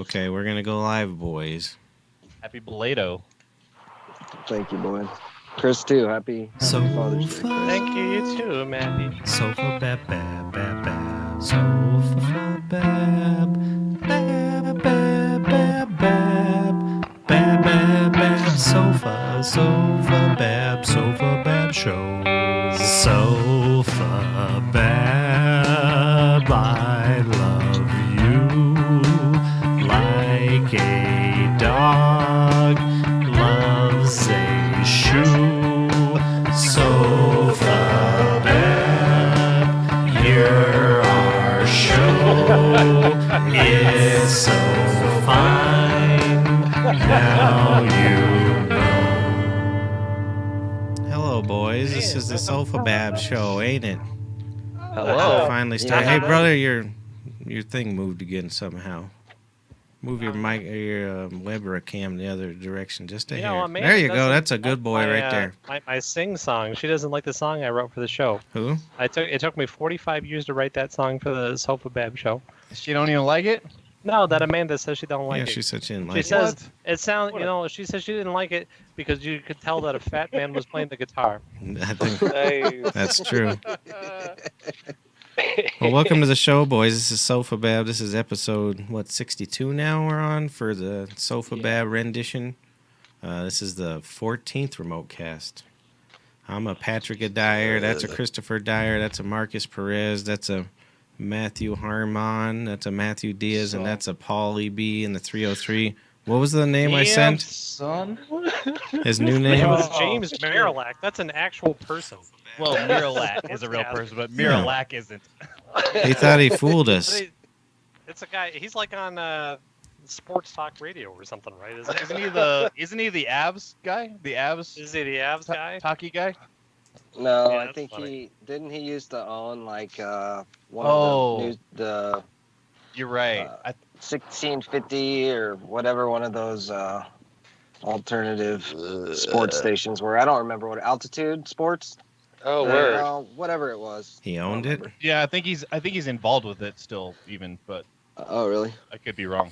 Okay, we're gonna go live, boys. Happy Belado. Thank you, boy. Chris, too. Happy Father's Day, Chris. Thank you too, Matthew. Sofabab, bab, bab, bab. Sofabab, bab, bab, bab, bab, bab, bab, bab. Sofabab, Sofabab show. Sofabab, I love you like a dog loves a shoe. Sofabab, you're our show. It's so fine. Now you know. Hello, boys. This is the Sofabab show, ain't it? Hello. Finally started. Hey, brother, your thing moved again somehow. Move your mic, your Weber cam the other direction, just a hair. Amanda There you go. doesn't That's a good boy right there. My sing song. She doesn't like the song I wrote for the show. Who? It took me 45 years to write that song for the Sofabab show. She don't even like it? No, that Amanda says she don't like it. Yeah, she said she didn't like She it. says it sounds. She said she didn't like it because you could tell that a fat man was playing the guitar. I think that's true. Well, welcome to the show, boys. This is Sofabab. This is episode, 62 now we're on for the Sofabab rendition. This is the 14th remote cast. I'm a Patrick Dyer. That's a Christopher Dyer. That's a Marcus Perez. That's a Matthew Harmon. That's a Matthew Diaz. And that's a Paul E.B. in the 303. What was the name I sent? Son. His new It name? was James Marillac. That's an actual person. Well, Miralac is a real person, but Miralac isn't. He thought he fooled us. It's a guy. He's like on sports talk radio or something, right? Isn't he the abs guy? The abs? Is he the abs guy? Talkie guy? No, Yeah, I that's think funny. he used to own like one Oh. of the You're right. 1650 or whatever one of those alternative sports stations were. I don't remember what Altitude Sports. Oh, word. Whatever it was. He owned it? Yeah, I think he's involved with it still, even, but Oh, really? I could be wrong.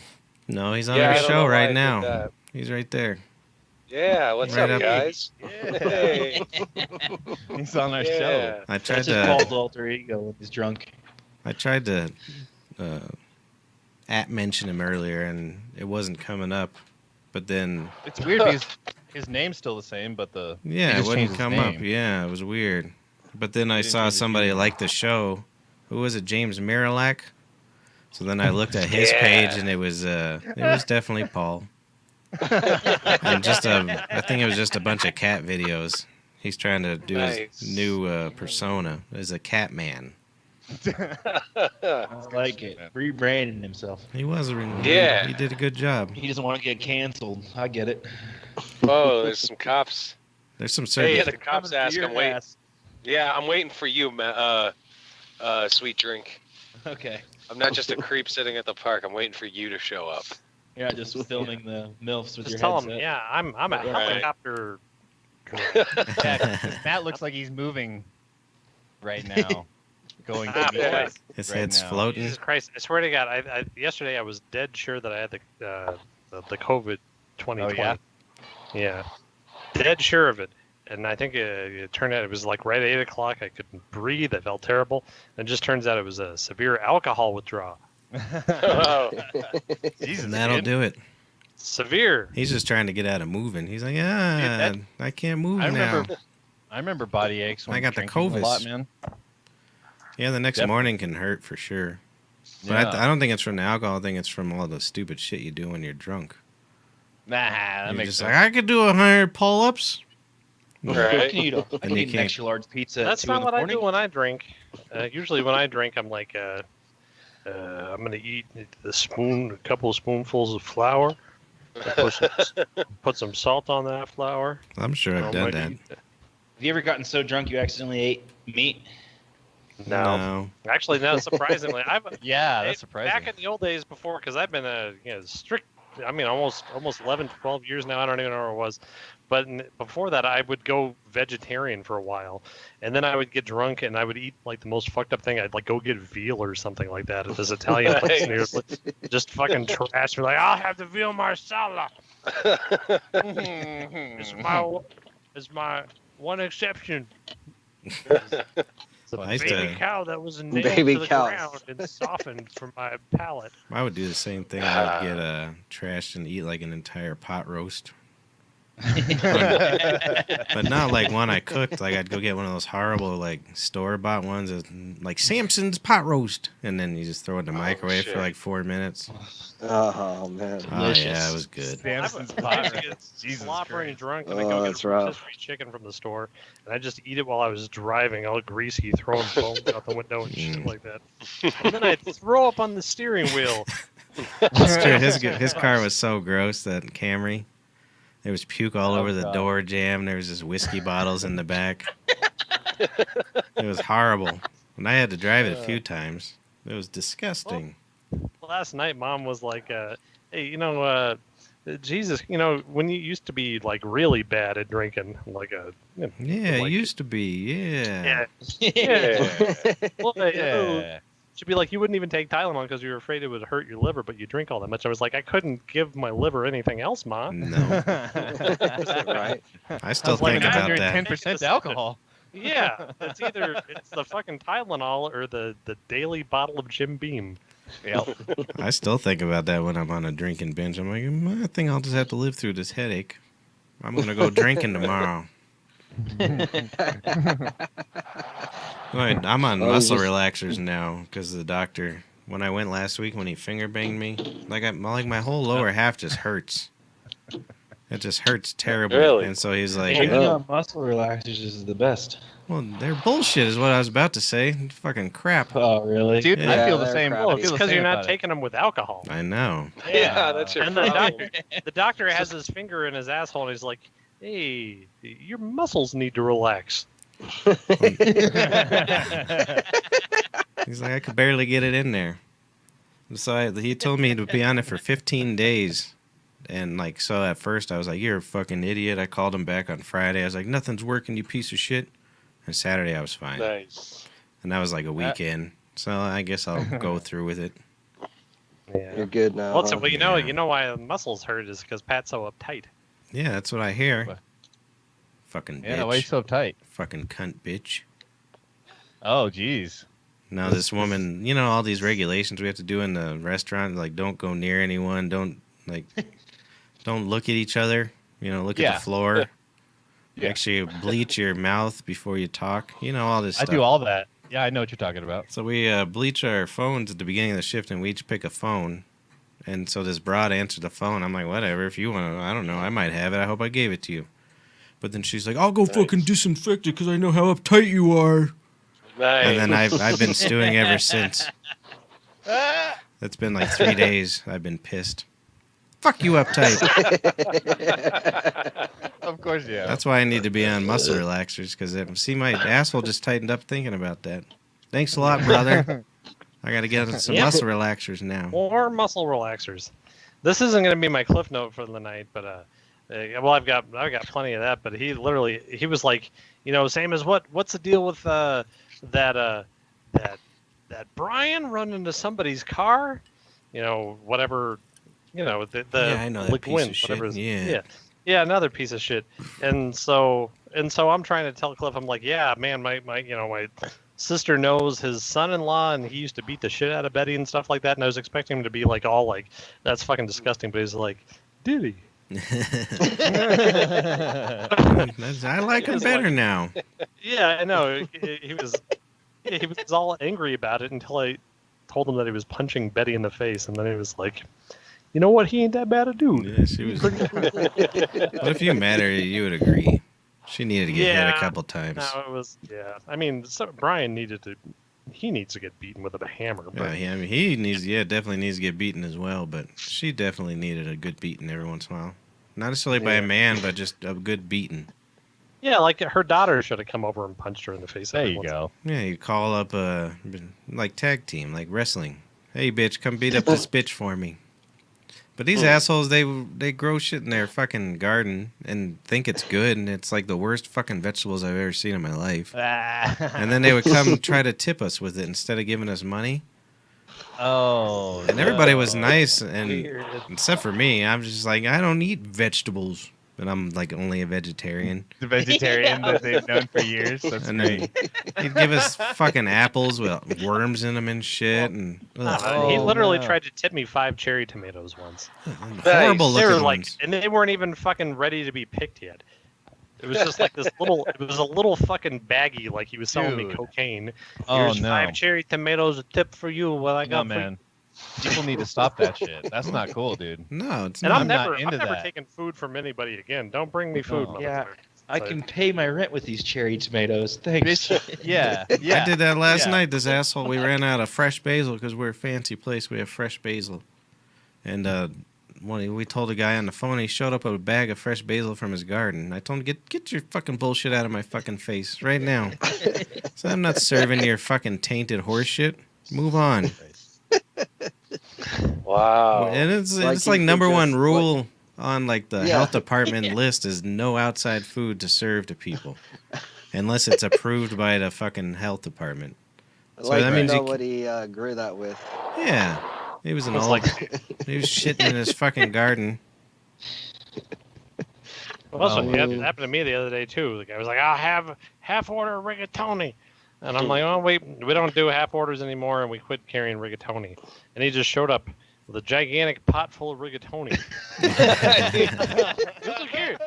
No, he's on Yeah, our I don't know show why I right did now. that. He's right there. Yeah, what's Right up, up. guys? Hey. He's on our show. Yeah. I tried That's just Paul's to alter ego when he's drunk. mention him earlier, and it wasn't coming up. But then, It's weird because his name's still the same, but he it just wouldn't changed his come up. name. Yeah, it was weird. But then I didn't saw change his somebody name. like the show. Who was it? James Marillac. So then I looked at his page, and it was definitely Paul. And I think it was just a bunch of cat videos. He's trying to do Nice. his new persona as a cat man. I like it. Rebranding himself. He was Yeah. He did a good job. He doesn't want to get canceled. I get it. Oh, there's some cops. There's some certain. Hey, the cops ask him, wait. Yeah, I'm waiting for you, sweet drink. Okay. I'm not just a creep sitting at the park. I'm waiting for you to show up. You're not just filming the MILFs with Just your tell headset. him, yeah, I'm a Right. helicopter. Yeah, Matt looks like he's moving right now. Going to meet boy. us His right head's now. floating. Jesus Christ! I swear to God, yesterday I was dead sure that I had the COVID 2020. Oh, yeah? Yeah, dead sure of it. And I think it turned out it was like right at 8 o'clock. I couldn't breathe. I felt terrible. And it just turns out it was a severe alcohol withdrawal. Oh, Jesus, And that'll kid. do it. Severe. He's just trying to get out of moving. He's like, that- I can't move I now. remember body aches when I got the drinking COVID. a lot, man. Yeah, the next Definitely. morning can hurt for sure. But Yeah. I don't think it's from the alcohol. I think it's from all the stupid shit you do when you're drunk. Nah, that You're makes just sense. like, I could do 100 pull-ups. I right. can eat a, I can you eat an can't- extra large pizza at That's 2 in not the what I morning. do when I drink. Usually when I drink, I'm like, I'm gonna eat a couple of spoonfuls of flour. Put some salt on that flour. I'm sure I've done that. Have you ever gotten so drunk you accidentally ate meat? No. Actually, no. Surprisingly, Yeah, that's surprising. Back in the old days before, because I've been a strict I mean, almost 11, 12 years now. I don't even know where it was. But before that, I would go vegetarian for a while, and then I would get drunk and I would eat like the most fucked up thing. I'd like go get veal or something like that at this Italian place, and it was like, just fucking trash. We're like, I'll have the veal marsala. It's my one exception. It's a baby cow that was nailed to the ground and softened for my palate. I would do the same thing. I would get trashed and eat like an entire pot roast. But not like one I cooked. Like I'd go get one of those horrible like store-bought ones, like Samson's pot roast, and then you just throw it in the microwave for like 4 minutes. Oh man, oh yeah, it was good. Samson's pot roast. Jesus slobbering drunk, and I go get a rotisserie chicken from the store, and I just eat it while I was driving, all greasy, throwing bones out the window and shit like that. And then I'd throw up on the steering wheel. His car was so gross, that Camry. There was puke all over the door jamb. There was just whiskey bottles in the back. It was horrible. And I had to drive it a few times. It was disgusting. Well, last night, Mom was like, hey, Jesus, when you used to be like really bad at drinking, like it used to be, yeah. Well, she'd be like, you wouldn't even take Tylenol because you were afraid it would hurt your liver, but you drink all that much. I was like, I couldn't give my liver anything else, Ma. No. Right? I still think about that. 10% alcohol. Yeah, it's the fucking Tylenol or the daily bottle of Jim Beam. Yep. I still think about that when I'm on a drinking binge. I'm like, I think I'll just have to live through this headache. I'm going to go drinking tomorrow. I'm on muscle relaxers now because the doctor, when I went last week when he finger banged me, like my whole lower half just hurts. It just hurts terribly. Really? And so he's like, muscle relaxers is the best. well, they're bullshit is what I was about to say. Fucking crap. Oh, really? Dude, Yeah. I feel the they're same. crappy. I It's feel the because same you're not about it. taking them with alcohol. I know. Yeah, that's your And the problem. doctor has his finger in his asshole, and he's like, hey, your muscles need to relax. He's like, I could barely get it in there. So he told me to be on it for 15 days. And like, so at first I was like, you're a fucking idiot. I called him back on Friday. I was like, nothing's working, you piece of shit. And Saturday I was fine. Nice. And that was like a weekend. So I guess I'll go through with it. Yeah. You're good now. Well, huh? you know why the muscles hurt is because Pat's so uptight. Yeah, that's what I hear. What? Fucking bitch. Yeah, why are you so uptight? Fucking cunt bitch. Oh, jeez. Now this woman, all these regulations we have to do in the restaurant, like don't go near anyone, don't look at each other, look at the floor. Yeah. Make sure you bleach your mouth before you talk. All this stuff. I do all that. Yeah, I know what you're talking about. So we bleach our phones at the beginning of the shift, and we each pick a phone. And so this broad answered the phone. I'm like, whatever, if you want to, I don't know, I might have it. I hope I gave it to you. But then she's like, I'll go fucking disinfect it because I know how uptight you are. Nice. And then I've been stewing ever since. It's been like 3 days. I've been pissed. Fuck you, uptight. Of course, yeah. That's why I need to be on muscle relaxers, because see, my asshole just tightened up thinking about that. Thanks a lot, brother. I got to get on some muscle relaxers now. More muscle relaxers. This isn't going to be my cliff note for the night, but well, I've got plenty of that. But he was like, same as what's the deal with that Brian run into somebody's car, whatever, the I know that Le piece Guin, of shit. whatever it is. Yeah. Yeah, another piece of shit. And so I'm trying to tell Cliff, I'm like, yeah, man, my sister knows his son-in-law, and he used to beat the shit out of Betty and stuff like that. And I was expecting him to be like all like, that's fucking disgusting. But he's like, did he? I like him better now. Yeah, I know. He was all angry about it until I told him that he was punching Betty in the face, and then he was like, you know what? He ain't that bad a dude. Yeah, she was. But if you met her, you would agree. She needed to get hit a couple times. No, it was. Yeah, I mean, Brian needs to get beaten with a hammer. But Yeah, I mean, he definitely needs to get beaten as well. But she definitely needed a good beating every once in a while. Not necessarily by a man, but just a good beating. yeah, like her daughter should have come over and punched her in the face. There you go. Yeah, you call up like tag team, like wrestling. Hey, bitch, come beat up this bitch for me. But these assholes, they grow shit in their fucking garden and think it's good, and it's like the worst fucking vegetables I've ever seen in my life. And then they would come try to tip us with it instead of giving us money. Oh. And everybody was nice, and Weird. except for me, I'm just like, I don't eat vegetables, and I'm like only a vegetarian. The vegetarian that they've known for years. That's And great. He'd give us fucking apples with worms in them and shit, and ugh, He literally no. tried to tip me 5 cherry tomatoes once. horrible They were looking like, ones. and they weren't even fucking ready to be picked yet. It was just like this little. It was a little fucking baggie, like he was selling me Dude. cocaine. Oh, Here's no. 5 cherry tomatoes, a tip for you. What I No, got for man. People need to stop that shit. That's not cool, dude. No, it's And not. I'm not never into that. taking food from anybody again. Don't bring me food, No. Yeah. motherfucker. I But- can pay my rent with these cherry tomatoes. Thanks. Yeah. I did that last night. This asshole, we ran out of fresh basil because we're a fancy place. We have fresh basil. And when we told a guy on the phone, he showed up with a bag of fresh basil from his garden. I told him, get your fucking bullshit out of my fucking face right now. So I'm not serving your fucking tainted horse shit. Move on. Wow. And it's Like like you number could one just, rule on like the Yeah. health department list is no outside food to serve to people. Unless it's approved by the fucking health department. I'd So like that to means know you what he grew that with. Yeah. He was an It's old. like- He was shitting in his fucking garden. Also, Oh. it happened to me the other day too. The guy was like, "I'll have half order of rigatoni," and I'm like, "Oh wait, we don't do half orders anymore, and we quit carrying rigatoni." And he just showed up with a gigantic pot full of rigatoni. He's like, "Here,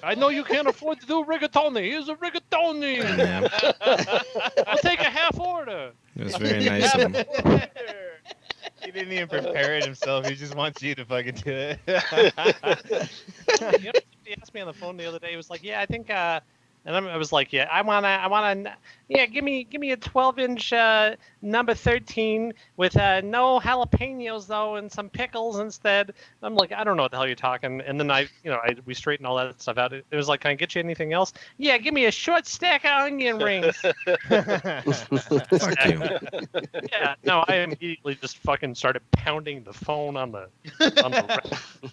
I know you can't afford to do rigatoni. Here's a rigatoni. Yeah, I'll take a half order." it was very nice of him. He didn't even prepare it himself. He just wants you to fucking do it. You know, he asked me on the phone the other day. He was like, "Yeah, I think," and I was like, "Yeah, I wanna, yeah, give me a 12-inch number 13 with no jalapenos though, and some pickles instead." I'm like, "I don't know what the hell you're talking." And then we straightened all that stuff out. It was like, "Can I get you anything else?" "Yeah, give me a short stack of onion rings." Fuck you. Yeah, no, I immediately just fucking started pounding the phone on the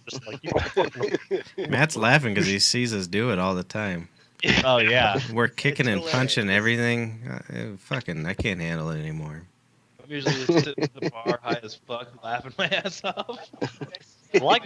just like, "You fucking Matt's laughing because he sees us do it all the time. Oh yeah. We're kicking and hilarious. punching everything. Fucking, I can't handle it anymore. I'm usually just sitting at the bar high as fuck, laughing my ass off. Well, I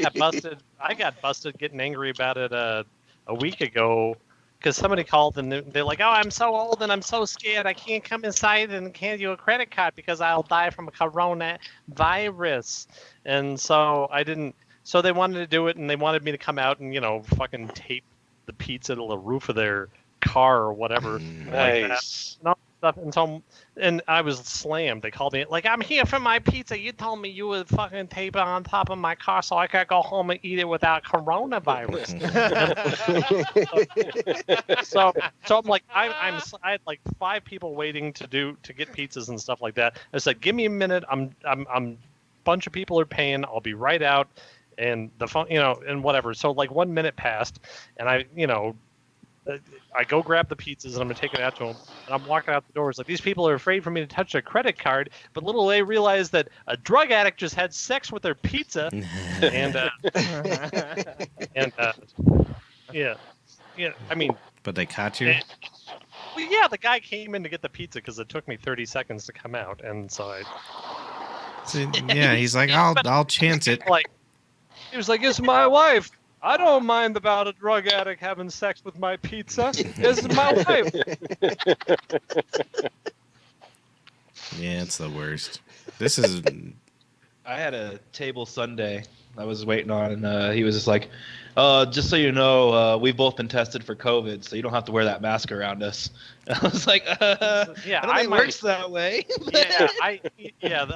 got busted getting angry about it a week ago because somebody called and they're like, "Oh, I'm so old and I'm so scared I can't come inside and hand you a credit card because I'll die from a coronavirus." And so I didn't. So they wanted to do it and they wanted me to come out and fucking tape the pizza to the roof of their car or whatever. Like that. Nice. And all that stuff. And I was slammed. They called me like, "I'm here for my pizza. You told me you would fucking tape it on top of my car so I could go home and eat it without coronavirus." so I'm like, I had like 5 people waiting to get pizzas and stuff like that. I said, "Give me a minute. I'm bunch of people are paying. I'll be right out." And the phone, and whatever. So like 1 minute passed, and I go grab the pizzas and I'm gonna take it out to them. And I'm walking out the door. It's like these people are afraid for me to touch their credit card, but little they realize that a drug addict just had sex with their pizza, and yeah. I mean, But they caught you? well, yeah, the guy came in to get the pizza because it took me 30 seconds to come out, and so I So, yeah, he's like, I'll chance it. like. He was like, "It's my wife. I don't mind about a drug addict having sex with my pizza. This is my wife." Yeah, it's the worst. This is I had a table Sunday I was waiting on, and he was just like, "Just so you know, we've both been tested for COVID, so you don't have to wear that mask around us." And I was like, Yeah, I don't think it works that way.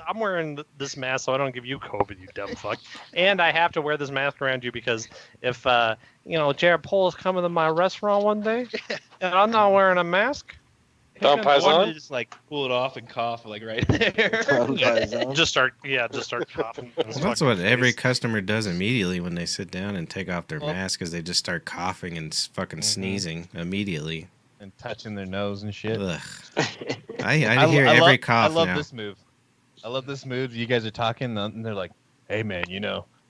I'm wearing this mask so I don't give you COVID, you dumb fuck. And I have to wear this mask around you because if Jared Pole's coming to my restaurant one day and I'm not wearing a mask, Don I wanted Paisan? to just like cool it off and cough like right there. Don Paisan. just start coughing. And that's what every customer does immediately when they sit down and take off their Well- mask is they just start coughing and fucking sneezing immediately. And touching their nose and shit. Ugh. I hear every love, cough I love now. this move. I love this move. You guys are talking and they're like, "Hey man,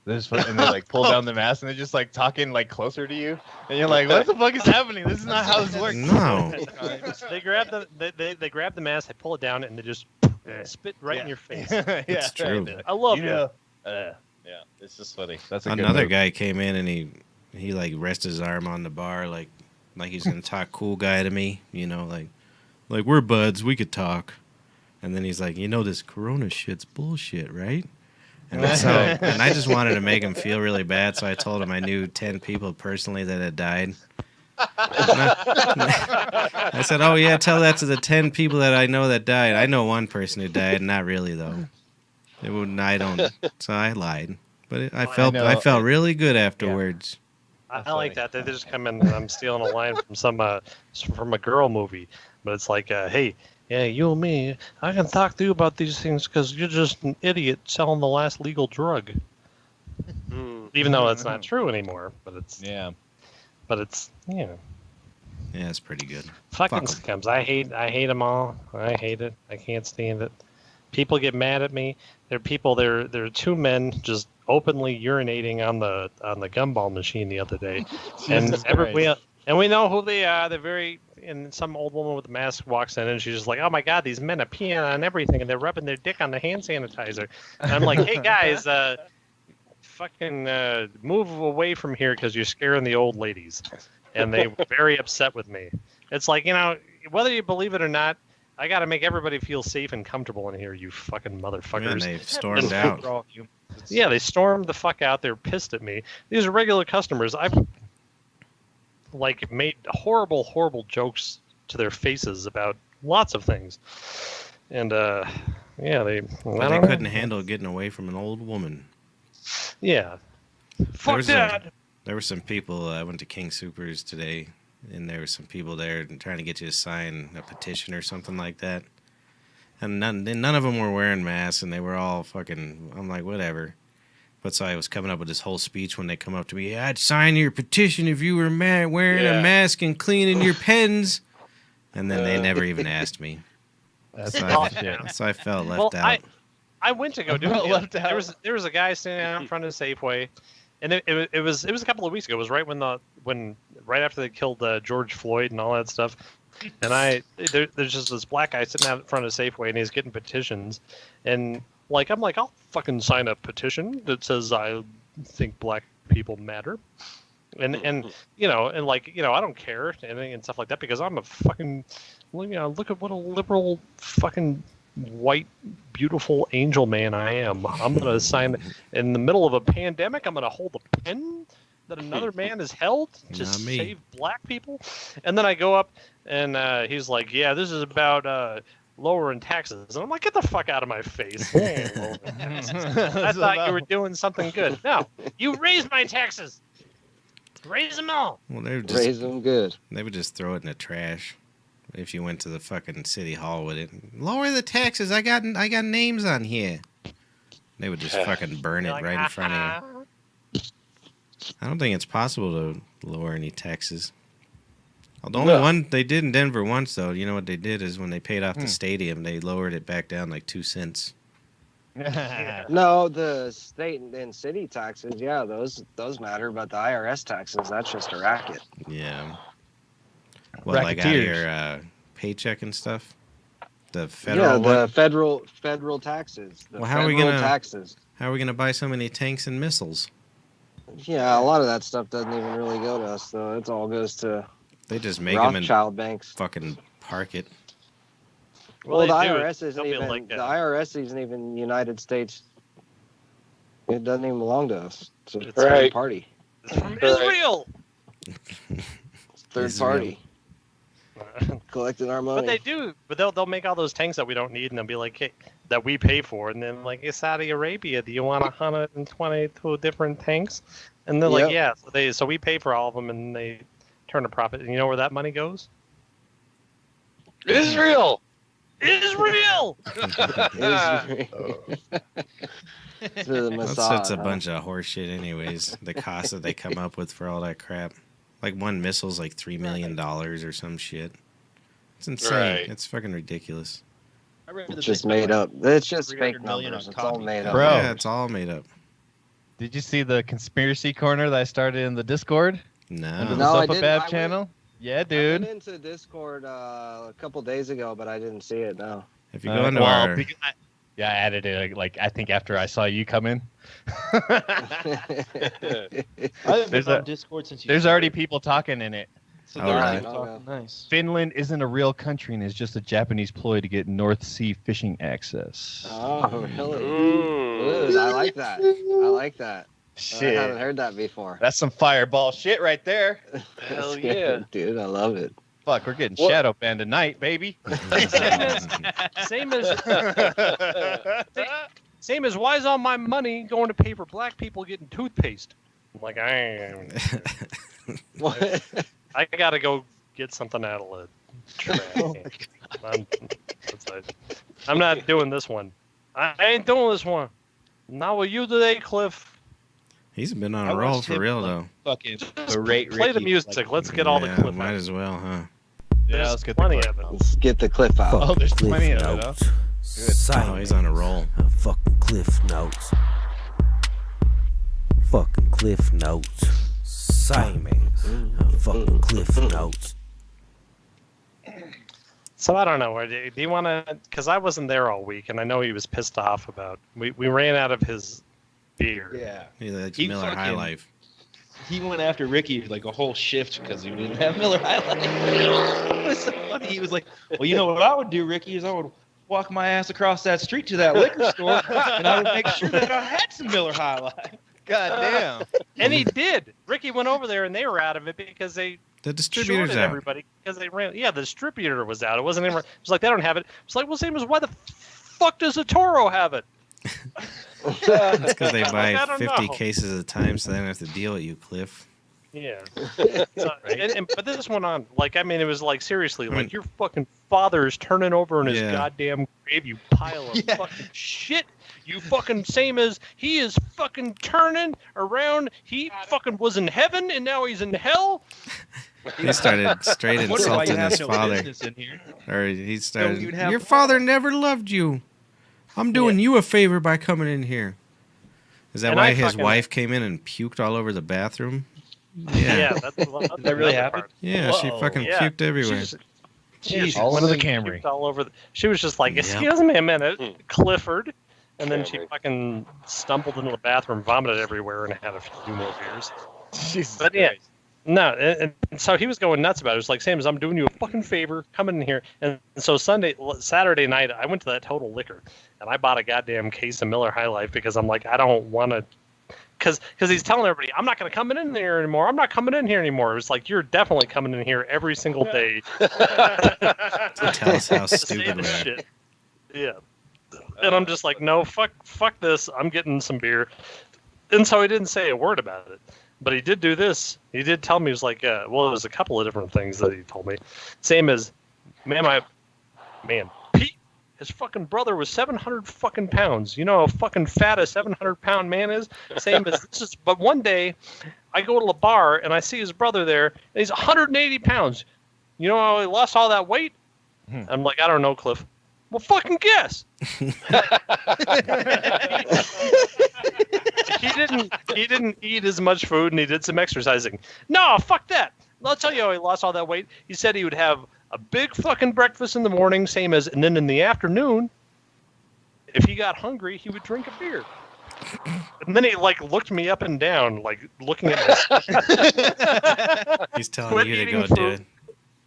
And they like pull down the mask and they're just like talking like closer to you, and you're like, "What the fuck is happening? This is not how this works." No. They grab they grab the mask, they pull it down, and they just spit right in your face. Yeah, It's true. right. I love You you. know, yeah, it's just funny. That's a good Another move. guy came in and he like rested his arm on the bar like he's gonna talk cool guy to me, you know, like we're buds, we could talk. And then he's like, you know, this Corona shit's bullshit, right? And that's how, and I just wanted to make him feel really bad, so I told him I knew 10 people personally that had died. I said, oh yeah, tell that to the 10 people that I know that died. I know one person who died, not really though. I don't. So I lied, but I felt really good afterwards. I like that. They just come in and I'm stealing a line from a girl movie, but it's like, hey, yeah, you and me, I can talk to you about these things because you're just an idiot selling the last legal drug. Even though that's not true anymore, but it's Yeah. you know. Yeah, it's pretty good. Fucking Fuck 'em. scums. I hate them all. I hate it. I can't stand it. People get mad at me. There are two men just openly urinating on the gumball machine the other day. Jesus Christ. And we know who they are. And some old woman with a mask walks in and she's just like, "Oh my god, these men are peeing on everything and they're rubbing their dick on the hand sanitizer." And I'm like, "Hey guys, fucking move away from here because you're scaring the old ladies." And they were very upset with me. It's like, you know, whether you believe it or not, I got to make everybody feel safe and comfortable in here, you fucking motherfuckers. And they stormed out. Yeah, they stormed the fuck out. They're pissed at me. These are regular customers. I've like made horrible, horrible jokes to their faces about lots of things. And But they couldn't handle getting away from an old woman. Yeah. Fuck that. There were some people. I went to King Supers today, and there were some people there trying to get you to sign a petition or something like that. And none of them were wearing masks, and they were all fucking. I'm like, whatever. But so I was coming up with this whole speech when they come up to me. I'd sign your petition if you were wearing a mask and cleaning your pens. And then they never even asked me. That's So I felt left out. I went to go do it. There was a guy standing out in front of Safeway, and it was a couple of weeks ago. It was right right after they killed George Floyd and all that stuff. And there's just this black guy sitting out in front of Safeway, and he's getting petitions, and I'm like, I'll fucking sign a petition that says I think black people matter. And I don't care and stuff like that because I'm a fucking, look at what a liberal fucking white beautiful angel man I am. I'm gonna sign in the middle of a pandemic. I'm gonna hold a pen that another man has held to save black people. And then I go up and he's like, yeah, this is about lowering taxes. And I'm like, get the fuck out of my face. I thought you were doing something good. No, you raised my taxes. Raise them all. Well, Raise them good. They would just throw it in the trash if you went to the fucking city hall with it. Lower the taxes. I got names on here. They would just fucking burn it right in front of you. I don't think it's possible to lower any taxes. The only one they did in Denver once, though, you know what they did is when they paid off the stadium, they lowered it back down like 2 cents. No, the state and city taxes, yeah, those matter, but the IRS taxes, that's just a racket. Yeah. What, like out of your paycheck and stuff? The federal the federal taxes. How are we gonna buy so many tanks and missiles? Yeah, a lot of that stuff doesn't even really go to us, though. It all goes to they just make them in Rothschild banks. Fucking park it. Well, the IRS isn't even United States. It doesn't even belong to us. It's a third party. It's from Israel. It's third party. Collecting our money. But they do. But they'll make all those tanks that we don't need, and they'll be like, hey, that we pay for, and then like, hey, Saudi Arabia, do you want 122 different tanks? And they're like, yeah. So we pay for all of them, and they turn a profit. And you know where that money goes? Israel. Israel. That's a bunch of horseshit, anyways. The cost that they come up with for all that crap. Like one missile's like $3 million or some shit. It's insane. Right. It's fucking ridiculous. It's just made up. It's just fake numbers. It's all made up. Yeah, it's all made up. Did you see the conspiracy corner that I started in the Discord? No. Under the No, I didn't. Sofabab I channel? Yeah, I dude. went into Discord a couple days ago, but I didn't see it. No. If you go into well, our... I added it like I think after I saw you come in. I haven't There's been on a- Discord since you There's started. already people talking in it. So Oh, they're really? already talking nice. Finland isn't a real country and is just a Japanese ploy to get North Sea fishing access. Oh, really? Mm. Good. I like that. I like that. I haven't Shit. heard that before. That's some fireball shit right there. Hell That's yeah. good, dude. I love it. Fuck, we're getting What? shadow banned tonight, baby. Same as why is all my money going to pay for black people getting toothpaste? I'm like, What? I gotta go get something out of the trash. I'm not doing this one. I ain't doing this one. Not with you today, Cliff. He's been on I a roll watched for him, real, like, though. Fucking Just berate play the Ricky, music. like, Let's get all the Yeah, Cliff might out. as well, huh? Yeah, There's let's get the plenty clip. of it. Let's get the cliff out. Oh, there's Cliff plenty of it, huh? notes. Oh, he's on a roll. Fucking cliff notes. Fucking cliff notes. Simons. Fucking cliff notes. So I don't know. Do you want to? Because I wasn't there all week, and I know he was pissed off about. We ran out of his beer. Yeah. He likes He Miller High fucking- Life. He went after Ricky like a whole shift because he didn't have Miller High Life. It was so funny. He was like, "Well, you know what I would do, Ricky, is I would walk my ass across that street to that liquor store, and I would make sure that I had some Miller High Life." God damn. And he did. Ricky went over there, and they were out of it because they The distributor's shorted out. everybody because they ran. Yeah, the distributor was out. It wasn't even. It was like they don't have it. It's like, well, same as why the fuck does a Toro have it? That's because they I buy don't 50 know. cases at a time, so they don't have to deal with you, Cliff. Yeah. So, but this went on. Like, I mean, it was like seriously, I mean- like your fucking father's turning over in his Yeah. goddamn grave. You pile of fucking shit. You fucking same as he is fucking turning around. He fucking was in heaven and now he's in hell. He started straight I wonder why you insulting have his no father. business in here. Or he started, you'd have your fun." father never loved you. I'm doing you a favor by coming in here. Is that And why I his fucking- wife came in and puked all over the bathroom? Yeah, that's Did that really another happen? part. Yeah, she Whoa. fucking Yeah. puked everywhere. She's- Jesus. All over the she Camry. puked all over she was just like, Yep. excuse me a minute, Clifford. And then she Camry. fucking stumbled into the bathroom, vomited everywhere, and had a few more beers. Jesus But yeah, Christ. no, and so he was going nuts about it. It was like, same as I'm doing you a fucking favor, coming in here. And so Saturday night, I went to that Total Liquor, and I bought a goddamn case of Miller High Life because I'm like, I don't want to, because he's telling everybody, I'm not going to come in here anymore. I'm not coming in here anymore. It was like, you're definitely coming in here every single day. To tell us how to say stupid we this are. shit. Yeah. And I'm just like, no, fuck this. I'm getting some beer. And so he didn't say a word about it. But he did do this. He did tell me, he was like, well, there's a couple of different things that he told me. Same as, man, Pete, his fucking brother was 700 fucking pounds. You know how fucking fat a 700-pound man is? Same as this is, but one day, I go to the bar and I see his brother there, and he's 180 pounds. You know how he lost all that weight? I'm like, I don't know, Cliff. Well, fucking guess. He didn't eat as much food, and he did some exercising. No, fuck that. I'll tell you how he lost all that weight. He said he would have a big fucking breakfast in the morning, same as, and then in the afternoon, if he got hungry, he would drink a beer. And then he like looked me up and down, like looking at me. He's telling Quit you to eating go do food. it.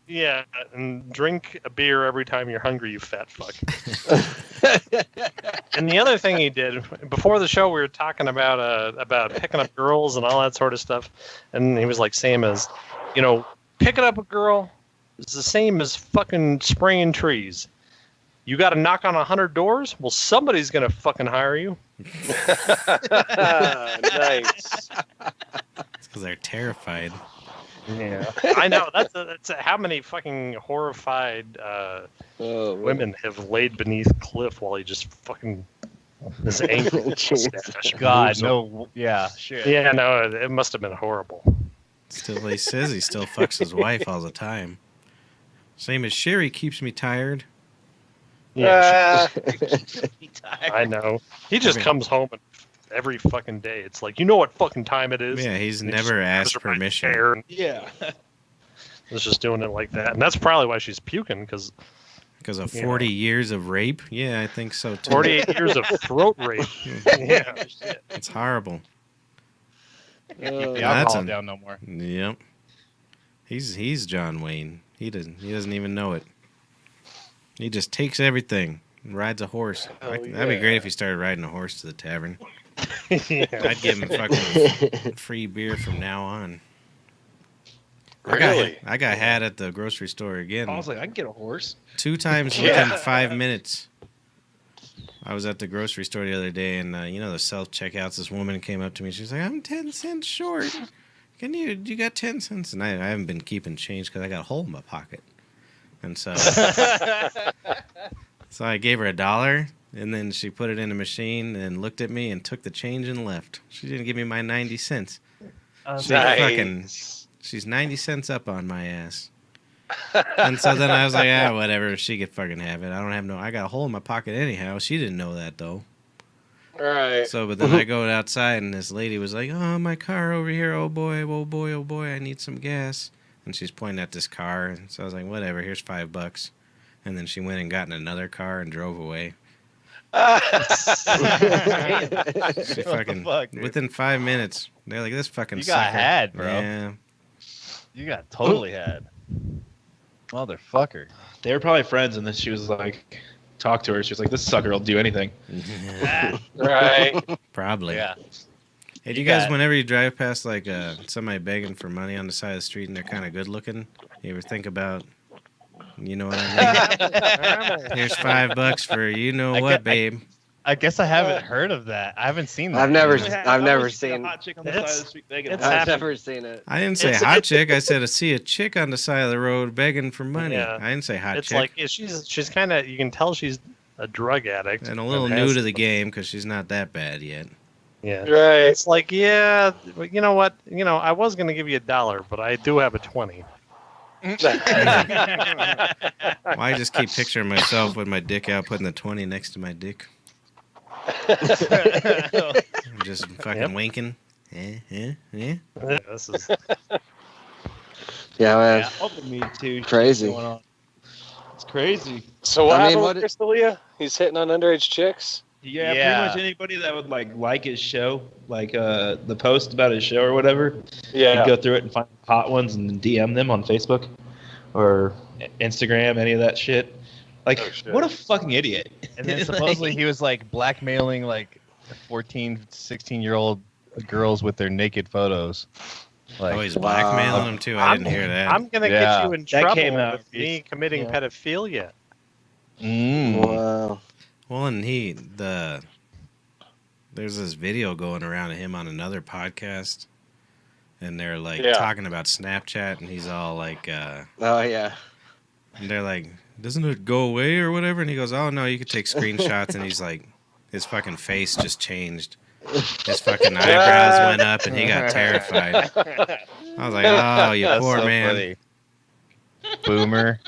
Yeah, and drink a beer every time you're hungry, you fat fuck. And the other thing he did before the show, we were talking about picking up girls and all that sort of stuff, and he was like, same as, you know, picking up a girl is the same as fucking spraying trees. You got to knock on 100 doors. Well, somebody's gonna fucking hire you. Nice. It's because they're terrified. Yeah, I know. That's how many fucking horrified Oh, man. women have laid beneath Cliff while he just fucking is angry. Jesus. God, no. Yeah, shit. Yeah, no, it must have been horrible. Still, he says he still fucks his wife all the time. Same as Sherry keeps me tired. Yeah, Uh, I know. He just comes home and every fucking day. It's like, you know what fucking time it is? Yeah, he's And he never just grabs asked her by the permission. hair and Yeah. is just doing it like that. And that's probably why she's puking, because Because of 40 years of rape? Yeah, I think so too. 48 years of throat rape. Yeah. It's horrible. Can't keep the That's alcohol a- down no more. Yep. He's John Wayne. He doesn't even know it. He just takes everything and rides a horse. That'd be great if he started riding a horse to the tavern. Yeah. I'd give him fucking free beer from now on. Really? I got had at the grocery store again. I was like, I can get a horse. 2 times within 5 minutes. I was at the grocery store the other day, and the self checkouts. This woman came up to me. She's like, "I'm 10 cents short. You got 10 cents?" And I haven't been keeping change because I got a hole in my pocket. And so, so I gave her $1, and then she put it in the machine and looked at me and took the change and left. She didn't give me my 90 cents. She's 90 cents up on my ass. And so then I was like, whatever. She could fucking have it. I got a hole in my pocket anyhow. She didn't know that, though. All right. So, but then I go outside, and this lady was like, "Oh, my car over here. Oh, boy, oh, boy, oh, boy. I need some gas." And she's pointing at this car. And so I was like, whatever. Here's $5. And then she went and got in another car and drove away. She fucking, fuck, dude? within 5 minutes, they're like, this fucking You got sucker. had, bro. Yeah. You got totally had. Motherfucker. They were probably friends, and then she was like, talk to her. She was like, this sucker will do anything. Right. Probably. Yeah. Hey, do You you guys, got- whenever you drive past like somebody begging for money on the side of the street and they're kind of good looking, you ever think about, you know what I mean? Here's $5 for you know I what, get- I- babe. I guess I haven't heard of that. I haven't seen that. I've never I seen. a hot chick on the side of the street begging. it's I've happened. never seen it. I didn't say hot chick. I said I see a chick on the side of the road begging for money. Yeah. I didn't say hot It's chick. like she's kind of, you can tell she's a drug addict And a little has- new to the game because she's not that bad yet. Yeah. Right. It's like, yeah, but you know what? I was gonna give you $1, but I do have a 20. Well, I just keep picturing myself with my dick out, putting the 20 next to my dick. Just fucking winking. This is Yeah, man. Me too. Crazy. Going on. It's crazy. So what I mean, happened what with it- Crystalia? He's hitting on underage chicks? Yeah, Yeah. pretty much anybody that would like his show, like the post about his show or whatever. Yeah. You go through it and find hot ones and DM them on Facebook or Instagram, any of that shit. Like, Oh, shit. what a fucking idiot. And then supposedly he was like blackmailing like 14, 16-year-old girls with their naked photos. Like, Oh, he's blackmailing him too. I didn't hear that. I'm gonna Yeah. get you in That trouble came out. with me committing Yeah. pedophilia. Wow. Well, and there's this video going around of him on another podcast, and they're like Yeah. talking about Snapchat, and he's all like, Oh yeah. and they're like, doesn't it go away or whatever? And he goes, oh no, you could take screenshots, and he's like, his fucking face just changed. His fucking eyebrows went up, and he got terrified. I was like, oh, you That's poor so man. funny. Boomer.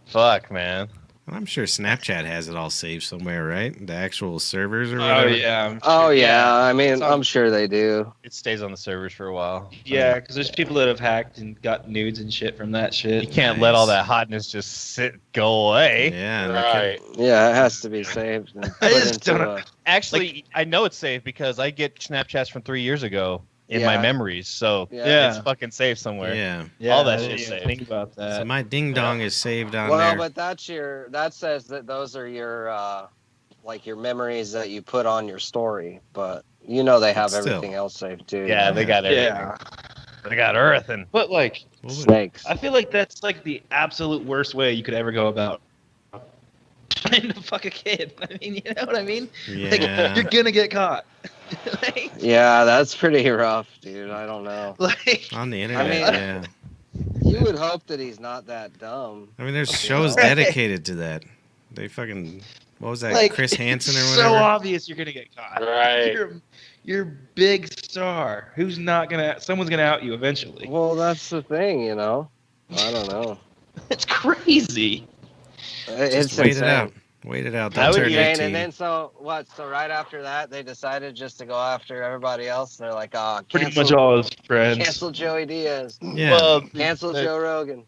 Fuck, man. I'm sure Snapchat has it all saved somewhere, right? The actual servers or Oh whatever. yeah. Oh yeah. I mean, It's on- I'm sure they do. It stays on the servers for a while. Yeah, because there's people that have hacked and got nudes and shit from that shit. You can't let all Nice. that hotness just go away. Yeah. and Right. Yeah, it has to be saved. And put just into don't- Actually, I know it's safe because I get Snapchats from 3 years ago in my Yeah. memories, so Yeah. it's fucking safe somewhere. Yeah. Yeah, all that I shit's didn't even saved. think about that. So my ding dong is saved on well, there. but that says that those are your like your memories that you put on your story. But you know they have But still. everything else saved too. Yeah, they got everything. Yeah. They got Earth and But like, What would- Snakes. I feel like that's like the absolute worst way you could ever go about trying to fuck a kid. I mean, you know what I mean? Like, Yeah. you're gonna get caught. like, Yeah, that's pretty rough, dude. I don't know. like, On the internet, mean- yeah. You would hope that he's not that dumb. I mean, there's shows dedicated to that. They fucking, what was that, like, Chris Hansen or it's whatever? so obvious you're gonna get caught. Right. You're a big star. Who's not gonna? Someone's gonna out you eventually. Well, that's the thing, you know. I don't know. It's crazy. It's Just wait insane. it out. Wait it out. I They'll would turn be- 18. And then so what? So right after that, they decided just to go after everybody else. They're like, Pretty cancel, much all his friends. cancel Joey Diaz, Yeah. Well, cancel Joe Rogan.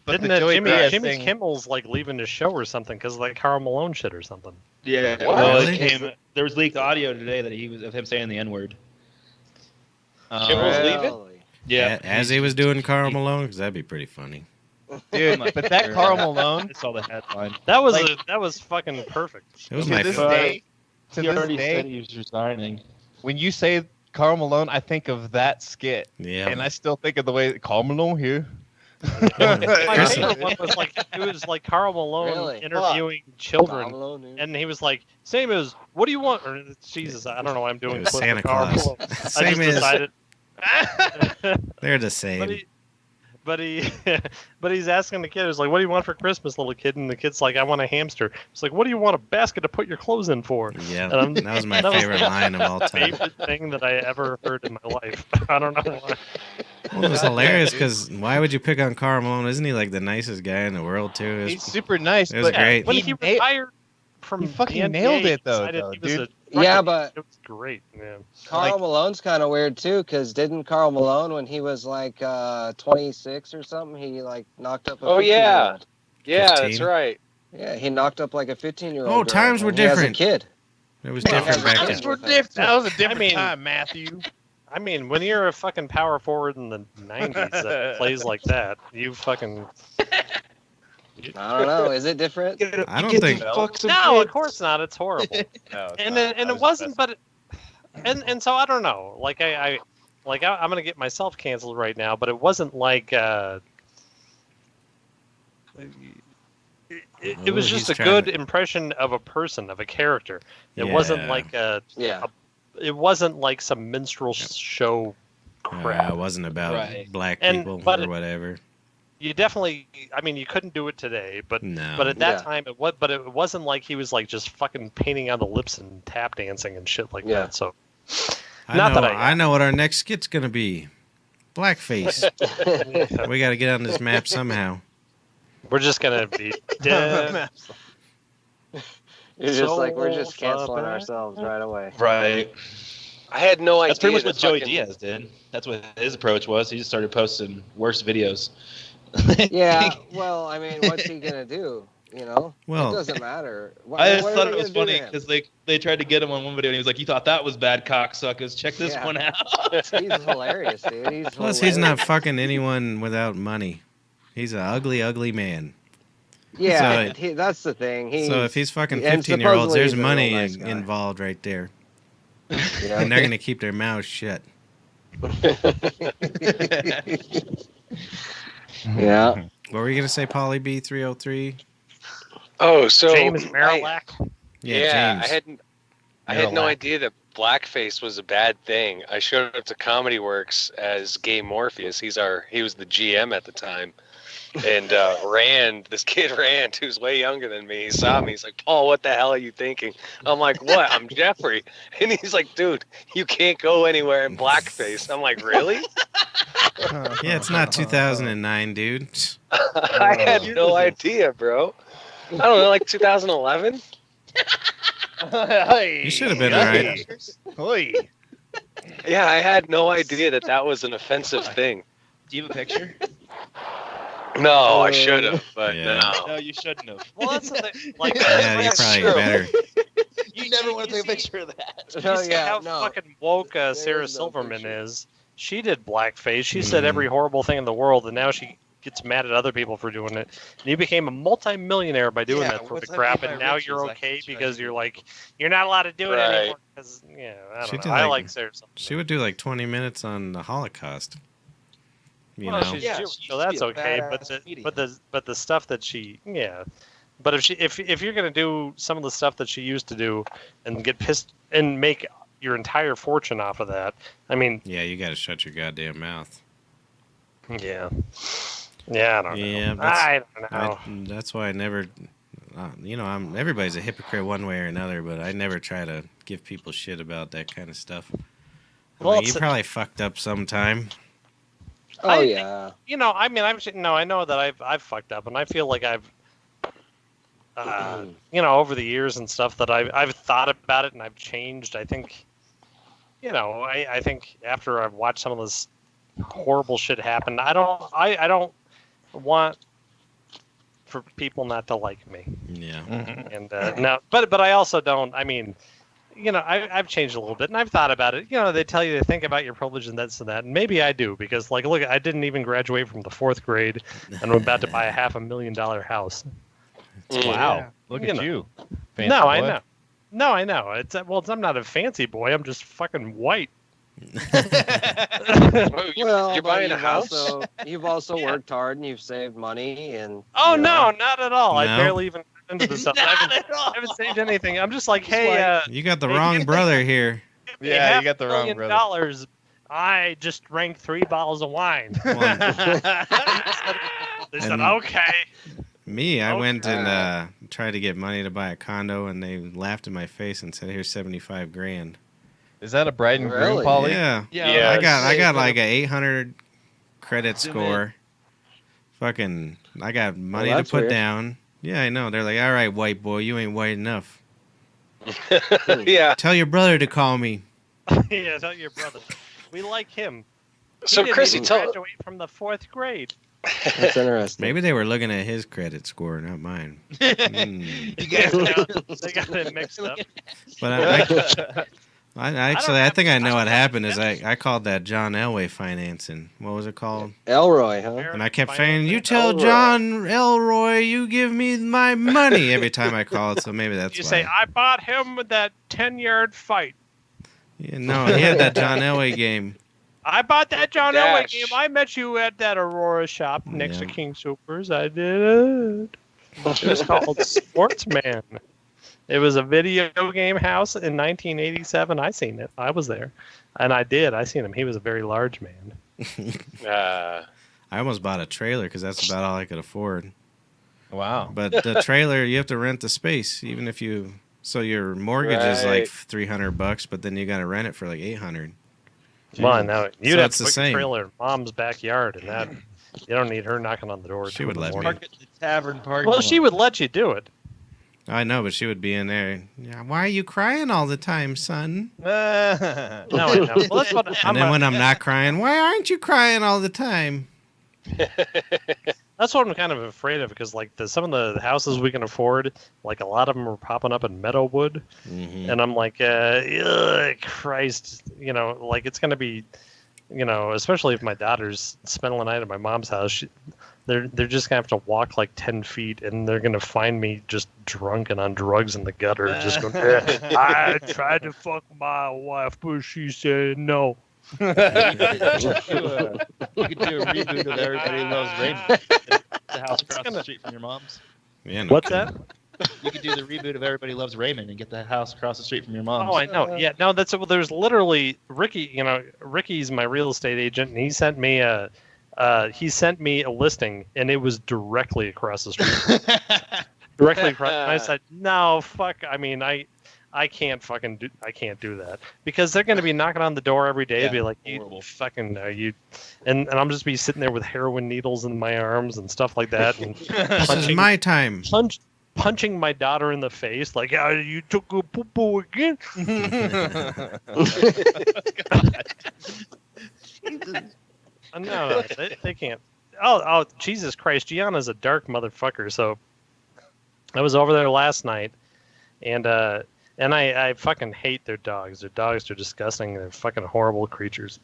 but Didn't the Joey Jimmy Diaz Jimmy thing, Kimmel's like leaving his show or something because like Karl Malone shit or something? yeah, What? well, Really? there was leaked audio today that he was of him saying the N-word. Kimmel's leaving? Really? Yeah, As he was doing Karl Malone, because that'd be pretty funny. Dude, but that Karl Malone, I saw the headline. That was Like- that was fucking perfect. It was to my this favorite. day, to He this already said day, he was resigning. when you say Karl Malone, I think of that skit, Yeah. and I still think of the way Karl Malone here. My Chris- favorite one was like it was like Karl Malone Really? interviewing Karl children, Malone, dude. and he was like, "Same as what do you want?" Or Jesus, I don't know why I'm doing It was clip Santa for Karl Claus. Malone. I Same just as. decided. They're the But same. he, but he, but he's asking the kid. He's like, "What do you want for Christmas, little kid?" And the kid's like, "I want a hamster." It's like, "What do you want a basket to put your clothes in for?" Yeah, And I'm- that was my that was favorite the line of all time. Favorite thing that I ever heard in my life. I don't know why. Well, it was hilarious because why would you pick on Karl Malone? Isn't he like the nicest guy in the world too? It was- He's super nice, it was but great. When He he na- retired from he fucking the NBA, nailed it, he though, decided he was dude. a fucking- Yeah, but it was great. Yeah. Karl Like- Malone's kind of weird too, because didn't Karl Malone, when he was like 26 or something, he like knocked up a Oh, yeah. 15-year-old? Yeah, 15? that's right. Yeah, he knocked up like a 15-year-old. Oh, girl times were when he was different. a kid. It was Yeah, different yeah, back yeah. then. were different. That was a different mean- time, Matthew. I mean, when you're a fucking power forward in the 90s that plays like that, you fucking... I don't know. Is it different? I don't think- No, of course not. It's horrible. No, it's and not. it, and That it was wasn't, the best. but... And so I don't know. Like, I'm going to get myself canceled right now, but it wasn't like... It was Ooh, just he's a trying good to- impression of a person, of a character. It wasn't Yeah. like Yeah. it wasn't like some minstrel show crap. It wasn't about Right. black And- people but or it- whatever. You definitely, I mean, you couldn't do it today, but No. at that Yeah. time but it wasn't like he was like just fucking painting on the lips and tap dancing and shit like Yeah. that. So I not know, that I- I know what our next skit's gonna be. Blackface. We got to get on this map somehow. we're just gonna be dead. You're just So like, we're just canceling bad. ourselves right away. Right. I had no idea. That's pretty much that what Joey fucking- Diaz did. That's what his approach was. He just started posting worse videos. Yeah, well, I mean, what's he going to do? You know? Well- it doesn't matter. What, I just what are thought they it was gonna do funny to him? because they tried to get him on one video and he was like, "You thought that was bad, cocksuckers? Check this Yeah. one out." He's hilarious, dude. He's Plus, he's not hilarious. fucking anyone without money. He's an ugly, ugly man. Yeah, So- that's the thing. He's, So if he's fucking and 15-year-olds, supposedly there's he's a real money nice guy. involved right there. you know? And they're going to keep their mouths shut. Yeah. What were you going to say, Polly B303? Oh, so James I, Marillac. Yeah, James. I had no Marillac. idea that blackface was a bad thing. I showed up to Comedy Works as Gay Morpheus. He was the GM at the time. And this kid Rand, who's way younger than me, he saw me. He's like, "Paul, what the hell are you thinking?" I'm like, "What? I'm Jeffrey." And he's like, "Dude, you can't go anywhere in blackface." I'm like, "Really?" Yeah, it's not 2009, dude. I had no idea, bro. I don't know, like 2011? You should have been alright. Oi. Yeah, I had no idea that was an offensive thing. Do you have a picture? No, I should have, but Yeah. no. No, you shouldn't have. Well, that's the thing. Like, Yeah, you That's probably true. better. You never want to you take a see- picture of that. You see how no. fucking woke There Sarah is no Silverman picture. is. She did blackface. She said Mhm. every horrible thing in the world, and now she gets mad at other people for doing it. And you became a multi-millionaire by doing Yeah, that sort what's of that crap, by and now riches? you're I okay can try because to you're do like, you're not allowed to do it Right. anymore. Because I She don't did know. I like- like Sarah Silverman. She would do like 20 minutes on the Holocaust. You Well, know? she's Yeah, Jewish, she so used to that's be a okay. badass But the stuff that she But if you're gonna do some of the stuff that she used to do and get pissed and make your entire fortune off of that, I mean, Yeah, you got to shut your goddamn mouth. yeah, I don't Yeah, know. I don't know. That's why I never, everybody's a hypocrite one way or another, but I never try to give people shit about that kind of stuff. Well, You it's- probably fucked up sometime. Oh, I- yeah. I mean, I know that I've fucked up, and I feel like over the years and stuff that I've thought about it and I've changed. I think, I think after I've watched some of this horrible shit happen, I don't want for people not to like me. Yeah. And no, but I also don't. I mean, I've changed a little bit, and I've thought about it. They tell you to think about your privilege and this and that, and maybe I do because, look, I didn't even graduate from the 4th grade, and I'm about to buy a $500,000 house. Wow, look at you. Fancy No, boy. I know. No, I know. I'm not a fancy boy. I'm just fucking white. You're buying a you've house? You've also worked hard and you've saved money and. Oh no, not at all. I No? barely even got into this stuff. I haven't saved anything. I'm just like, hey, You got the Hey, wrong you- brother here. Yeah, you got the wrong $500,000. brother. I just drank 3 bottles of wine. Well, They said, And- okay. me, I Okay. went and tried to get money to buy a condo, and they laughed in my face and said, "Here's 75 grand." Is that a bride and groom, Really? Polly? Yeah. Yeah, I got say like a 800 credit Zoom score. Fucking, I got money to that's put weird. down. Yeah, I know. They're like, "All right, white boy, you ain't white enough. Yeah. Tell your brother to call me." Yeah, tell your brother. We like him. So, he didn't Chrissy, even tell. graduate from the 4th grade. That's interesting. Maybe they were looking at his credit score, not mine. Mm. You guys They got it mixed up. But I think I know what happened. Is I called that John Elway financing. What was it called? Elroy, huh? And I kept saying, "You tell Elroy. John Elroy you give me my money" every time I called. So maybe that's You why. say, I bought him with that 10-yard fight. Yeah, no, he had that John Elway game. I bought that John Elway Dash. game. I met you at that Aurora shop next to Yeah. King Soopers. I did. It was called Sportsman. It was a video game house in 1987. I seen it. I was there. And I seen him. He was a very large man. Uh, I almost bought a trailer because that's about all I could afford. Wow. But the trailer, you have to rent the space, even if you. So your mortgage is like Right. $300, but then you got to rent it for like $800. Come on now. You'd So have it's to the put your same. trailer in mom's backyard, and that you don't need her knocking on the door. She at would 2 in the let me. morning. park at the tavern parking Well, she lot. would let you do it. I know, but she would be in there. Yeah, why are you crying all the time, son? No, I know. Well, that's what And then when I'm not crying, why aren't you crying all the time? That's what I'm kind of afraid of because, like, some of the houses we can afford, like, a lot of them are popping up in Meadowwood, Mm-hmm. and I'm like, ugh, Christ, like it's gonna be, especially if my daughter's spending the night at my mom's house, they're just gonna have to walk like 10 feet, and they're gonna find me just drunk and on drugs in the gutter, just going, I tried to fuck my wife, but she said no. You could do a reboot of Everybody Loves Raymond. The house across the street from your mom's. Yeah, no What's kidding. that? You could do the reboot of Everybody Loves Raymond and get the house across the street from your mom's. Oh, I know. Yeah, no, there's literally Ricky. Ricky's my real estate agent, and he sent me a listing, and it was directly across the street. Directly across. And I said, no, fuck. I mean, I can't do that because they're going to be knocking on the door every day and be like, you horrible. fucking you, and I'm just be sitting there with heroin needles in my arms and stuff like that, and This is my time. punching my daughter in the face like, oh, you took a poo-poo again. No, they can't. Oh, Jesus Christ! Gianna's a dark motherfucker. So I was over there last night, and I fucking hate their dogs. Their dogs are disgusting. They're fucking horrible creatures.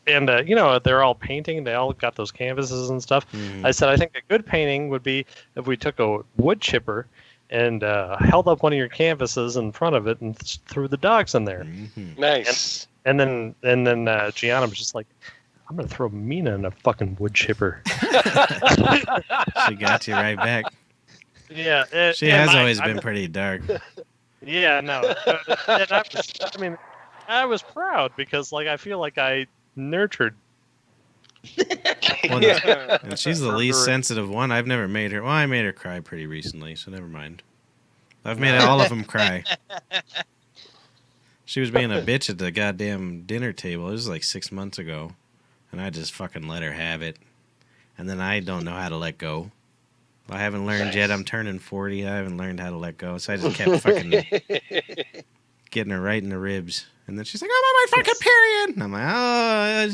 And they're all painting. They all got those canvases and stuff. Mhm. I said I think a good painting would be if we took a wood chipper and held up one of your canvases in front of it and threw the dogs in there. Mhm. nice. And then Gianna was just like, I'm gonna throw Mina in a fucking wood chipper. She got you right back. Yeah, She has always been pretty dark. Yeah, no. And I was proud because like I feel like I nurtured. Well, Yeah. And she's the least sensitive one. I've never made her. Well, I made her cry pretty recently, so never mind. I've made all of them cry. She was being a bitch at the goddamn dinner table. It was like 6 months ago. And I just fucking let her have it. And then I don't know how to let go. I haven't learned yet. I'm turning 40. I haven't learned how to let go. So I just kept fucking getting her right in the ribs. And then she's like, I'm on my fucking period. And I'm like,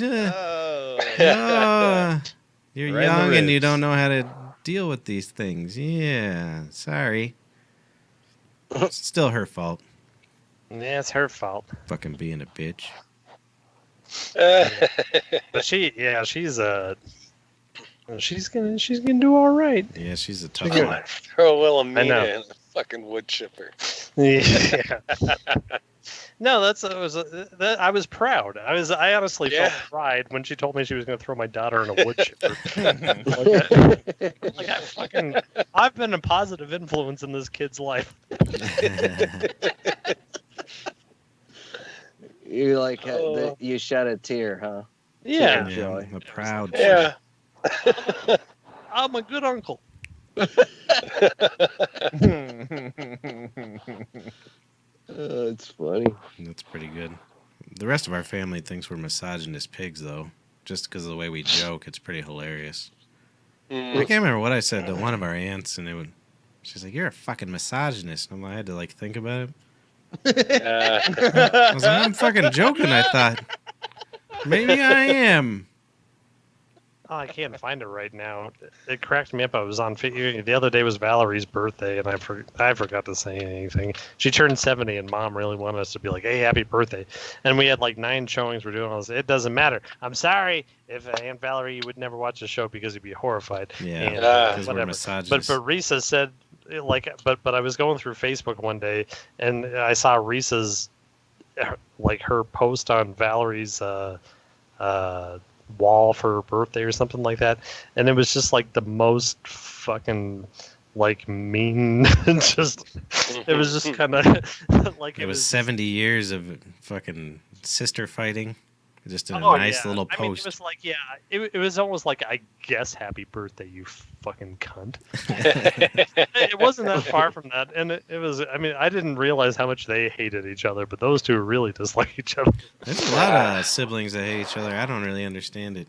you're Right in the young and you ribs. don't know how to deal with these things. Yeah, sorry. It's still her fault. Yeah, it's her fault. Fucking being a bitch. But she's gonna do all right. Yeah, she's a tough She's one. good. Throw Wilhelmina know. in a fucking wood chipper. Yeah. No, I was proud. I honestly felt pride when she told me she was going to throw my daughter in a wood chipper. I've been a positive influence in this kid's life. You like you shed a tear, huh? Yeah, Yeah, I'm a proud. Yeah. I'm a good uncle. It's funny. That's pretty good. The rest of our family thinks we're misogynist pigs, though. Just because of the way we joke, it's pretty hilarious. I can't remember what I said to one of our aunts, and she's like, "You're a fucking misogynist." And I had to like think about it. I was like, "I'm fucking joking." I thought maybe I am. Oh, I can't find it right now. It cracked me up. I was on the other day was Valerie's birthday, and I forgot to say anything. She turned 70, and Mom really wanted us to be like, "Hey, happy birthday!" And we had like 9 showings. We're doing all this. It doesn't matter. I'm sorry if Aunt Valerie, you would never watch the show because you'd be horrified. Yeah, because we're But misogynists. Risa said, but I was going through Facebook one day, and I saw Risa's her post on Valerie's wall for her birthday or something like that, and it was just like the most fucking like mean. It was just kind of like it was 70 years of fucking sister fighting, just in a Oh, nice yeah. little I mean, post. it was like, it was almost like, I guess, happy birthday, you fucking cunt. It wasn't that far from that, and it was. I mean, I didn't realize how much they hated each other, but those two really dislike each other. There's a lot of siblings that hate each other. I don't really understand it.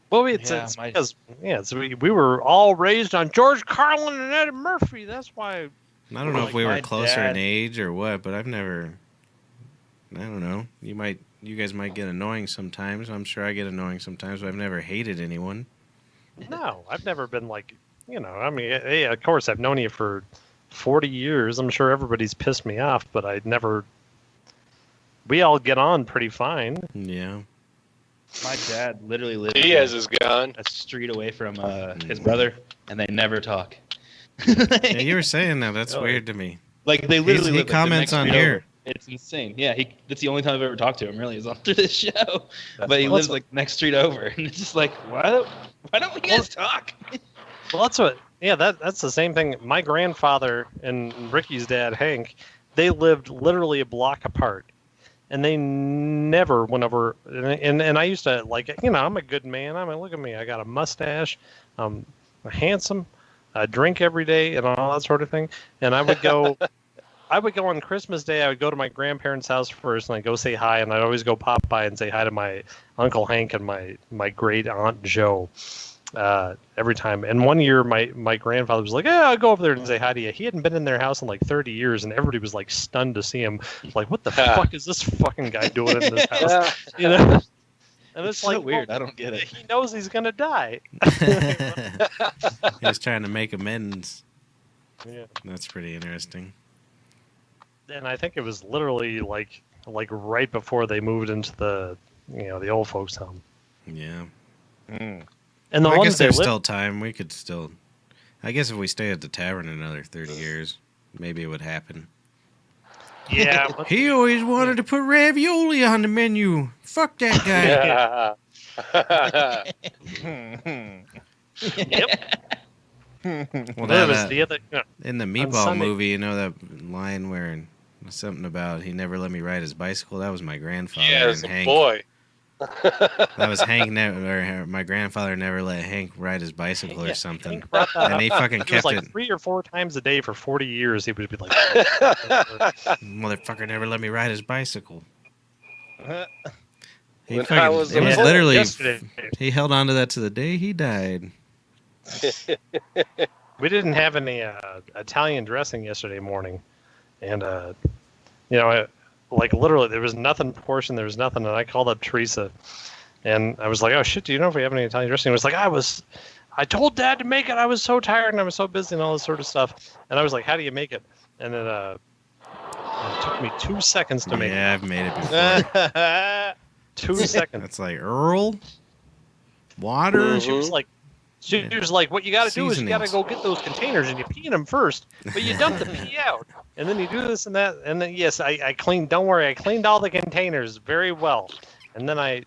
Well, it's because we were all raised on George Carlin and Eddie Murphy. That's why. I don't know if we were my closer in dad- age or what, but I've never. I don't know. You guys might get annoying sometimes. I'm sure I get annoying sometimes, but I've never hated anyone. No, I've never been like, I mean, hey, of course, I've known you for 40 years. I'm sure everybody's pissed me off, but I never. We all get on pretty fine. Yeah. My dad literally lives Diaz is gone. a street away from his brother, and they never talk. Yeah, you were saying that. That's weird to me. Like they literally He live, like, the comments next on street here. over. It's insane. Yeah, that's the only time I've ever talked to him. Really, is on through this show. But he Well, lives like next street over, and it's just like, why don't we guys talk? Well, that's what. Yeah, that's the same thing. My grandfather and Ricky's dad, Hank, they lived literally a block apart, and they never went over. And I used to I'm a good man. Look at me. I got a mustache. I'm handsome. I drink every day and all that sort of thing. And I would go. I would go on Christmas Day. I would go to my grandparents' house first, and I'd go say hi. And I'd always go pop by and say hi to my Uncle Hank and my great aunt Jo every time. And one year, my grandfather was like, "Yeah, I'll go over there and say hi to you." He hadn't been in their house in like 30 years, and everybody was like stunned to see him. Like, what the fuck is this fucking guy doing in this house? And it's so like weird. well, I don't get it. he knows he's gonna die. He was trying to make amends. Yeah. That's pretty interesting. And I think it was literally like right before they moved into the the old folks' home. Yeah. And the I ones guess they there's lived, still time. We could still. I guess if we stay at the tavern another 30 years, maybe it would happen. yeah. But He always wanted to put ravioli on the menu. Fuck that guy. yep. Well, There was that, the other. in the Meatball Sunday- movie, that line where something about he never let me ride his bicycle. That was my grandfather. Yes, and Hank. boy. That was Hank. Or my grandfather never let Hank ride his bicycle or something. Hank brought that And up. he fucking It was kept like it. 3 or 4 times a day for 40 years. He would be like, Motherfucker never let me ride his bicycle. He When fucking, I was it was a boy literally. yesterday. He held on to that to the day he died. We didn't have any Italian dressing yesterday morning, and like literally there was nothing portioned, there was nothing, and I called up Teresa, and I was like, "Oh shit, do you know if we have any Italian dressing?" It was like I told Dad to make it. I was so tired and I was so busy and all this sort of stuff, and I was like, "How do you make it?" And then it took me 2 seconds to make Yeah, I've made it before. 2 seconds. That's like Earl, water. Mhm. She was like, what you got to do is you got to Seasonings. go get those containers and you pee in them first, but you dump the pee out, and then you do this and that, and then yes, I cleaned. Don't worry, I cleaned all the containers very well, and then I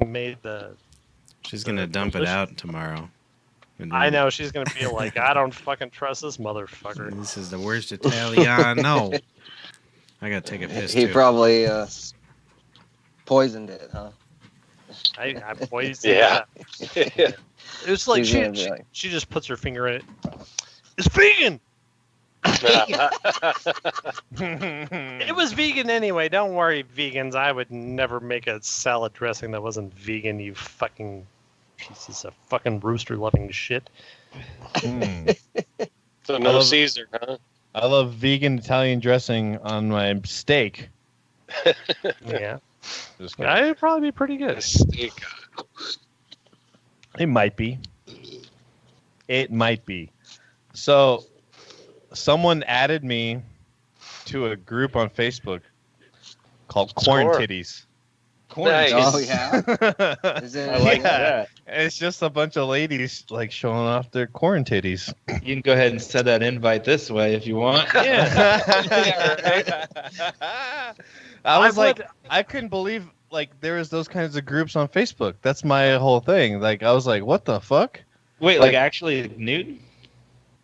made the. She's gonna dump it out tomorrow. And I know she's gonna be like, I don't fucking trust this motherfucker. This is the worst Italiano. I gotta take a piss He too. probably poisoned it, huh? I poisoned Yeah. that. It's like She's gonna be like- she just puts her finger in it. It's vegan. It was vegan anyway. Don't worry, vegans. I would never make a salad dressing that wasn't vegan. You fucking pieces of fucking rooster-loving shit. So no Caesar, huh? I love vegan Italian dressing on my steak. Yeah, Just kidding. it'd probably be pretty good. Steak. It might be. It might be. So, someone added me to a group on Facebook called Corn Score. Titties. Nice. Oh yeah. Is it? I like Yeah. that. And it's just a bunch of ladies like showing off their corn titties. You can go ahead and send that invite this way if you want. Yeah. I was I like, would- I couldn't believe like there was those kinds of groups on Facebook. That's my whole thing. Like I was like, what the fuck? Wait, Like- like actually nude?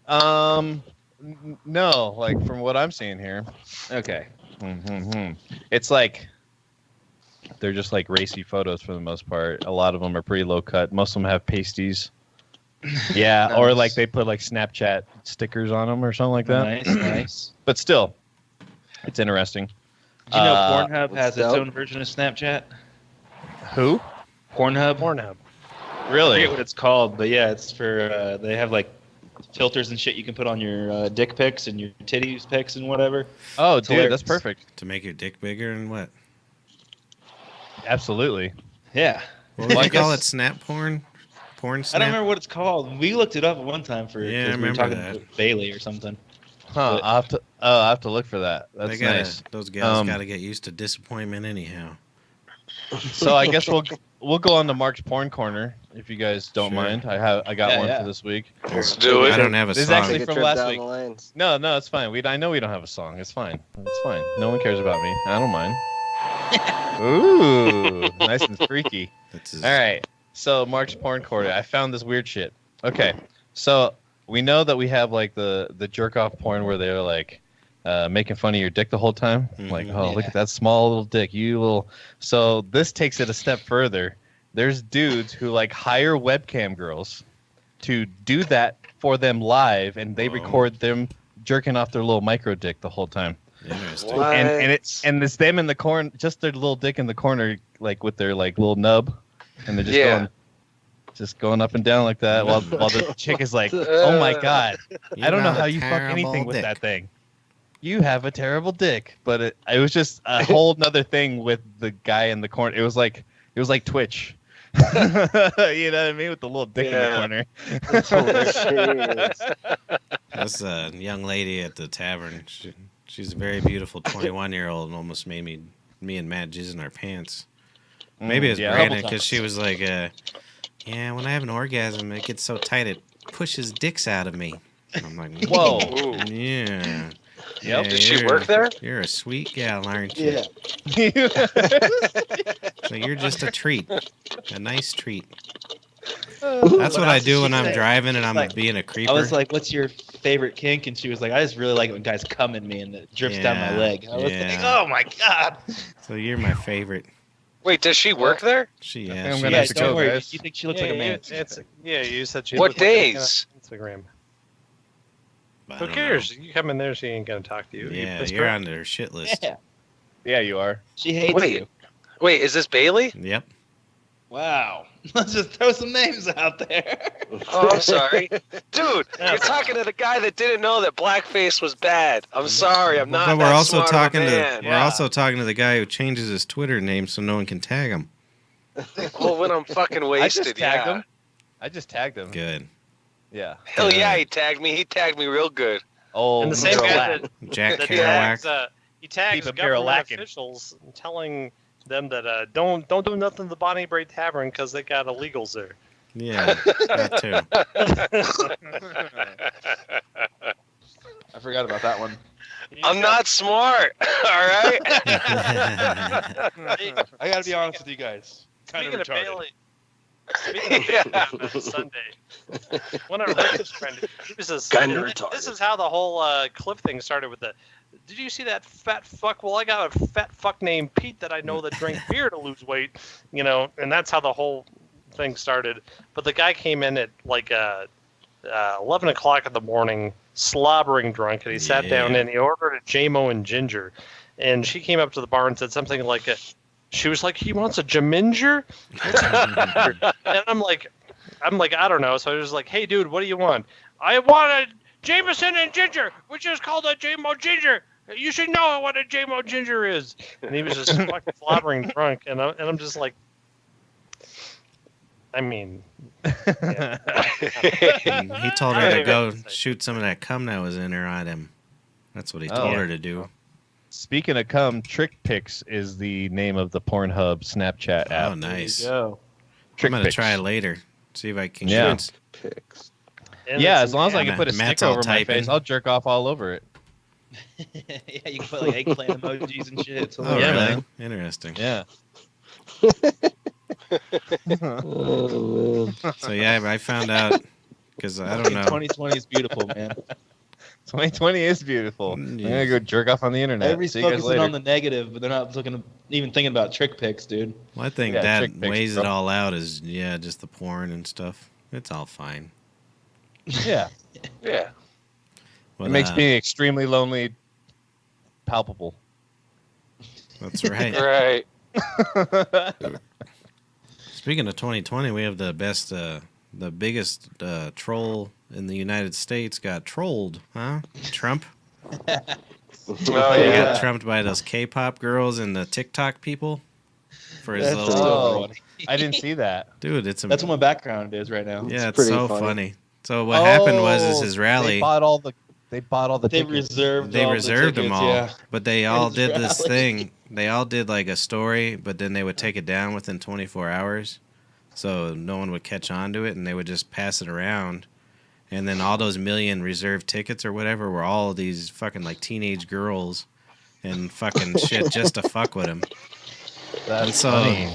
No, like from what I'm seeing here. Okay. It's like they're just like racy photos for the most part. A lot of them are pretty low cut. Most of them have pasties. Yeah, or Nice. like they put like Snapchat stickers on them or something like that. Nice, nice. But still, it's interesting. Do you know Pornhub What's has its dope? own version of Snapchat? Who? Pornhub? Pornhub. I Really? forget what it's called, but yeah, it's for they have like filters and shit you can put on your dick pics and your titties pics and whatever. Oh, It's dude, hilarious. that's perfect. To make your dick bigger and what? Absolutely. Yeah. What would Well, you I call guess- it? Snap porn? Porn I snap? don't remember what it's called. We looked it up at one time for Yeah, I because we were remember talking that. to Bailey or something. Huh? But- I'll have to look for that. That's They gotta, nice. Those gals Um, got to get used to disappointment anyhow. So I guess we'll go on to Mark's porn corner if you guys don't Sure. mind. I got Yeah, one yeah. for this week. Let's do I it. don't have a This is song. actually Take a from trip last down week. the lanes. No, it's fine. I know we don't have a song. It's fine. It's fine. No one cares about me. I don't mind. Ooh, nice and freaky. That's his, All right. So Mark's porn corner. I found this weird shit. Okay. So we know that we have like the jerk off porn where they're like making fun of your dick the whole time. Like, oh, look Yeah. at that small little dick, you little. So this takes it a step further. There's dudes who like hire webcam girls to do that for them live, and they Oh. record them jerking off their little micro dick the whole time. Interesting. What? And it's them in the corner, just their little dick in the corner, like with their like little nub, and they're just going up and down like that, while the chick is like, "Oh my god, I don't know got how a you fuck anything terrible with dick. that thing. You have a terrible dick." But it was just a whole nother thing with the guy in the corner. It was like Twitch. You know what I mean? With the little dick in the Yeah. corner. Jeez. That's a young lady at the tavern. She's a very beautiful 21-year-old and almost made me and Matt jizz in our pants. Maybe it's yeah, Brandon couple because she was like, yeah, when I have an orgasm, it gets so tight it pushes dicks out of me. I'm like, Whoa. Ooh. Yeah. Yep. Yeah, Did she you're- work there? You're a sweet gal, aren't you? So you're just a treat. A nice treat. That's what I do when I'm driving and I'm like- being a creeper. I was like, "What's your favorite kink?" And she was like, "I just really like it when guys come in me and it drips down my Yeah, leg." I was yeah. like, "Oh my god!" So you're my favorite. Wait, does she work there? She, I think yeah. I'm she gonna Yeah, have to don't go, worry. guys. You think she looks like a man? You said she. What looked like a man on days? Instagram. I Who don't cares? You come in there, she ain't gonna talk to you. know. You Yeah, pissed you're her? on their shit list. Yeah, Yeah, you are. she hates Wait. you. Wait, is this Bailey? Yep. Wow. Let's just throw some names out there. Oh, I'm sorry. Dude, you're talking to the guy that didn't know that blackface was bad. I'm sorry, I'm not But we're that also smart talking of a to man. we're also talking to the guy who changes his Twitter name so no one can tag him. Well, when I'm fucking I just wasted, tagged yeah. him. I just tagged him. Good. Yeah. Hell yeah, he tagged me. He tagged me real good. Oh, And the same guy that, Jack that Kerouac. tags, he tags Keep him government Kerouacing. officials telling them that don't do nothing to the Bonnie Brae Tavern because they got illegals there. Yeah, that too. I forgot about that one. I'm not smart, all right? I gotta be honest with you guys. Kind Speaking of of retarded. Bailey, speaking of Bailey on Sunday, one of Rick's friends, he was a Kinda this retarded. is how the whole Cliff thing started with the. Did you see that fat fuck? Well, I got a fat fuck named Pete that I know that drank beer to lose weight, and that's how the whole thing started. But the guy came in at like 11 o'clock in the morning, slobbering drunk, and he sat down and he ordered a JMO and ginger, and she came up to the bar and said something like she was like, he wants a Jaminger? And I'm like, I don't know. So I was like, hey, dude, what do you want? I want a Jameson and ginger, which is called a JMO ginger. You should know what a JMO ginger is. And he was just fucking slobbering drunk. And I'm just like, I mean, yeah. He told her to go shoot some of that cum that was in her on him. That's what he told her to do. Speaking of cum, Trick Pics is the name of the Pornhub Snapchat app. Oh, nice. Go. I'm going to try it later. See if I can Yeah. get Pics. And Yeah, it's- as long as I can put a Matt's sticker all over my typing. face, I'll jerk off all over it. Yeah, you can put like eggplant emojis and shit. It's Oh, Yeah, really? man. Interesting. Yeah. Oh, man. So, yeah, I found out, because I don't know. 2020 is beautiful, man. 2020 is beautiful. I'm Yeah. gonna go jerk off on the internet. Everybody's See you guys focusing later. on the negative, but they're not even thinking about trick pics, dude. Well, I think Yeah, that trick pics, weighs bro. it all out is, just the porn and stuff. It's all fine. Yeah. Yeah. Well, It makes being extremely lonely palpable. That's right. Right. Speaking of 2020, we have the biggest troll in the United States got trolled, huh? Trump. Oh, He yeah. got trumped by those K-pop girls and the TikTok people for his That's little. so funny. I didn't see that. Dude, it's That's what my background is right now. yeah, it's pretty so funny. funny. So what happened was Oh, his rally. They bought all the They tickets. reserved. They all reserved the them tickets, all, Yeah. but they all His did this rally. thing. They all did like a story, but then they would take it down within 24 hours, so no one would catch on to it, and they would just pass it around. And then all those million reserved tickets or whatever were all these fucking like teenage girls and fucking shit just to fuck with him. And That's so funny.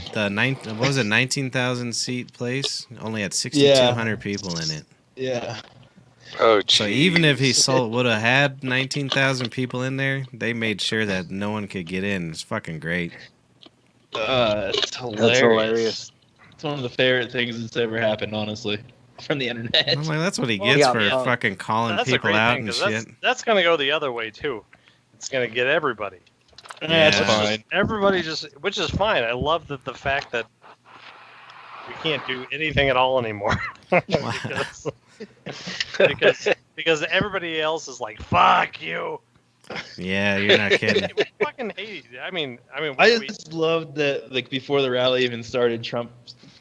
what was it, 19,000 seat place only had 6,200 people in it. Yeah. Oh, So geez. even if he would have had 19,000 people in there, they made sure that no one could get in. It's fucking great. It's hilarious. That's hilarious. It's one of the favorite things that's ever happened, honestly, from the internet. I'm like, that's what he Well, gets yeah, for yeah. fucking calling that's a people great out thing, and 'cause shit. that's going to go the other way too. It's going to get everybody. That's Yeah. fine. Everybody which is fine. I love the fact that we can't do anything at all anymore because everybody else is like, fuck you. Yeah, you're not kidding. We fucking hate it. I mean, I just loved that, like, before the rally even started, him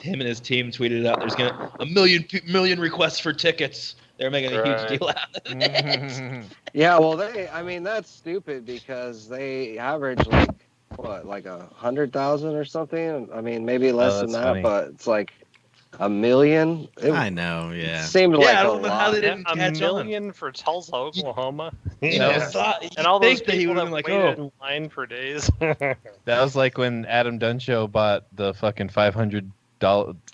and his team tweeted out there's gonna a million requests for tickets. They're making a Right. huge deal out of it. Yeah, well, that's stupid because they average like 100,000 or something. I mean, maybe less than that's that, funny. but it's like a million. It I know, yeah. seemed like Yeah, I a don't know how lot. they didn't a catch on. million for Tulsa, Oklahoma. You Yeah. know, thought, And all those think that he people would that have been like, waited oh, in line for days. That was like when Adam Duncho bought the fucking $500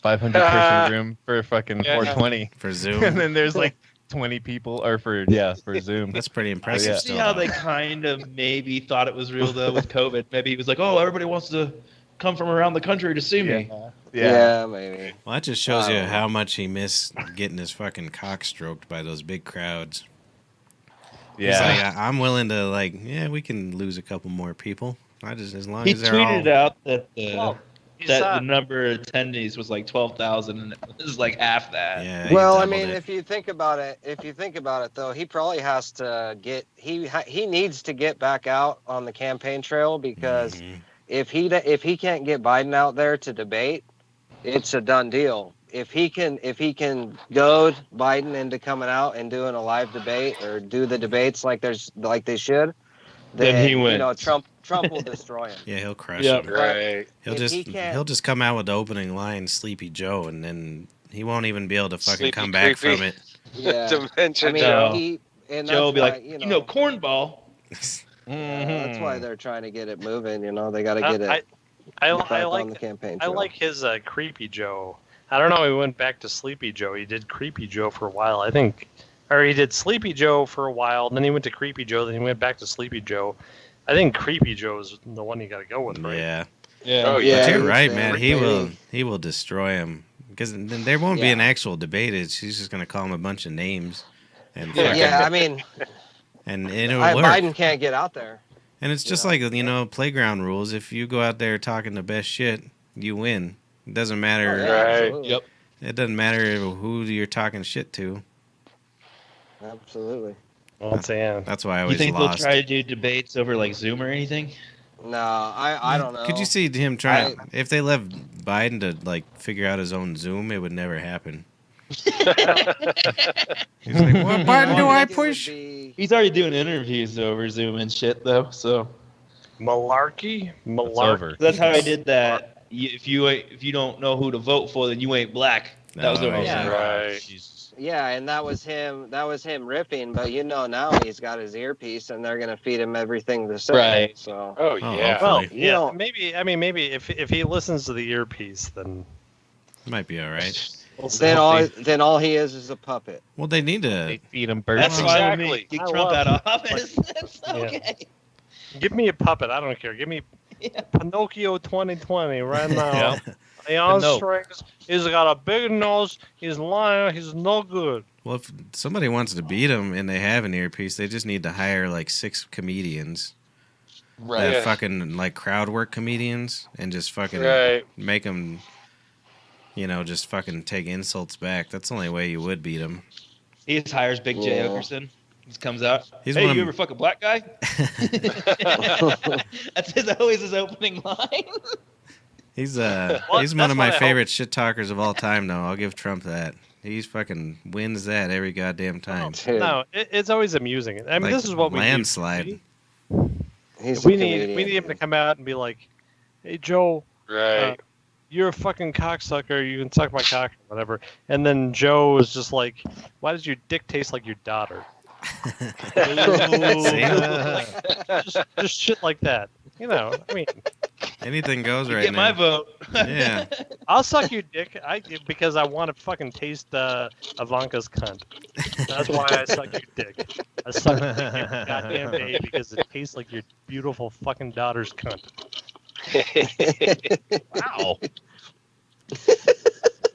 person room for fucking Yeah. 420, For and Zoom. then there's like 20 people, or for Zoom. That's pretty impressive. Yeah. see Still, how though. they kind of maybe thought it was real though with COVID. Maybe he was like, oh, everybody wants to come from around the country to see me. Yeah, maybe. Well, that just shows you how much he missed getting his fucking cock stroked by those big crowds. He's like, I'm willing to we can lose a couple more people. As long He as they're tweeted all. out that Well, the number of attendees was like 12,000, and it was like half that. Yeah. Well, he I mean, doubled it. if you think about it, though, he probably has to get he needs to get back out on the campaign trail because Mhm. if he can't get Biden out there to debate, it's a done deal. If he can goad Biden into coming out and doing a live debate or do the debates like they should, Then he you know, wins. Trump will destroy him. Yeah, he'll crush Yep. him. Right. He'll just come out with the opening line, Sleepy Joe, and then he won't even be able to fucking Sleepy come back creepy. from it. Yeah. Dimension I mean, Joe. and Joe will be that's like, why, you know, cornball. that's why they're trying to get it moving. You know, they got to get it I back on the like campaign I trail. like his Creepy Joe. I don't know. He went back to Sleepy Joe. He did Creepy Joe for a while, I think, or he did Sleepy Joe for a while. Then he went to Creepy Joe. Then he went back to Sleepy Joe. I think Creepy Joe is the one you got to go with, right? Yeah. Yeah. Oh, But yeah. you're he's right, there. man. He will destroy him because then there won't be Yeah. an actual debate. He's just gonna call him a bunch of names, and Yeah, I mean, and it'll work. Biden can't get out there. And it's just like playground rules. If you go out there talking the best shit, you win. It doesn't matter. Oh, yeah, Right. absolutely. Yep. It doesn't matter who you're talking shit to. Absolutely. Well, yeah. That's why I You always think lost. they'll try to do debates over like Zoom or anything? No, I don't know. Could you see him trying? If they left Biden to like figure out his own Zoom, it would never happen. He's like, what button do I think it would push? be- He's already doing interviews over Zoom and shit though, so Malarkey. It's over. that's how I did that. If you don't know who to vote for, then you ain't black. That was what I was Yeah. saying. Right. Jesus. Yeah, and that was him ripping, but you know now he's got his earpiece and they're gonna feed him everything the same. Right. So Oh, Oh, yeah. Well, hopefully. You yeah, know- maybe if he listens to the earpiece, then Might be all right. we'll see. then all he is a puppet. Well, they need They to. feed him birds. That's Well, why exactly. we kick I Trump love- out of office. That's Yeah. okay. Give me a puppet. I don't care. Give me Yeah. Pinocchio 2020 right now. Yeah. The on Pinocchio. strings. He's got a big nose. He's lying. He's no good. Well, if somebody wants to beat him and they have an earpiece, they just need to hire like 6 comedians, Right. that fucking like crowd work comedians, and just fucking Right. make them, just fucking take insults back. That's the only way you would beat him. He just hires Big J Yeah. Okerson. He just comes out. He's Hey, one you of ever fuck a black guy? That's always his opening line. He's Well, he's one that's of my what I favorite shit talkers of all time. Though I'll give Trump that. He's fucking wins that every goddamn time. Dude, No, it's always amusing. I mean, Like this is what we landslide. do. he's We a need comedian. him to come out and be like, "Hey, Joe, Right. you're a fucking cocksucker. You can suck my cock or whatever." And then Joe is just like, "Why does your dick taste like your daughter?" just shit like that. I mean, Anything goes You right get my now. vote. Yeah. I'll suck your dick because I want to fucking taste Ivanka's cunt. That's why I suck your dick. I suck your dick every goddamn day because it tastes like your beautiful fucking daughter's cunt. Wow.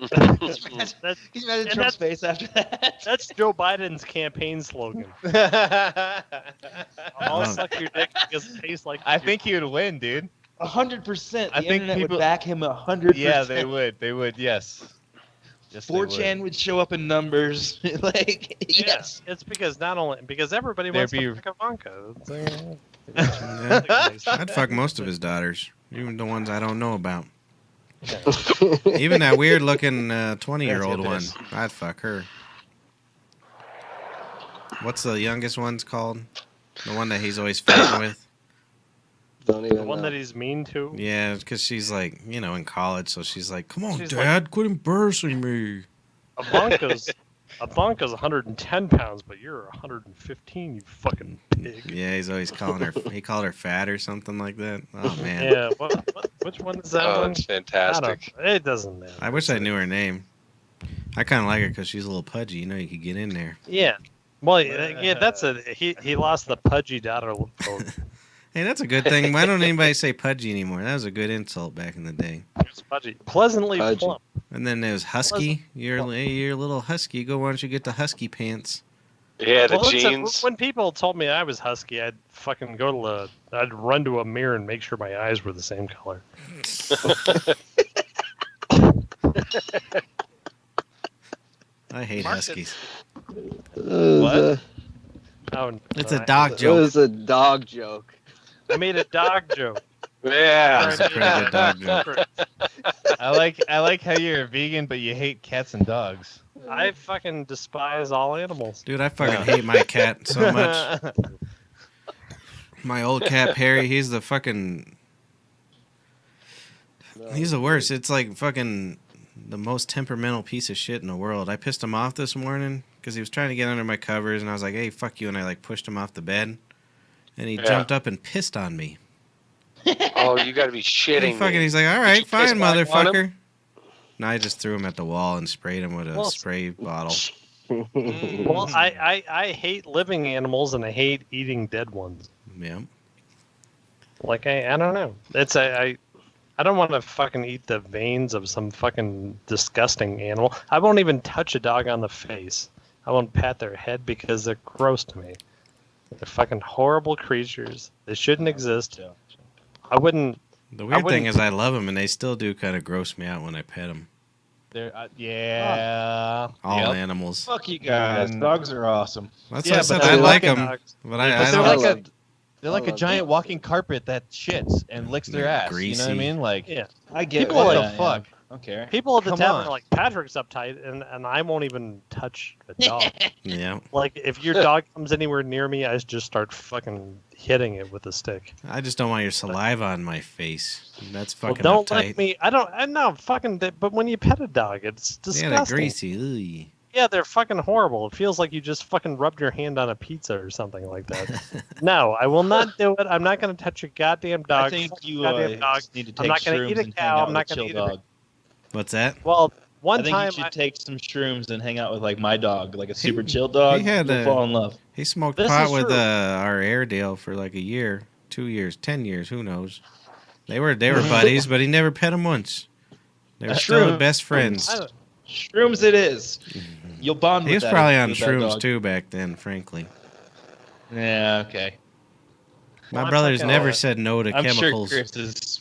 That's, He's mad at And Trump's face after that. that's Joe Biden's campaign slogan. I'll suck your dick because it tastes like. I think he would win, dude. 100%. The I think internet people- would back him 100%. Yeah, they would. They would. Yes. Yes, they 4chan would show up in numbers. Like, yes. It's because not only because everybody There'd wants be- to fuck Ivanka. Yeah. I'd fuck most of his daughters, even the ones I don't know about. Even that weird looking 20-year-old one, That's I'd fuck her. What's the youngest one's called? The one that he's always fighting with? Don't even The one know. that he's mean to. Yeah, because she's like, in college, so she's like, come on, She's Dad, quit embarrassing me. Ivanka's 110 pounds, but you're 115. You fucking pig. Yeah, he's always calling her, he called her fat or something like that. Oh, man. Yeah. Which one is that Oh, one? it's I fantastic. don't- It doesn't matter. I wish I knew her name. I kind of like her because she's a little pudgy. You could get in there. Yeah. Well, yeah. That's he lost the pudgy daughter vote. Hey, that's a good thing. Why don't anybody say pudgy anymore? That was a good insult back in the day. It's pudgy. Pleasantly Pudgy. plump. And then there was husky. You're a little husky. Why don't you get the husky pants? Yeah, the Well, listen, jeans. when people told me I was husky, I'd fucking I'd run to a mirror and make sure my eyes were the same color. I hate Mark huskies. What? Oh, It's a I- dog It joke. was a dog joke. I made a dog joke. Yeah. That's a pretty good dog joke. I like how you're a vegan, but you hate cats and dogs. I fucking despise all animals. Dude, I fucking hate my cat so much. My old cat Perry, he's the fucking. He's the worst. It's like fucking the most temperamental piece of shit in the world. I pissed him off this morning because he was trying to get under my covers, and I was like, "Hey, fuck you!" And I like pushed him off the bed, and he jumped up and pissed on me. Oh, you got to be shitting me. He's like, "All right, you piss fine, back on motherfucker." No, I just threw him at the wall and sprayed him with a spray bottle. Well, I hate living animals and I hate eating dead ones. Yeah. Like I don't know. I don't want to fucking eat the veins of some fucking disgusting animal. I won't even touch a dog on the face. I won't pat their head because they're gross to me. They're fucking horrible creatures. They shouldn't exist. I wouldn't. The weird thing is I love them, and they still do kind of gross me out when I pet them. They're, yeah. All animals. Fuck you guys. Dogs are awesome. That's Yeah, why I said but I they're like fucking them, dogs. but But I they're don't. like They're like a love giant dogs. walking carpet that shits and licks their They're ass. You know what I greasy. mean? Like, Yeah. I get people what the fuck. I don't care. People at the Come tavern on. are like, Patrick's uptight, and I won't even touch a dog. Yeah, Like, if your dog comes anywhere near me, I just start fucking hitting it with a stick. I just don't want your saliva on my face. That's Well, fucking don't uptight. let me. I know, fucking. But when you pet a dog, it's Yeah, disgusting. they're greasy. Yeah, they're fucking horrible. It feels like you just fucking rubbed your hand on a pizza or something like that. No, I will not do it. I'm not going to touch a goddamn dog. I think Fuck you goddamn dog. need to I'm take not gonna shrooms eat a and cow, hang out I'm not with gonna Chill eat a- Dog. What's that? Well, one I think time, you should take some shrooms and hang out with like my dog, like a super chill dog. he had You'll a- fall in love. He smoked This pot is with true. our Airedale for like a year, 2 years, 10 years, who knows? They were buddies, but he never pet him once. They were still Shrooms. best friends. I don't- Shrooms, it is. You'll bond. He with was that probably on with that shrooms dog. too back then, frankly. Yeah. Okay. My Well, I brothers fucking- never said no to I'm chemicals. sure Chris is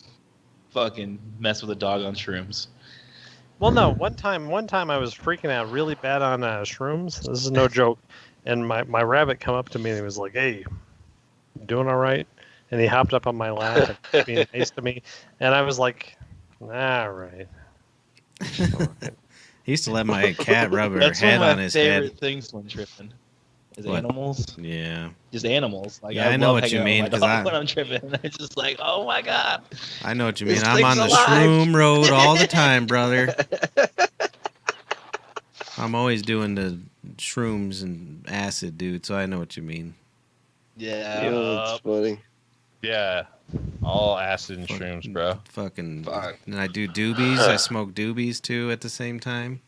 fucking mess with a dog on shrooms. Well, no. One time I was freaking out really bad on shrooms. This is no joke. And my rabbit come up to me and he was like, "Hey, you doing all right?" And he hopped up on my lap and being nice to me. And I was like, "All right." He used to let my cat rub her That's one head of my on his favorite head. things when tripping. Is What? animals. Yeah, Just animals. Like Yeah, I know love what hanging you out mean, with 'cause my dog I- when I'm tripping, it's just like, oh my god. I know what you mean. This I'm on the thing's alive. shroom road all the time, brother. I'm always doing the shrooms and acid, dude, so I know what you mean. Yeah. That's funny. Yeah. All acid and shrooms, bro. Fucking. Fuck. And I do doobies. I smoke doobies too at the same time.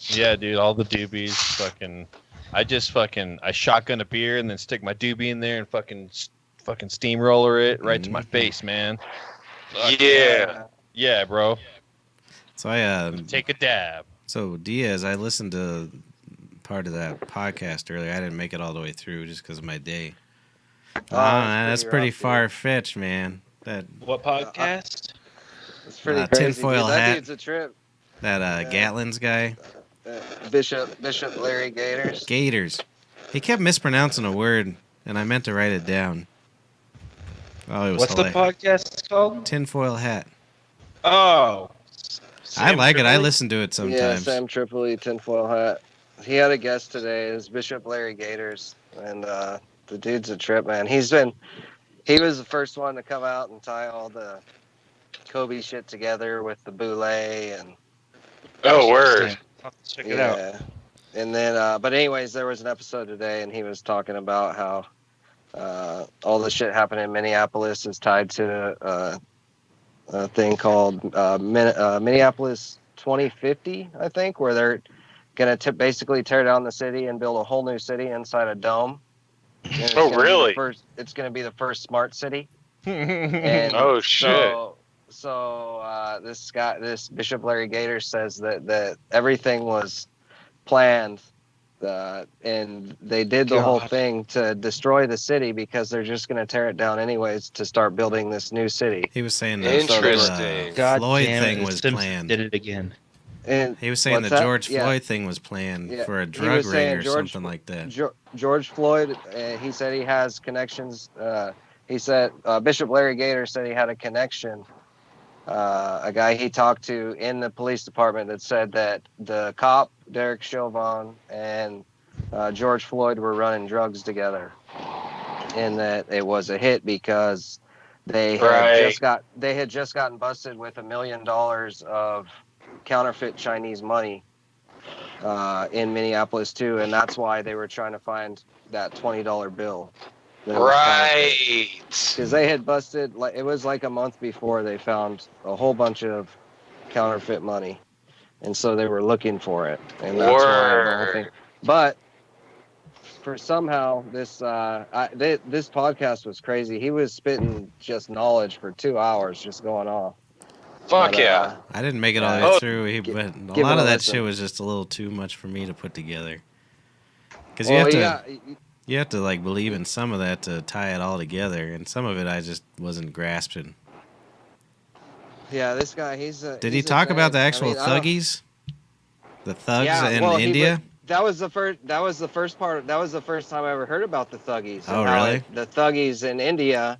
Yeah, dude, all the doobies, fucking. I shotgun a beer and then stick my doobie in there and fucking steamroller it right to my face, man. Fuck Yeah. Yeah, bro. So I Take a dab. So Diaz, I listened to part of that podcast earlier. I didn't make it all the way through just because of my day. That's pretty rough, dude. far fetched, man. That What podcast? It's pretty crazy. tinfoil Dude. That hat. dude's a trip. Gatlin's guy, Bishop Larry Gators. Gators. He kept mispronouncing a word, and I meant to write it down. Oh, it was What's the hilarious. podcast called? Tinfoil hat. Oh. I like it. I Tripoli? listen to it Yeah, sometimes. Sam Tripoli, tinfoil hat. He had a guest today. It's Bishop Larry Gators, and the dude's a trip, man. He was the first one to come out and tie all the Kobe shit together with the boule and Oh, word. Check it out. yeah. And then, but anyways, there was an episode today, and he was talking about how all the shit happening in Minneapolis is tied to a thing called Minneapolis 2050, I think, where they're gonna basically tear down the city and build a whole new city inside a dome. And it's Oh, gonna be the really? it's going to be the first smart city. And Oh, shit. So this Bishop Larry Gator says that everything was planned, and they did the whole thing to destroy the city because they're just going to tear it down anyways to start building this new city. He was saying that Interesting. God Floyd damn thing it, was Simpsons planned. did it again. And He was saying the what's that? George Yeah. Floyd thing was planned Yeah, for a he drug was saying ring or George something like that. George Floyd, he said he has connections. He said Bishop Larry Gator said he had a connection. A guy he talked to in the police department that said that the cop Derek Chauvin and George Floyd were running drugs together, and that it was a hit because they had just gotten busted with $1 million of counterfeit Chinese money in Minneapolis too, and that's why they were trying to find that $20 bill. Right. Because they had busted, like it was like a month before they found a whole bunch of counterfeit money, and so they were looking for it, and that's why the whole thing. But for somehow this this podcast was crazy. He was spitting just knowledge for 2 hours, just going off. Fuck yeah. I didn't make it all the way through, but a lot of that shit was just a little too much for me to put together. Because you have to like believe in some of that to tie it all together, and some of it I just wasn't grasping. Yeah, this guy, Did he talk about the actual thuggies? The thugs in India? That was the first part. That was the first time I ever heard about the thuggies. Oh, really? The thuggies in India,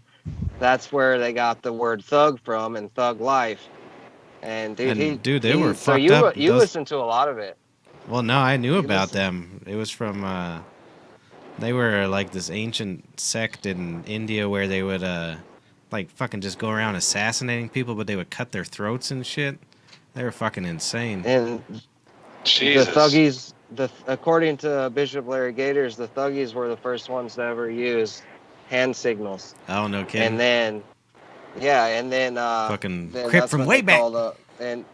that's where they got the word thug from and thug life. And dude, they were so fucked up. You listened to a lot of it. Well, no, I knew about them. It was from they were like this ancient sect in India where they would like fucking just go around assassinating people, but they would cut their throats and shit. They were fucking insane. And Jesus. the thuggies, according to Bishop Larry Gators, the thuggies were the first ones to ever use hand signals. Oh, no kidding. And then fucking Crip from way back. And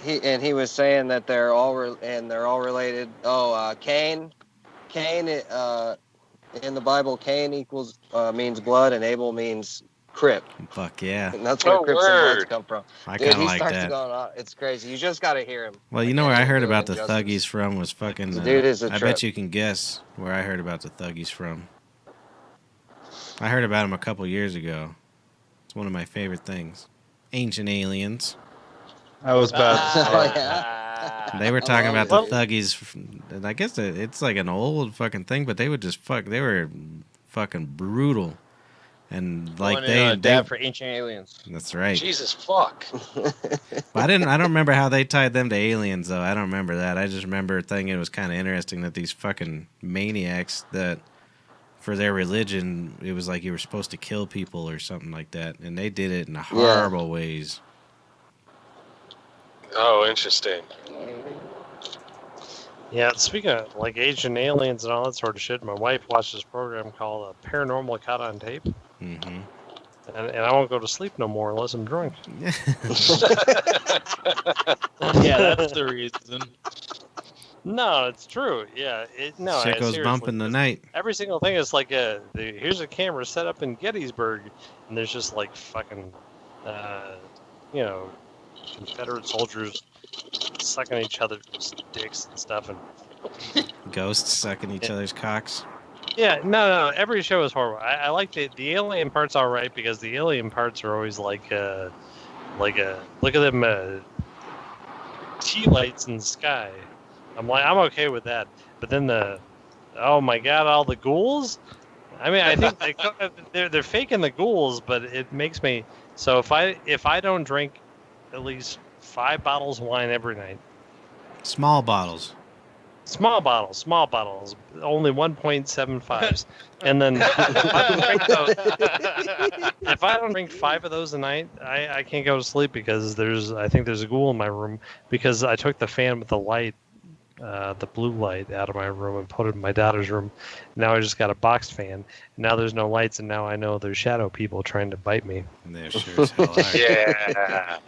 he was saying that they're all related. Cain in the Bible, Cain equals means blood, and Abel means Crip. Fuck yeah. And that's where Crips and Bloods come from. I kind of like that. To go on. It's crazy. You just got to hear him. Well, you know where I heard about the thuggies from was fucking. The dude is a I trip. bet you can guess where I heard about the thuggies from. I heard about them a couple years ago. It's one of my favorite things. Ancient Aliens. I was about to say. Yeah. They were talking about the thuggies, and I guess it's like an old fucking thing, but they would just they were fucking brutal. And like they for Ancient Aliens. That's right. Jesus fuck. I don't remember how they tied them to aliens though. I don't remember that. I just remember thinking it was kind of interesting that these fucking maniacs that for their religion it was like you were supposed to kill people or something like that, and they did it in horrible ways. Oh, interesting. Yeah, speaking of like Ancient Aliens and all that sort of shit, my wife watched this program called Paranormal Caught on Tape. Mm-hmm. And I won't go to sleep no more unless I'm drunk. Yeah, that's the reason. No, it's true. Yeah, Shit goes bump in the night. Every single thing is like here's a camera set up in Gettysburg, and there's just like fucking, Confederate soldiers sucking each other's dicks and stuff, and ghosts sucking each other's cocks. Yeah, no. Every show is horrible. I like the alien parts all right because the alien parts are always like a look at them tea lights in the sky. I'm okay with that. But then oh my god, all the ghouls. I mean, I think they're faking the ghouls, but it makes me so if I don't drink at least 5 bottles of wine every night. Small bottles, only 1.75s. And then if I don't drink 5 of those a night, I can't go to sleep because I think there's a ghoul in my room because I took the fan with the light, the blue light out of my room and put it in my daughter's room. Now I just got a box fan. Now there's no lights, and now I know there's shadow people trying to bite me. And they're sure as hell are. Yeah.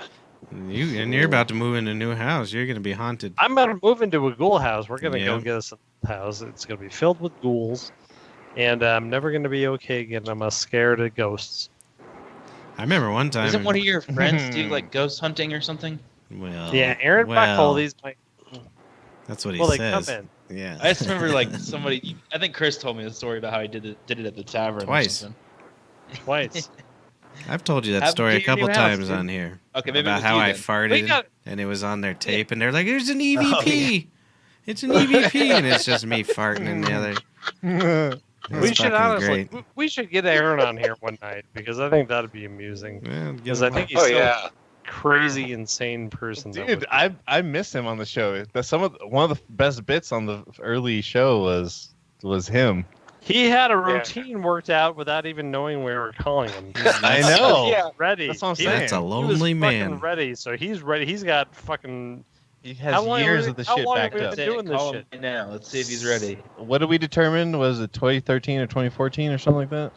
You're about to move into a new house. You're going to be haunted. I'm going to move into a ghoul house. We're going to go get us a house. It's going to be filled with ghouls. And I'm never going to be okay again. I'm scared of ghosts. I remember one time. Isn't one of your friends do like ghost hunting or something? Well, yeah, Aaron Buckholz. That's what he says. says. They come in. Yeah. I just remember like somebody. I think Chris told me the story about how he did it at the tavern. Twice. Or Twice. I've told you that Have story a them to your couple new house, times dude. on here. Okay, maybe it About was how you I then. farted and it was on their tape, and they're like, "There's an EVP. Oh, yeah. It's an EVP," and it's just me farting in the other. We It's should fucking honestly, great. we should get Aaron on here one night because I think that'd be amusing. Well, get Because him I think on. he's Oh so yeah. crazy, insane person. that Dude, would- I miss him on the show. One of the best bits on the early show was him. he had a routine worked out without even knowing we were calling him. I know. Yeah. Ready. That's what I'm He- saying. That's a He was lonely man. fucking ready, so he's ready. He's got fucking. He How has long years have of the we- how shit long have backed we up. been doing this Call shit? him right now. Let's see if he's ready. What did we determine? Was it 2013 or 2014 or something like that?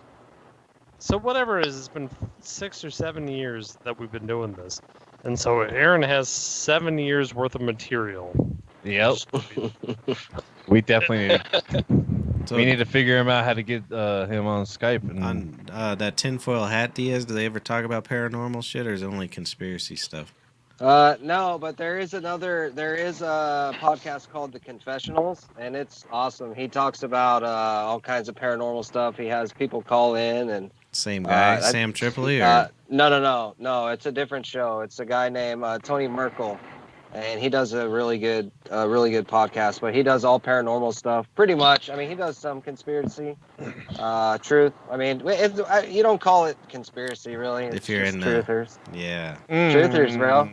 So whatever it is, it's been 6 or 7 years that we've been doing this, and so Aaron has 7 years worth of material. Yep. We definitely So we need to figure him out how to get him on Skype. And on that tinfoil hat Diaz, do they ever talk about paranormal shit, or is it only conspiracy stuff? No, but there is a podcast called The Confessionals, and it's awesome. He talks about all kinds of paranormal stuff. He has people call in, and Same guy, I- Sam Tripoli, or no, it's a different show. It's a guy named Tony Merkel, and he does a really good podcast. But he does all paranormal stuff, pretty much. I mean, he does some conspiracy, truth. I mean, you don't call it conspiracy, really. If It's you're just in the- truthers. yeah. Truthers, bro.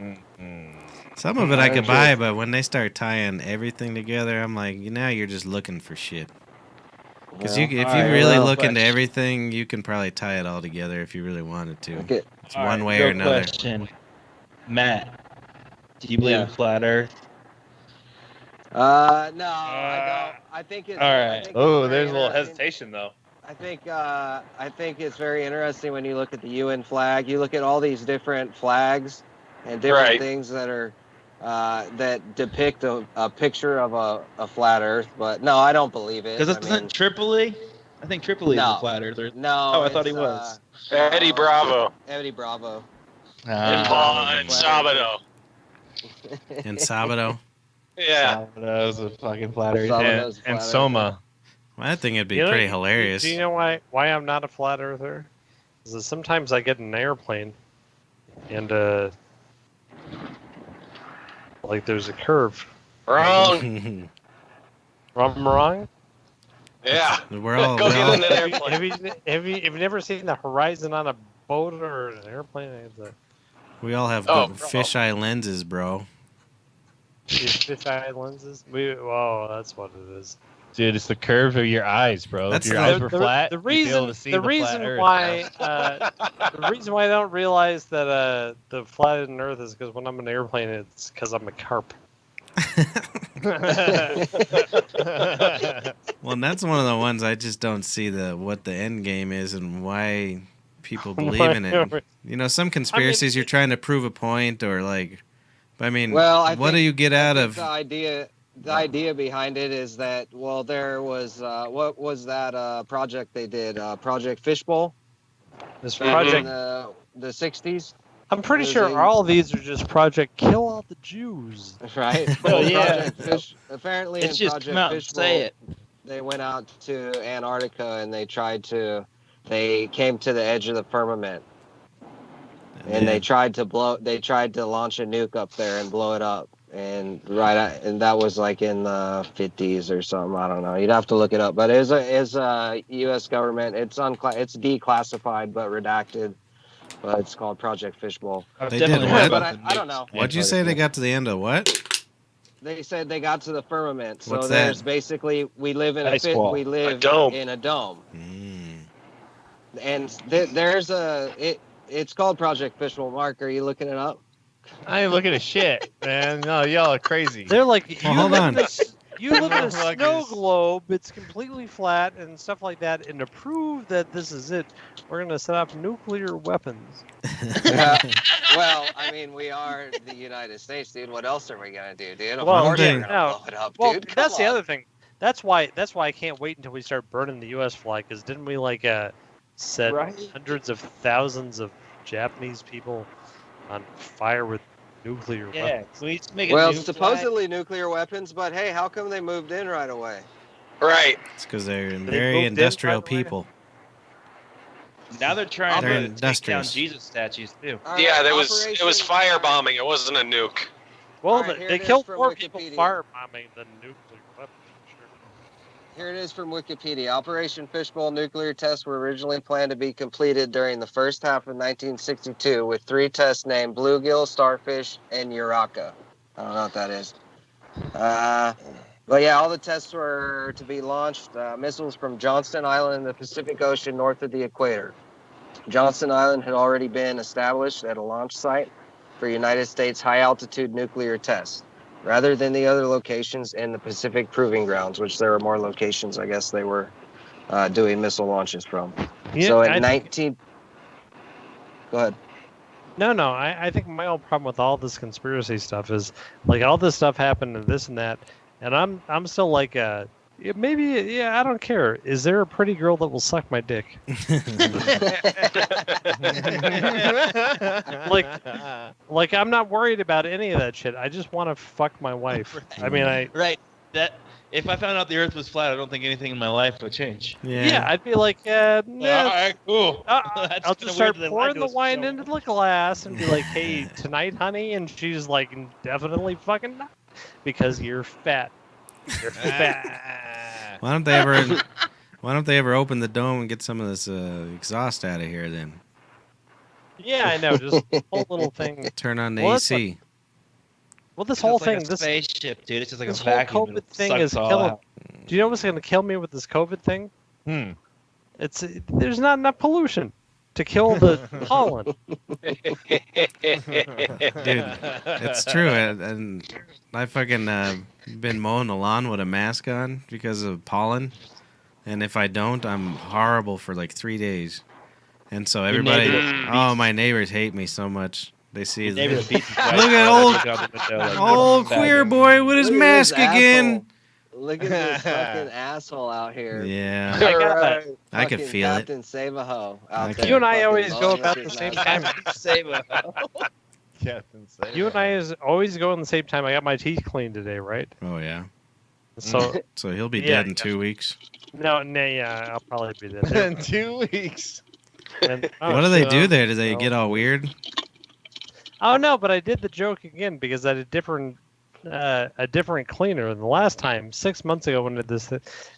Some of it I could Sure. buy, but when they start tying everything together, I'm like, now you're just looking for shit. Because if you Alright, really well, look into question. everything, you can probably tie it all together if you really wanted to. Okay. It's All one right, way or real another. Question. Matt, do you believe Yeah. in flat Earth? No, I don't. I think it's. all I right. think it's Oh, very there's a little interesting. hesitation though. I think it's very interesting when you look at the UN flag. You look at all these different flags and different Right. things that are that depict a picture of a flat Earth. But no, I don't believe it. Because I isn't mean, Tripoli? I think Tripoli is No. a flat Earther. no. Oh, I thought he it's, was. Eddie Bravo. Eddie Bravo. And Ah. Paul and Sabado. And Sabado. Yeah. That was a fucking flat Earth. Sabado. And, those and flat Soma. Well, I think it'd be You know- pretty hilarious. Do you know why I'm not a flat earther? Is that sometimes I get in an airplane, and like there's a curve. Wrong. I'm wrong. Yeah. We're all, Go we're get all in an airplane. Have you never seen the horizon on a boat or an airplane? we all have Oh, good bro. fisheye lenses, bro. These fisheye lenses. Whoa, that's what it is. Dude, it's the curve of your eyes, bro. That's if your the- eyes were flat, The you'd be able reason to see the flat reason Earth. why the reason why I don't realize that the flattened Earth is because when I'm in an airplane, it's because I'm a carp. Well, and that's one of the ones I just don't see what the end game is and why people believe in it. You know, some conspiracies you're trying to prove a point or like, I mean, Well, I what do think- you get out of? The idea behind it is that there was what was that project they did Project Fishbowl This back in project. the 60s, I'm pretty was sure a- all of these are just Project Kill All the Jews. right? Oh, yeah. Apparently It's in just Project come out and Fishbowl, say it. they went out to Antarctica and they came to the edge of the firmament and they tried to launch a nuke up there and blow it up. And that was like in the 50s or something. I don't know. You'd have to look it up. But it's a U.S. government. It's declassified but redacted. But it's called Project Fishbowl. I've They definitely did heard what? about But the I don't nukes. know. What'd you say they got to the end of what? They said they got to the firmament. So What's there's that? basically we live in Ice wall. we live A dome. in a dome. Mm. And it's called Project Fishbowl. Mark, are you looking it up? I ain't looking at shit, man. No, y'all are crazy. They're like, Well, hold on. You live in a snow Motherfuckers. globe. It's completely flat and stuff like that. And to prove that this is it, we're gonna set up nuclear weapons. Well, I mean, we are the United States, dude. What else are we gonna do, dude? Of Well, course thing- we're gonna no. blow it up, Well, dude. Come that's the on. other thing. That's why I can't wait until we start burning the U.S. flag. Because didn't we set Right. hundreds of thousands of Japanese people on fire with nuclear Yeah, weapons? can we just make a Well, nuke supposedly nuclear weapons, but hey, how come they moved in right away? Right. It's because they're moved very in, industrial by the way. people. Now they're trying They're to take down industrious. Jesus statues too. All Yeah, right, it was Operation- firebombing. It wasn't a nuke. Well, All right, here they it is killed from more people Wikipedia. firebombing than nuclear weapons. For Here it is from Wikipedia. Operation Fishbowl nuclear tests were originally planned to be completed during the first half of 1962 with 3 tests named Bluegill, Starfish, and Uraka. I don't know what that is. But yeah, all the tests were to be launched missiles from Johnston Island in the Pacific Ocean north of the equator. Johnston Island had already been established as a launch site for United States high-altitude nuclear tests, rather than the other locations in the Pacific Proving Grounds, which there were more locations, I guess, they were doing missile launches from. sure. So I in 19... Go ahead. No, I think my own problem with all this conspiracy stuff is like all this stuff happened and this and that, and I'm still like, maybe, yeah, I don't care. Is there a pretty girl that will suck my dick? Like I'm not worried about any of that shit. I just want to fuck my wife. Right. I mean, Right. That if I found out the Earth was flat, I don't think anything in my life would change. yeah, I'd be like, All nah. right, cool. I'll That's kinda just start weird that pouring the goes wine so- into the glass and be like, "Hey, tonight, honey," and she's like, "Definitely fucking not, because you're fat. You're fat." Why don't they ever open the dome and get some of this exhaust out of here then? Yeah, I know. Just a whole little thing. Turn on the Well, that's AC. Well, this It's whole like thing, a this spaceship, dude. It's just like this a whole vacuum. COVID and it thing sucks is all killing. out. Do you know what's going to kill me with this COVID thing? There's not enough pollution to kill the pollen. Dude, it's true. And I fucking been mowing the lawn with a mask on because of pollen. And if I don't, I'm horrible for like 3 days. And so everybody, my neighbors hate me so much. They see Maybe the beats is Look at old queer boy with his Look at mask this again. asshole. Look at this fucking asshole out here. Yeah, I got that. I could Fucking feel it. Captain Save a Hoe out I there. You and I fucking always go mowing about with the his same mask. time. Save a You and I always go in the same time. I got my teeth cleaned today, right? Oh yeah. So So he'll be Yeah, dead in 2 weeks. yeah, I'll probably be there. In 2 weeks. And- What do they so- do there? Do they no. get all weird? Oh no, but I did the joke again because I had a different cleaner than the last time 6 months ago when I did this,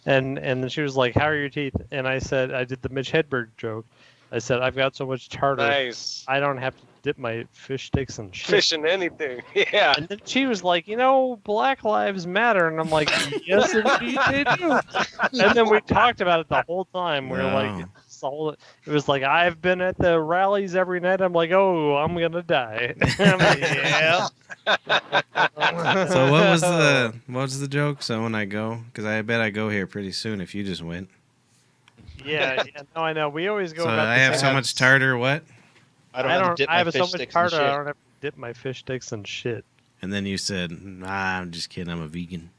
and then she was like, "How are your teeth?" And I said, I did the Mitch Hedberg joke. I said, "I've got so much tartar, Nice. I don't have to dip my fish sticks in shit." Fishing anything. Yeah. And then she was like, Black Lives Matter. And I'm like, yes, indeed they do. And then we talked about it the whole time. We were Wow. like, it was like, I've been at the rallies every night. I'm like, oh, I'm going to die. I'm like, yeah. So what was the joke? So when I go, because I bet I go here pretty soon if you just went. Yeah, no, I know. We always go So about I the have same- so much tartar. What? I don't have to dip I my have fish so much sticks in tartar, I shit. don't have to dip my fish sticks in shit. And then you said, "Nah, I'm just kidding. I'm a vegan."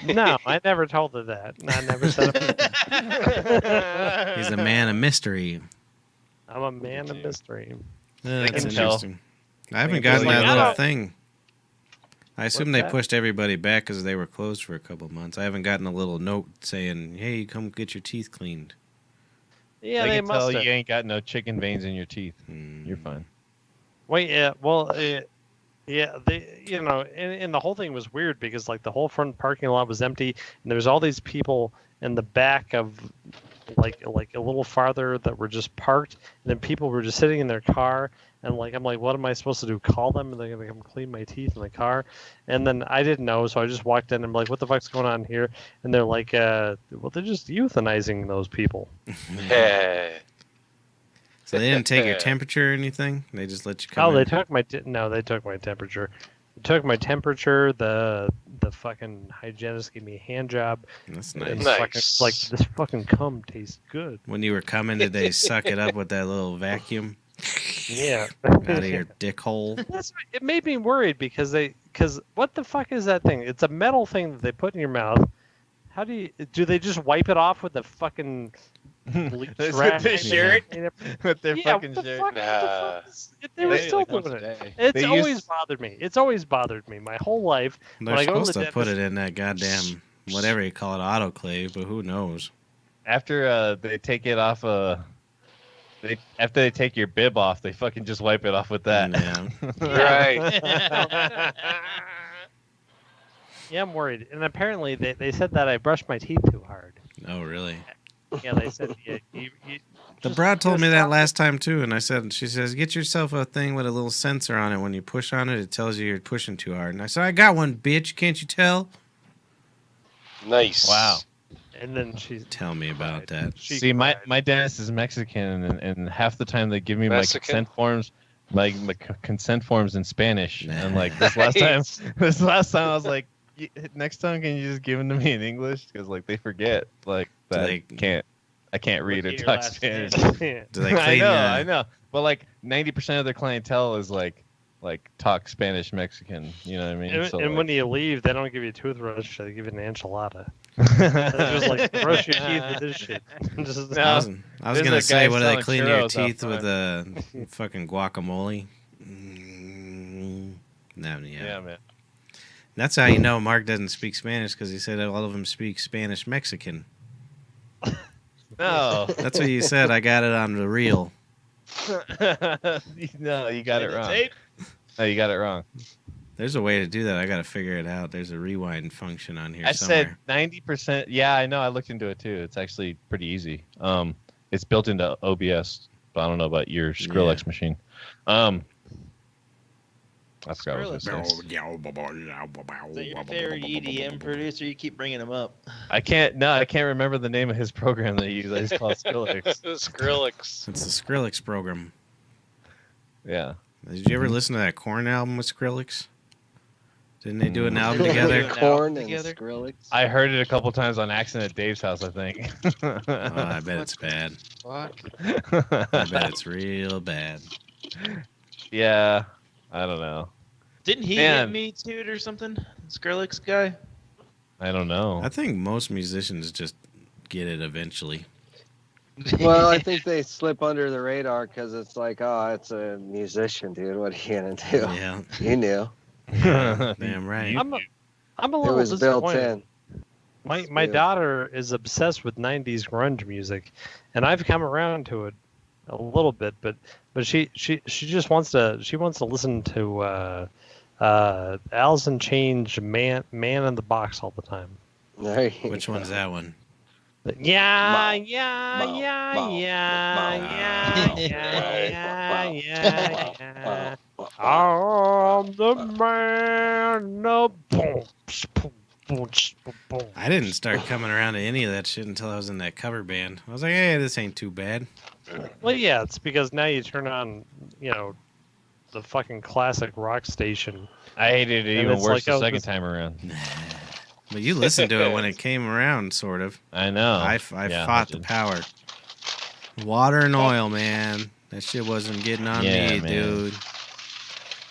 No, I never told her that. I never said it. He's a man of mystery. I'm a man of mystery. That's can tell. interesting. I haven't can gotten tell that you- little I don't- thing. I assume What's they that? pushed everybody back because they were closed for a couple months. I haven't gotten a little note saying, "Hey, come get your teeth cleaned." Yeah, They they can tell must you have. ain't got no chicken veins in your teeth. Hmm. You're fine. Wait, yeah, well, yeah, and the whole thing was weird because like the whole front parking lot was empty, and there was all these people in the back of like a little farther that were just parked, and then people were just sitting in their car, and like I'm like, what am I supposed to do? Call them, and they're gonna come clean my teeth in the car? And then I didn't know, so I just walked in and I'm like, what the fuck's going on here? And they're like, well, they're just euthanizing those people. Yeah. So they didn't take your temperature or anything. They just let you come. Oh, they in? took my they took my temperature. They took my temperature. The fucking hygienist gave me a hand job. That's And nice. fucking, like this fucking cum tastes good. When you were coming, did they suck it up with that little vacuum Yeah. out of your dick hole? It made me worried because what the fuck is that thing? It's a metal thing that they put in your mouth. How do they just wipe it off with the fucking bleach That's rag? with their shirt. And With their yeah, fucking what the shirt. fuck? What the Nah. fuck they were They- still like, once doing a it. day. It's They always used- bothered me. It's always bothered me my whole life. They're When I go to supposed the to put dentist- it in that goddamn whatever you call it, autoclave, but who knows? After they take it off, after they take your bib off, they fucking just wipe it off with that. Right. Yeah, I'm worried. And apparently they said that I brushed my teeth too hard. Oh, really? Yeah, they said you The just broad told me that stop last time too, and I said, she says, get yourself a thing with a little sensor on it. When you push on it, it tells you you're pushing too hard. And I said, I got one, bitch. Can't you tell? Nice. Wow. And then she Tell me about that. See, my dentist is Mexican, and half the time they give me Mexican? my consent forms, my consent forms in Spanish. And like this Nice. last time I was like, next time can you just give them to me in English? Because like they forget like that I can't read or Look at your talk last Spanish. name. Do they I clean know, ya? I know. But like 90% of their clientele is like talk Spanish Mexican. You know what I mean? And, So, and like, when you leave, they don't give you a toothbrush; they give you an enchilada. They're just like brush your teeth with this shit. Just, No. I was There's gonna a say, guy what do they selling clean your churros out teeth with? Fucking guacamole. No, yeah, man. That's how you know Mark doesn't speak Spanish, because he said all of them speak Spanish Mexican. No, That's what you said. I got it on the reel. no, you got it wrong. No, you got it wrong. There's a way to do that. I got to figure it out. There's a rewind function on here I somewhere. said 90%. Yeah, I know. I looked into it too. It's actually pretty easy. It's built into OBS, but I don't know about your Skrillex machine. I forgot what I was gonna say. Is that your favorite EDM producer? You keep bringing him up. I can't remember the name of his program that he uses. I just call it Skrillex. Skrillex. It's the Skrillex program. Yeah. Did you ever listen to that Korn album with Skrillex? Didn't they do an album together? Corn and Skrillex. I heard it a couple times on accident at Dave's house, I think. Oh, I bet it's bad. Fuck. I bet it's real bad. Yeah. I don't know. Didn't he Man. get Me Too'd or something? Skrillex guy? I don't know. I think most musicians just get it eventually. Well, I think they slip under the radar because it's like, oh, it's a musician, dude. What are you gonna do? Yeah. You knew. Damn right. I'm a It little was built disappointed. in. My Yeah. daughter is obsessed with '90s grunge music, and I've come around to it a little bit, but she just wants to listen to Alice in Chains, Man in the Box all the time. There you Which go. one's that one? Yeah, Bow, yeah, bow, yeah, bow, yeah, bow, yeah, bow, yeah, bow, yeah, yeah. bow, bow. I'm the man. No, boom, boom, boom, boom. I didn't start coming around to any of that shit until I was in that cover band. I was like, hey, this ain't too bad. Well, yeah, it's because now you turn on, the fucking classic rock station. I hated it And even it's worse like, the oh, second this- time around. But you listened to it when it came around, sort of. I know. I Yeah, fought I the did. power. Water and oil, man. That shit wasn't getting on Yeah, me, man. dude.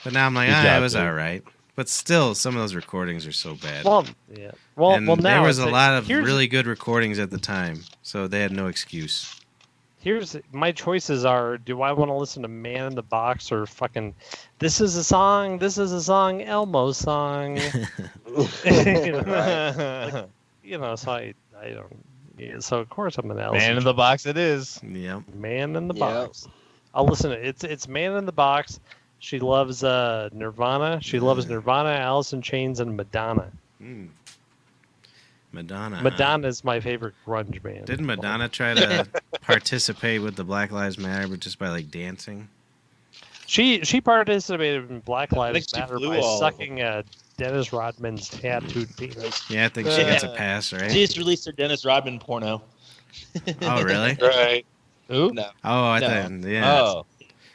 But now I'm like, Good it job, was dude. all right. But still, some of those recordings are so bad. Well, yeah. Well, and well, now there was a it's- lot of here's- really good recordings at the time, so they had no excuse. Here's my choices are: do I want to listen to Man in the Box or fucking This is a song, Elmo's song? So I don't. Yeah, so of course I'm an Alice. Man in the box it is. Yep. Man in the Yep. Box. I'll listen to it. It's Man in the Box. She loves Nirvana. She loves Nirvana, Alice in Chains, and Madonna. Mm. Madonna. huh? Madonna is my favorite grunge band. Didn't Madonna try to participate with the Black Lives Matter, but just by like dancing? She participated in Black Lives think she Matter blew by all of sucking Dennis Rodman's tattooed penis. Yeah, I think she gets a pass, She right? just released her Dennis Rodman porno. Oh, really? Right. Who? No. Oh, I No. thought, yeah. Oh.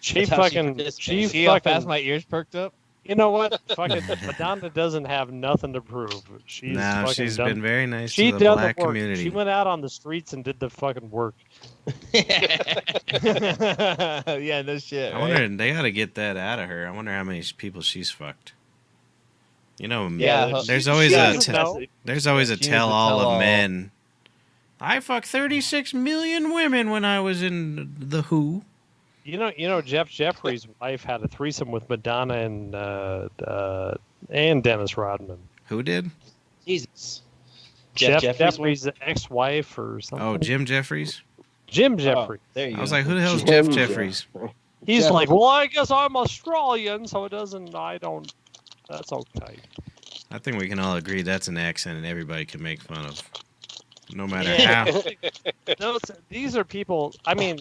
She That's how she fucking participated. See how fucking fast my ears perked up? You know what? Fucking Madonna doesn't have nothing to prove. She's No, fucking she's done, been very nice she to the done black the work. community. She went out on the streets and did the fucking work. Yeah, no shit. I Right? wonder, they got to get that out of her. I wonder how many people she's fucked. You know, Yeah, there's she- always she a doesn't know. there's always a She needs to tell-all tell of all. men. I fucked 36 million women when I was in the Who. You know, Jeff Jeffries' wife had a threesome with Madonna and Dennis Rodman. Who did? Jesus. Jeff Jeffries Jeffries' ex-wife or something. Oh, Jim Jeffries. Jim Oh, Jeffries. there you I go. was like, who the hell's Jim Jeff Jeffries? He's Jeff- like, well, I guess I'm Australian, so it doesn't. I don't. That's okay. I think we can all agree that's an accent and everybody can make fun of, no matter Yeah. how. These are people. I mean,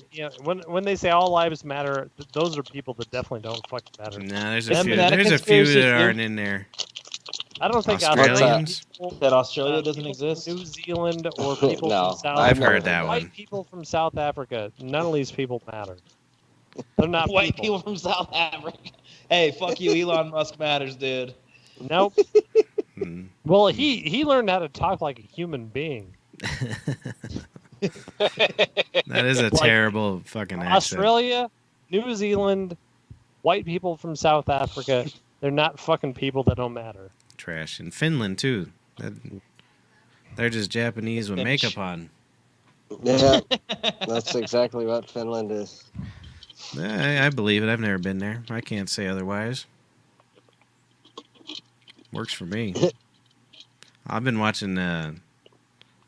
when they say all lives matter, those are people that definitely don't fucking matter. Nah, there's Them a few. banana There's a few conspiracy that theory. aren't in there. I don't think Australians? That Australia doesn't people exist? from New Zealand or people No, from South. I've I've heard that White one. people from South Africa. None of these people matter. They're not White people from South Africa. Hey, fuck you, Elon Musk matters, dude. Nope. Hmm. Well, he learned how to talk like a human being. That is a Like, terrible fucking accent. Australia, New Zealand, white people from South Africa. They're not fucking people that don't matter. Trash. In Finland too. They're just Japanese with Finnish. makeup on. Yeah, that's exactly what Finland is. I believe it. I've never been there. I can't say otherwise. Works for me. I've been watching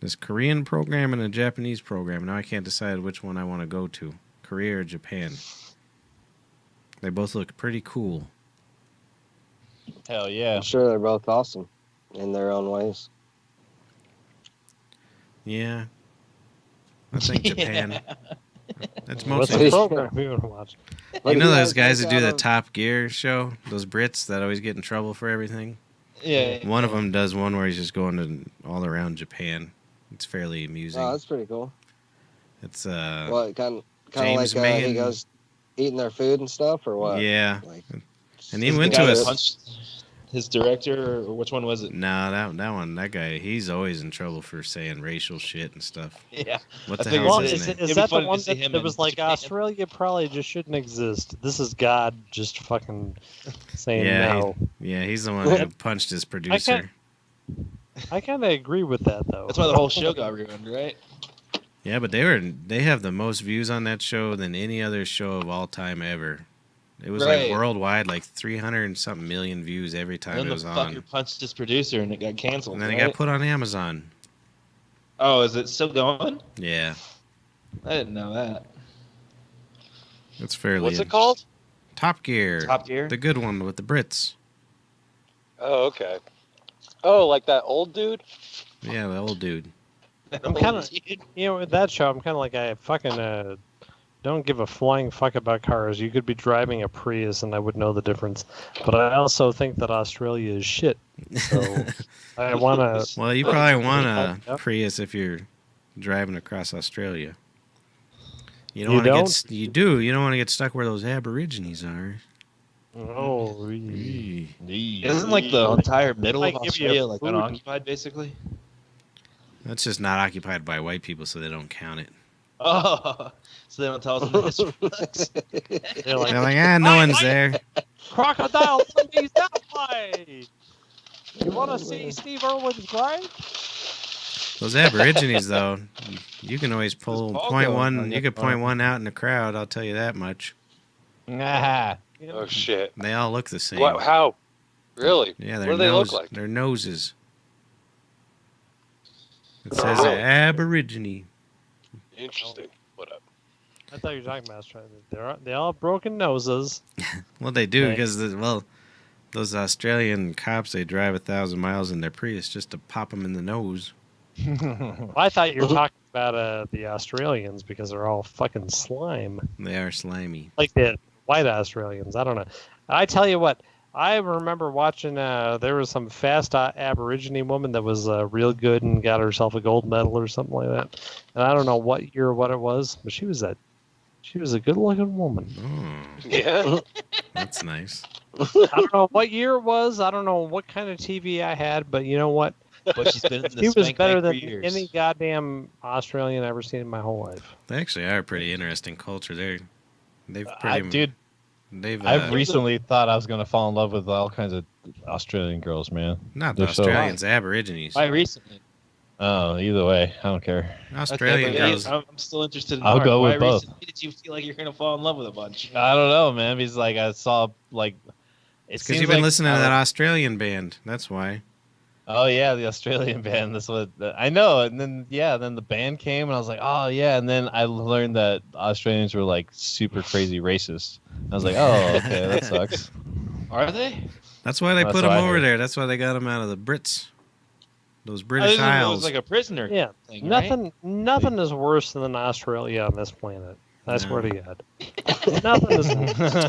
this Korean program and a Japanese program. Now I can't decide which one I want to go to, Korea or Japan. They both look pretty cool. Hell yeah. I'm sure they're both awesome in their own ways. Yeah. I think Japan. That's What's mostly. the program we want to watch? What You do know those guys think that do the out of- Top Gear show? Those Brits that always get in trouble for everything? Yeah. One of them does one where he's just going to all around Japan. It's fairly amusing. Oh, that's pretty cool. It's What kind of James like May he goes eating their food and stuff, or what? yeah. Like, And he Is the went guy to that a punched his director, or which one was it? no, that guy, he's always in trouble for saying racial shit and stuff. Yeah. What I the figured hell Well, is it his is, name? it, is It'd be that the funny to one see that, him that in was like Japan. Australia probably just shouldn't exist? This is God just fucking saying Yeah, no. Yeah, he's the one who punched his producer. I kind of agree with that though. That's why the whole show got ruined, right? Yeah, but they have the most views on that show than any other show of all time ever. It was like Right. worldwide, like 300 and something million views every time And it then was the on. fucker punched his producer, and it got canceled. And then it right? got put on Amazon. Oh, is it still going? Yeah, I didn't know that. it's fairly. What's it called? Top Gear. Top Gear. The good one with the Brits. Oh, okay. Oh, like that old dude? Yeah, the old dude. I'm kind of, with that show, I'm kind of like I fucking don't give a flying fuck about cars. You could be driving a Prius and I would know the difference. But I also think that Australia is shit. So I want to. Well, you probably want a Yep. Prius if you're driving across Australia. You You don't want to don't? get. You do. You don't want to get stuck where those Aborigines are. Oh, Isn't like the entire middle of Might give you Australia like food. unoccupied, basically? That's just not occupied by white people, so they don't count it. Oh, so they don't tell us the history books. they're like, They're like, no one's there. crocodile Dundee that way. You want to see Steve Irwin's grave? Those Aborigines, though, you can always pull There's point Paul one. going You on could that point farm. one out in the crowd. I'll tell you that much. Nah. Oh shit! They all look the same. What? How? Really? Yeah, What their do they nose, look like? their noses. It says Really? Aborigine. Interesting. What up? I thought you were talking about Australia. They all have broken noses. Well, they do Okay. because those Australian cops, they drive 1,000 miles in their Prius just to pop them in the nose. I thought you were talking about the Australians because they're all fucking slime. They are slimy. Like the white Australians. I don't know. I tell you what, I remember watching, there was some fast Aborigine woman that was real good and got herself a gold medal or something like that. And I don't know what year or what it was, but she was a good looking woman. Oh, Yeah. that's nice. I don't know what year it was. I don't know what kind of TV I had, but you know what? But she's been in She the was spank better bank than for years. any goddamn Australian I've ever seen in my whole life. They actually are a pretty interesting culture. They've pretty. Dude, They've I've recently thought I was gonna fall in love with all kinds of Australian girls, man. not the they're so- Australians, Aborigines. Why recently? Oh, either way, I don't care. Australian Okay, girls. I'm still interested in I'll Mark. go with Why both. recently did you feel like you're going to fall in love with a bunch? I don't know, man. Because I saw like It's because you've been listening to that Australian band. That's why. Oh yeah, the Australian band. That's what I know. And then then the band came, and I was like, oh yeah. And then I learned that Australians were like super crazy racist. I was like, oh okay, that sucks. Are they? That's why they That's put what him I over heard. there. That's why they got him out of the Brits. Those I British didn't know it Isles. was like a prisoner. Yeah, thing, right? nothing is worse than Australia on this planet. I swear to God. Nothing is.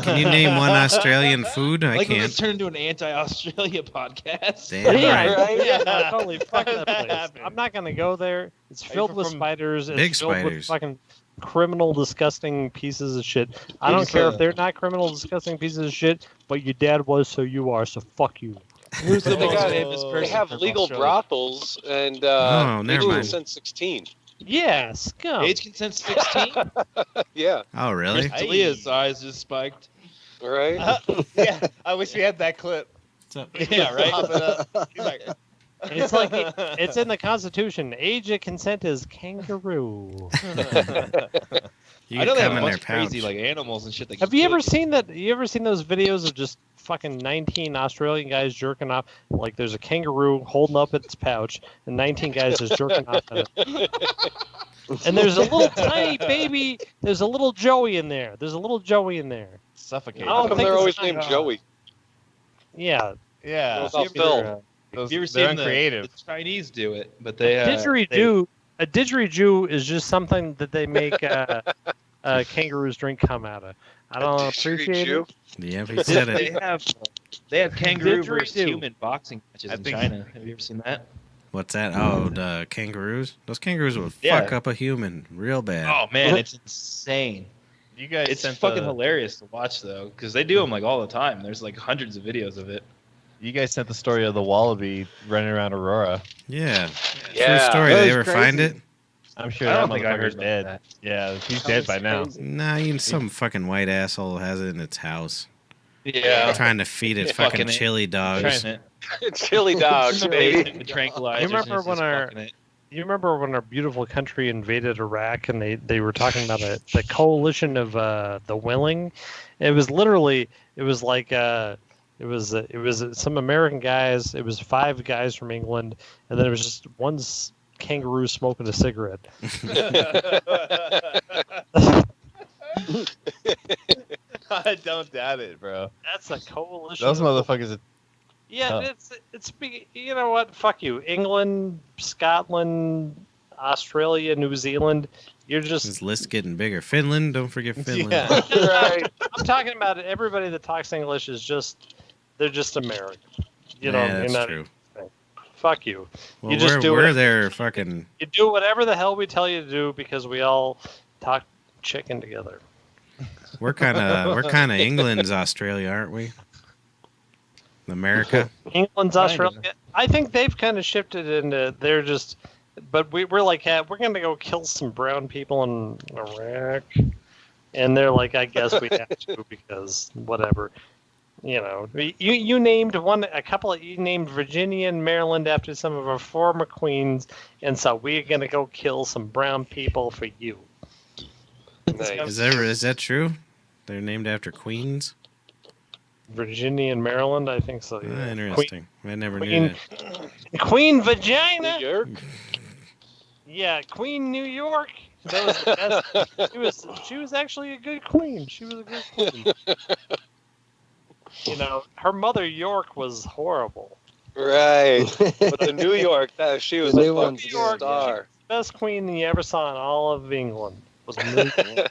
Can you name one Australian food? I Like when can't. this turned into an anti-Australia podcast. Damn Yeah, right. yeah, totally. Fuck that That place. happened. I'm not gonna go there. It's filled with from- spiders. It's Big filled spiders. with fucking criminal, disgusting pieces of shit. I You're don't just care a- if they're not criminal, disgusting pieces of shit. But your dad was, so you are. So fuck you. Who's the But they most got- famous person? They have from legal Australia? brothels and Oh, never age mind. consent 16. Yeah, scum. Age consent 16. Yeah, Oh, really? Mr. Leah's eyes just spiked. right. Yeah, I wish we had that clip. What's up? Yeah, right. Pop it up. He's like, It's like it's in the Constitution. Age of consent is kangaroo. You I know can they have come a in their bunch of crazy pouch. like animals and shit. That Have you ever seen that? You ever seen those videos of just fucking 19 Australian guys jerking off? Like there's a kangaroo holding up its pouch, and 19 guys just jerking off at it. And there's a little tiny baby. There's a little Joey in there. There's a little Joey in there. suffocate. I don't How come think they're it's always not- named Joey? Yeah. Yeah. What about Have Phil? you ever They're seen uncreative. the Chinese do it? But they Didgeridoo. A didgeridoo is just something that they make kangaroos drink cum out of. I don't appreciate Didgeridoo? it. Yeah, he said they it. have kangaroo versus Didgeridoo. human boxing matches I in think- China. Have you ever seen that? What's that? Oh, the kangaroos. Those kangaroos will Yeah. fuck up a human real bad. Oh man, it's insane. You guys It's sent fucking the, hilarious to watch though, because they do them like all the time. There's like hundreds of videos of it. You guys sent the story of the wallaby running around Aurora. Yeah. Yeah. True story. That They was ever crazy. find it? I'm sure I that don't think I heard motherfucker's about dead. that. Yeah, he's That dead was by now. crazy. Nah, some fucking white asshole has it in its house. Yeah. Trying to feed it Yeah, fucking fucking it. chili dogs. Trying Chili dogs, baby. to tranquilize. You remember when You remember when our beautiful country invaded Iraq and they were talking about the coalition of the willing? It was literally it was some American guys. It was 5 guys from England, and then it was just one kangaroo smoking a cigarette. I don't doubt it, bro. That's a coalition. Those of- motherfuckers. Yeah, Huh. it's you know what? Fuck you, England, Scotland, Australia, New Zealand. You're just This list getting bigger. Finland, don't forget Finland. Yeah. Right. I'm talking about it. Everybody that talks English is they're just American. You know, Yeah, you're that's not, true. fuck you. Well, You just do we're it. there fucking. You do whatever the hell we tell you to do because we all talk chicken together. We're kind of England's Australia, aren't we? America. England's Kinda. Australia. I think they've kind of shifted into they're just, but we're like, yeah, we're gonna go kill some brown people in Iraq, and they're like, I guess we have to because whatever. You know, you named you named Virginia and Maryland after some of our former queens, and so we're gonna go kill some brown people for you. Nice. Is that true? They're named after queens. Virginia and Maryland, I think so. Ah, Yeah. interesting. I never knew Queen, that. Queen Vagina. New York? Yeah, Queen New York. That was the best. She was actually a good queen. She was a good queen. You know, her mother York was horrible. Right. But the New York, she was The a new one's fucking good, star. Best queen you ever saw in all of England was New York.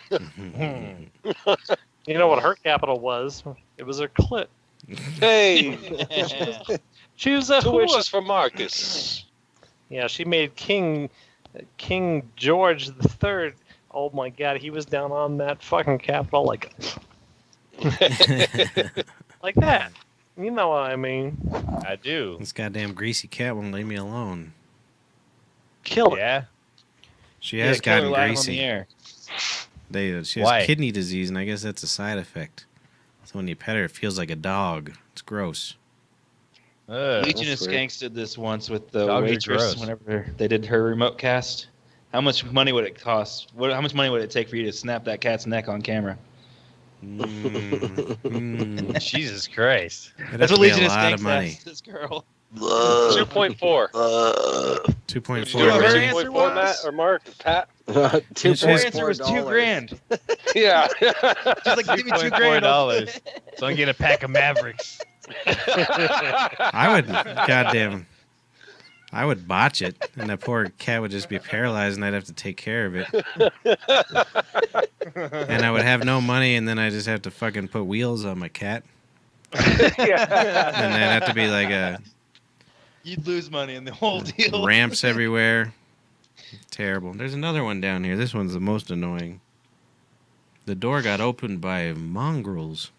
You know what her capital was? It was her clit. Hey, She was a 2 whore. wishes for Marcus. Yeah, she made King George III. Oh my God, he was down on that fucking capital like that. You know what I mean? I do. This goddamn greasy cat won't leave me alone. Kill it. Yeah. She has kill her gotten live on the greasy. air. She has Why? kidney disease, and I guess that's a side effect. So when you pet her, it feels like a dog. It's gross. Ugh. Legion of That's weird. Skanks did this once with the Dogs are waitress gross. whenever they did her remote cast. How much money would it cost? How much money would it take for you to snap that cat's neck on camera? Mm, mm. Jesus Christ. It'd have That's to what be Legion a of lot of Skanks money. asked this girl. 2.4. 2.4. Your Larry? answer 2.4, was? Matt or Mark? Pat? Her She's- answer was $2,000. Yeah. She's like, give me $2,000. $2.4. So I can get a pack of Mavericks. I would, goddamn, I would botch it, and that poor cat would just be paralyzed, and I'd have to take care of it. And I would have no money, and then I just have to fucking put wheels on my cat, Yeah. and that'd have to be like You'd lose money in the whole deal. ramps everywhere. Terrible. There's another one down here. This one's the most annoying. The door got opened by mongrels.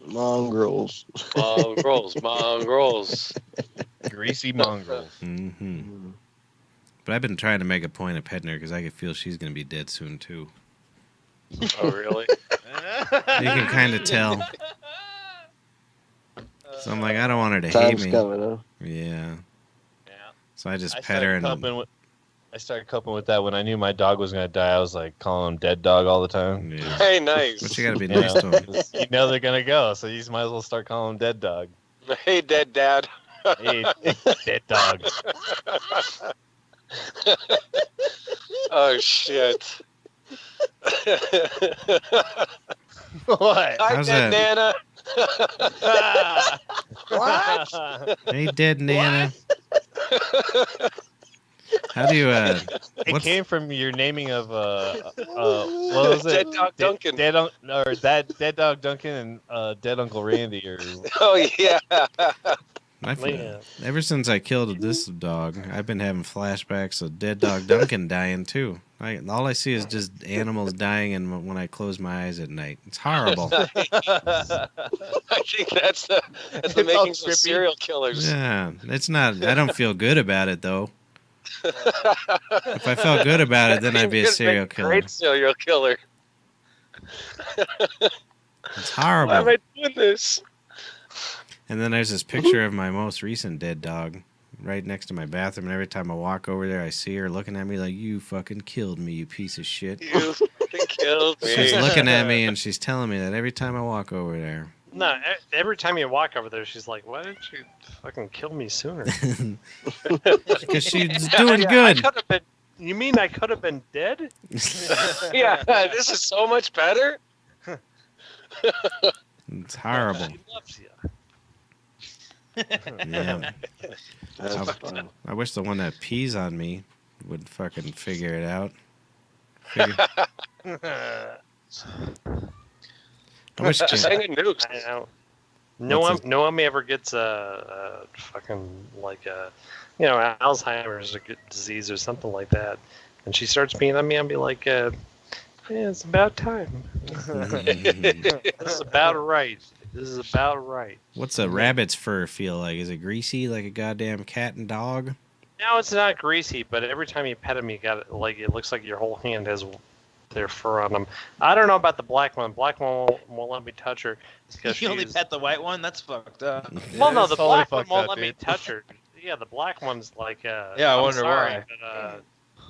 Mongrels. Mongrels. Greasy mongrels. Mm-hmm. But I've been trying to make a point of petting her because I can feel she's going to be dead soon, too. Oh, really? You can kind of tell. So I'm like, I don't want her to hate Time's me. coming, huh? Yeah. Yeah. So I just I pet her started and... I started coping with that when I knew my dog was gonna die. I was like calling him dead dog all the time. Yeah. Hey, nice. But you got to be You nice know, to him. 'cause you know they're gonna go, so you might as well start calling him dead dog. Hey, dead dad. Hey, dead dog. Oh, shit. What? Hi, How's dead that? Nana. What? Hey, dead Nana. How do you, It what's- came from your naming of what was it? Dead Dog Duncan. Dead Dog Duncan and Dead Uncle Randy or Oh, yeah. Man. ever since I killed this dog, I've been having flashbacks of dead dog Duncan dying too. All I see is just animals dying, and when I close my eyes at night, it's horrible. I think that's the It's all makings of trippy. serial killers. Yeah, it's not. I don't feel good about it though. If I felt good about it, then I'd be a You're gonna serial make killer. Great serial killer. It's Why am horrible. I doing this? And then there's this picture of my most recent dead dog right next to my bathroom, and every time I walk over there, I see her looking at me like, "You fucking killed me, you piece of shit." You fucking killed me. She's looking at me, and she's telling me that every time I walk over there. No, every time you walk over there, she's like, "Why didn't you fucking kill me sooner?" Because she's doing good. I could have been. You mean I could have been dead? Yeah, this is so much better. It's horrible. She loves you. Yeah. That's fun. I wish the one that pees on me would fucking figure it out. I wish Just hang a nukes. I know. What's No one ever gets a fucking like Alzheimer's or disease or something like that, and she starts peeing on me. I'll be like, "Yeah, it's about time. This is about right. This is about right." What's a rabbit's fur feel like? Is it greasy like a goddamn cat and dog? No, it's not greasy, but every time you pet him, you got it looks like your whole hand has their fur on them. I don't know about the black one. Black one won't let me touch her. Because You only pet the white one? That's fucked up. Well, no, It's the totally black one fucked won't up, let me dude. touch her. Yeah, the black one's like. Yeah, I I'm wonder sorry, why.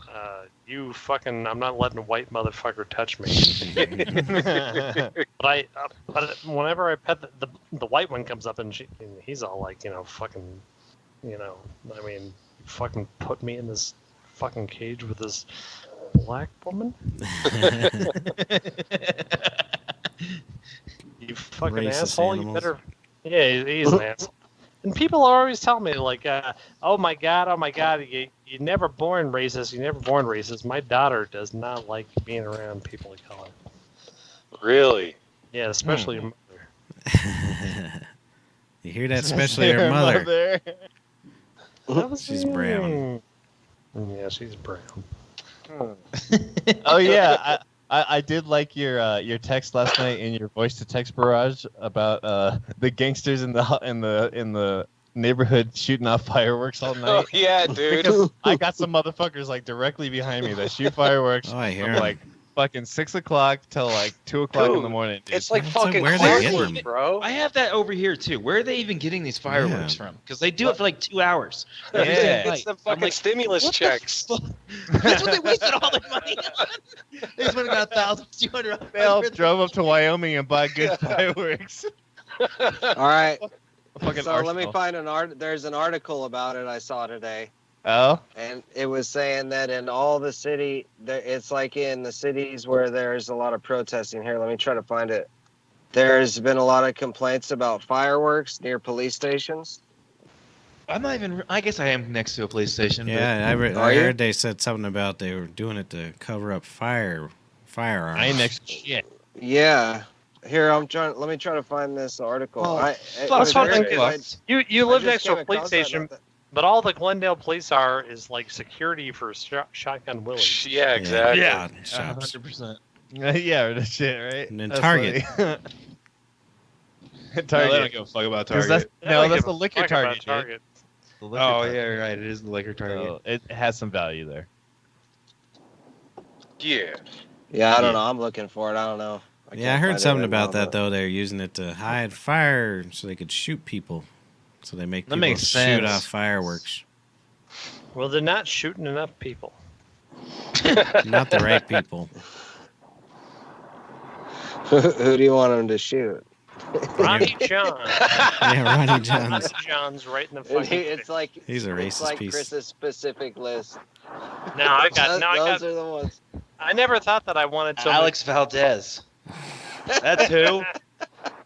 But, you fucking! I'm not letting a white motherfucker touch me. But whenever I pet the white one comes up and he's all like, fucking, I mean, fucking put me in this fucking cage with this black woman. You fucking Racist asshole! animals. You better. Yeah, he's an asshole. And people are always telling me like, oh my god, you never born racist. You never born racist. My daughter does not like being around people of color. Really? Yeah, especially your mother. You hear that? Especially her mother. She's brown. Yeah, she's brown. Oh yeah, I did like your text last night in your voice to text barrage about the gangsters in the neighborhood shooting off fireworks all night. Oh yeah, dude. Because I got some motherfuckers like directly behind me that shoot fireworks Oh, I hear from 'em. like fucking 6 o'clock till like 2 o'clock in the morning. Dude. It's like It's like, fucking where are they getting clockwork, them? bro. I have that over here too. Where are they even getting these fireworks Yeah. from? Because they do it for like 2 hours. Yeah. Every single It's night. the I'm fucking like, stimulus what the checks. fuck? That's what they wasted all their money on. They just went and got 1,000, 200. They all drove up to Wyoming and bought good fireworks. All right. fucking So let me arsenal. find there's an article about it I saw today. Oh, And it was saying that in all the city, it's like in the cities where there's a lot of protesting. Here, let me try to find it. There's been a lot of complaints about fireworks near police stations. I'm not even. I guess I am next to a police station. Yeah, Are I you? heard they said something about they were doing it to cover up firearms. I ain't next to shit. Yeah. Here, let me try to find this article. Oh, it fuck, was what I weird think 'cause You I live just next to came a police across that station, about but all the Glendale police are is like security for Shotgun Willie. Yeah, exactly. Yeah. Shops. 100%. Yeah, the shit, right? And then That's Target. funny. No, they don't Target. give a fuck about 'Cause Target. They don't that's give the a liquor fuck about Target, dude. Target. The liquor Oh, Target. yeah, right. It is the liquor Target. So it has some value there. Yeah. Yeah, I don't know. I'm looking for it. I don't know. Yeah, I can't heard find it something right about now, that though. They're using it to hide fire so they could shoot people. So they make That people makes shoot sense. off fireworks. Well, they're not shooting enough people. Not the right people. Who do you want them to shoot? Ronnie John. Yeah, Ronnie Johns. Ronnie John's right in the And fucking. it's like He's a it's racist like piece. Chris's specific list. Now I Those got. are the ones. I never thought that I wanted so Alex Valdez. That's who.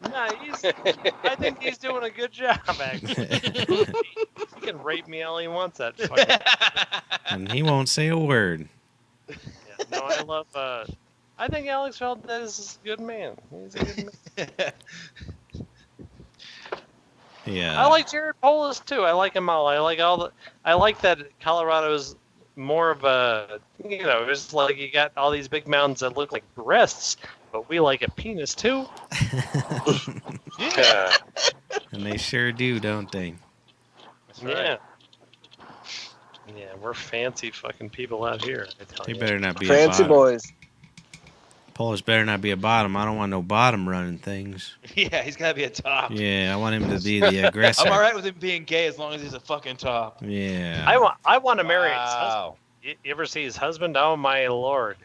No, I think he's doing a good job, actually. He can rape me all he wants. That fucking. And he won't say a word. Yeah, no, I love. I think Alex Valdez is a good man. He's a good man. Yeah. I like Jared Polis too. I like them all. I like that Colorado's more of a. It's like you got all these big mountains that look like breasts, but we like a penis too. Yeah. And they sure do, don't they? Yeah. Yeah, we're fancy fucking people out here. I tell They you. better not be a Fancy bottom. boys. Polish better not be a bottom. I don't want no bottom running things. Yeah, he's got to be a top. Yeah, I want him to be the aggressor. I'm all right with him being gay as long as he's a fucking top. Yeah. I want to marry his husband. Wow. You ever see his husband? Oh my lord!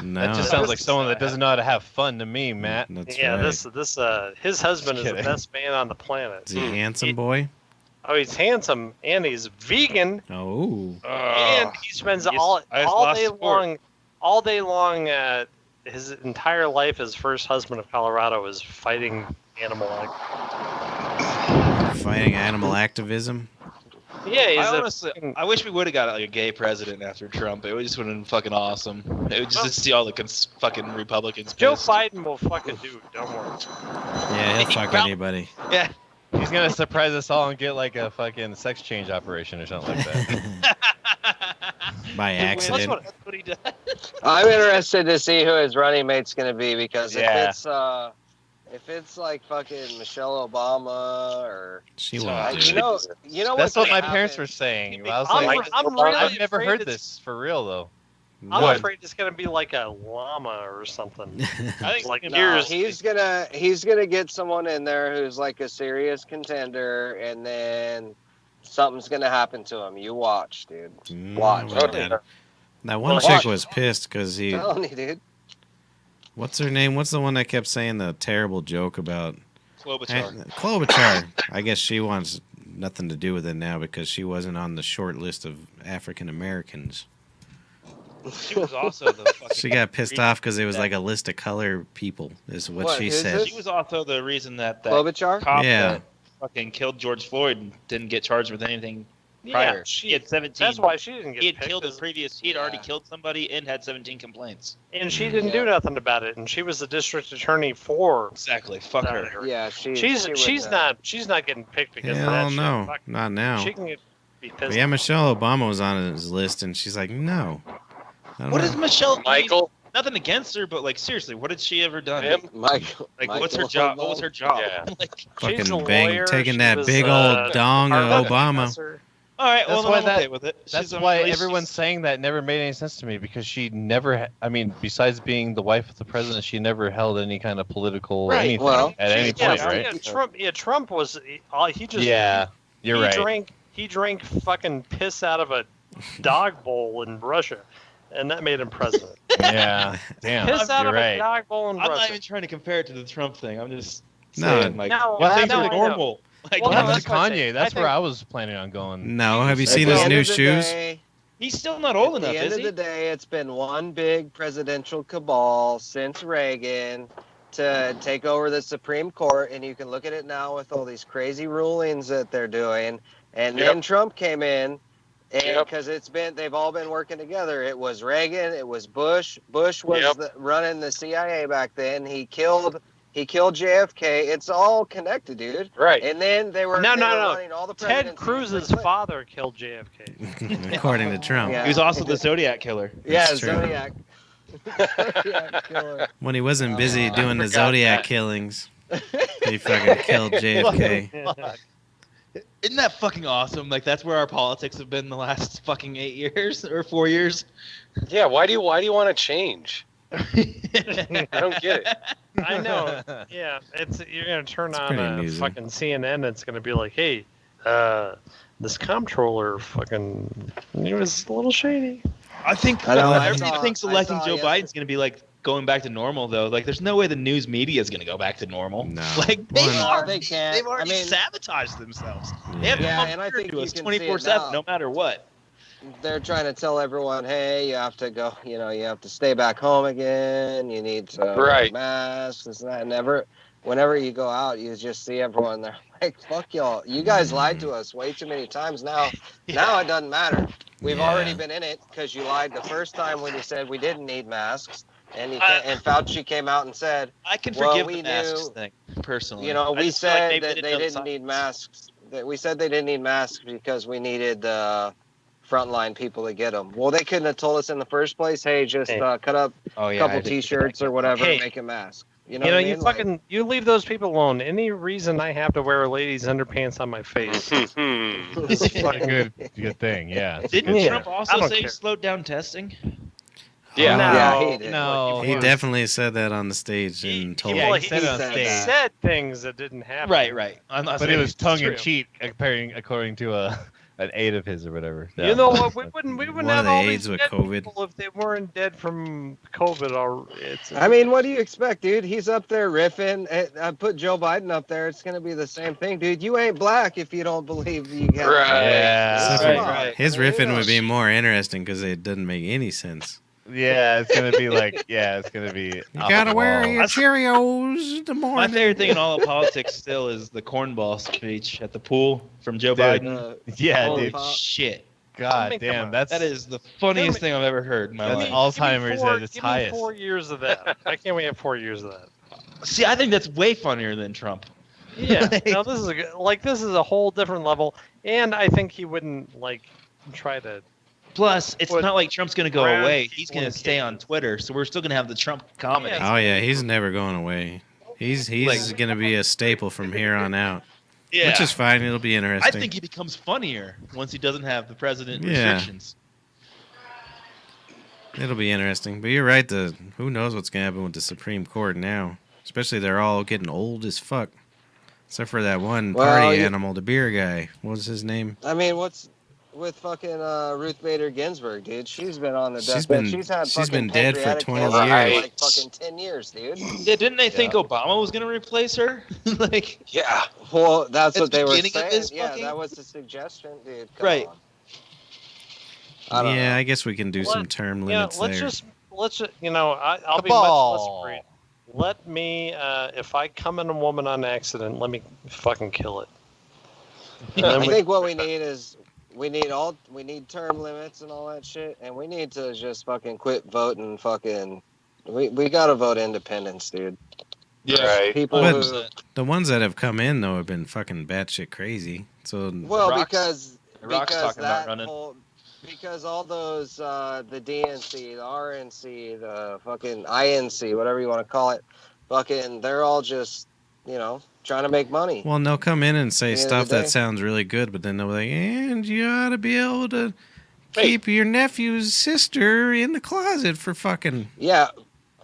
No. That just sounds like someone that doesn't know how to have fun to me, Matt. That's Yeah, right. his husband is the Kidding. best man on the planet. Is he a handsome boy? Oh, he's handsome and he's vegan Oh. and he spends I just all lost day support. long. His entire life, his first husband of Colorado is fighting animal. Fighting animal activism. Yeah, he's I wish we would have got like a gay president after Trump. It would just would have been fucking awesome. It would just to see all the fucking Republicans. Joe pissed. Biden will fucking do it. Don't worry. Yeah, he'll fuck anybody. Yeah. He's gonna surprise us all and get like a fucking sex change operation or something like that. By accident. That's what he does. I'm interested to see who his running mate's gonna be because Yeah. if it's like fucking Michelle Obama or She you won't do it. know That's what my happened? parents were saying. I was I'm, like, I'm really I've never afraid heard it's- this for real though. I'm What? afraid it's gonna be like a llama or something. I think Like No, here's he's gonna get someone in there who's like a serious contender, and then something's gonna happen to him. You watch, dude. Watch. well, that one Well, chick watch. was pissed because he. Telling you, dude. What's her name? What's the one that kept saying the terrible joke about Klobuchar. Klobuchar? I guess she wants nothing to do with it now because she wasn't on the short list of African Americans. She was also the fucking. She got pissed off because it was like a list of color people, is what she who's said. this? She was also the reason that Klobuchar? cop Yeah. that fucking killed George Floyd didn't get charged with anything yeah, prior. she, He had 17. that's why she didn't get he had picked, killed the is- previous. He had already Yeah. killed somebody and had 17 complaints. and she didn't Yeah. do nothing about it, and she was the district attorney for. Exactly. Fuck that her. area. Yeah, She's not getting picked because of that Hell shit. no, Fuck, not now. She can be But pissed. yeah, Michelle Obama was on his list, and she's like, no. I don't What know. is Michelle? Michael. Nothing against her, but like seriously, what had she ever done? Him? Michael. Like, what's her Michael job? What was Obama? her job? Yeah. Like, She's Fucking a bang, lawyer. taking She that was, big old dong of Harvard Obama. professor. all right, That's well, why I'm that- okay with it. That's She's, why at least everyone's she's- saying that never made any sense to me because she never. Besides being the wife of the president, she never held any kind of political Right, anything well, at any yeah, point, yeah, right? Trump. Yeah, Trump was. He just. Yeah, you're he right. He drank fucking piss out of a dog bowl in Russia, and that made him president. Yeah, damn, Piss out you're of a right. dog bowl in I'm Russia. not even trying to compare it to the Trump thing. I'm just No. saying, like, No, when I things know, are I know. normal, Like, Well, What no, happened that's to what I'm Kanye? saying. That's I where think- I was planning on going. No, have you At seen the his end new of the shoes? day- he's still not old At enough, the end is of he? the day, it's been one big presidential cabal since Reagan to take over the Supreme Court, and you can look at it now with all these crazy rulings that they're doing. And Yep. then Trump came in, and Yep. because they've all been working together. It was Reagan, it was Bush. Bush was Yep. running the CIA back then. He killed JFK. It's all connected, dude. Right. And then they were No. running all the Ted presidencies Cruz's for Clinton. father killed JFK. According to Trump. Yeah. He was also the Zodiac killer. Yeah, That's true. Zodiac. Zodiac killer. When he wasn't busy Oh, doing the forgot Zodiac that. killings, he fucking killed JFK. Isn't that fucking awesome? Like, that's where our politics have been the last fucking 8 years or 4 years. Yeah. Why do you want to change? I don't get it. I know. Yeah, you're gonna turn It's on pretty amusing. fucking CNN. And it's gonna be like, hey, this comptroller fucking he was a little shady. I think I know, everybody thinks I electing saw Joe yesterday- Biden's going to be like going back to normal, though. Like, there's no way the news media is going to go back to normal. No. Like, they Well, are. they can't. They've already I mean- sabotaged themselves. They have Yeah, to come and I here think to you us can see it 24/7, now. no matter what. They're trying to tell everyone, hey, you have to go, you have to stay back home again. You need to wear Right. masks, this and that. Whenever you go out, you just see everyone there like, fuck y'all. You guys lied to us way too many times now. Now it doesn't matter. We've Yeah. already been in it because you lied the first time when you said we didn't need masks. And and Fauci came out and said, I can Well, forgive we the masks knew- thing, personally. we I just feel like said they've that been they enough didn't need science. masks. That we said they didn't need masks because we needed frontline people to get them. Well, they couldn't have told us in the first place. Hey, just Hey. cut up Oh, a yeah, couple I did- T-shirts or whatever Hey. and make a mask. You know, You know, what I you mean? Like, fucking you leave those people alone. Any reason I have to wear a lady's underpants on my face? It's a good thing. Yeah. Didn't Yeah. Trump I also don't say he care. slowed down testing? Yeah. No. yeah, he did. No. He definitely said that on the stage and told Yeah, Well, he said it on said stage. that. said things that didn't happen. Right. I'm not But saying it was it's tongue in true. cheek, according to an aide of his or whatever. You know what? We wouldn't One have of the all aides these with dead COVID. people if they weren't dead from COVID. I mean, what do you expect, dude? He's up there riffing. I put Joe Biden up there. It's gonna be the same thing, dude. You ain't black if you don't believe you got. Right. Yeah. Except Come for on. his I mean, riffing would be more interesting because it doesn't make any sense. Yeah, it's gonna be like, it's gonna be. You gotta wear your Cheerios in the My morning. favorite thing in all of politics still is the cornball speech at the pool from Joe Dude. Biden. Yeah, Holy dude. fuck. Shit. God I mean, come damn, on. that's That is the funniest thing I've ever heard in my That's life. Alzheimer's at its give me highest. 4 years of that. Why can't we have 4 years of that? See, I think that's way funnier than Trump. Yeah. Now this is a whole different level, and I think he wouldn't try to. Plus, it's But not like Trump's going to go brand away. He's people going in to stay on cases. Twitter, so we're still going to have the Trump comedy. Yeah. Oh yeah, he's never going away. He's gonna be a staple from here on out, Yeah. which is fine. It'll be I interesting. think he becomes funnier once he doesn't have the president Yeah. restrictions. It'll be interesting. But you're right. Who knows what's gonna happen with the Supreme Court now? Especially they're all getting old as fuck, except for that one Well, party you- animal, the beer guy. What was his name? I mean, what's with fucking Ruth Bader Ginsburg, dude? She's been on the She's deathbed. been- She's had she's fucking been dead for pancreatic 20 cancer for years. like fucking 10 years, dude. Yeah, didn't they think Obama was going to replace her? Like, Yeah. Well, that's At what the they were beginning of saying. this Yeah, fucking- that was the suggestion, dude. Come Right. on. I don't Yeah, know. I guess we can do some term limits let's there. just I'll be much less afraid. Let me if I come in a woman on accident, let me fucking kill it. And then I we- think what we need is we need term limits and all that shit, and we need to just fucking quit voting. Fucking, we gotta vote independence, dude. Right. People But- who, The ones that have come in though have been fucking batshit crazy. So well, Rock's- because Rock's talking about running. Because all those the DNC, the RNC, the fucking INC, whatever you want to call it, fucking, they're all just trying to make money. well, and they'll come in and say At the end of stuff the day. that sounds really good, but then they'll be like, and you ought to be able to keep your nephew's sister in the closet for fucking. Yeah,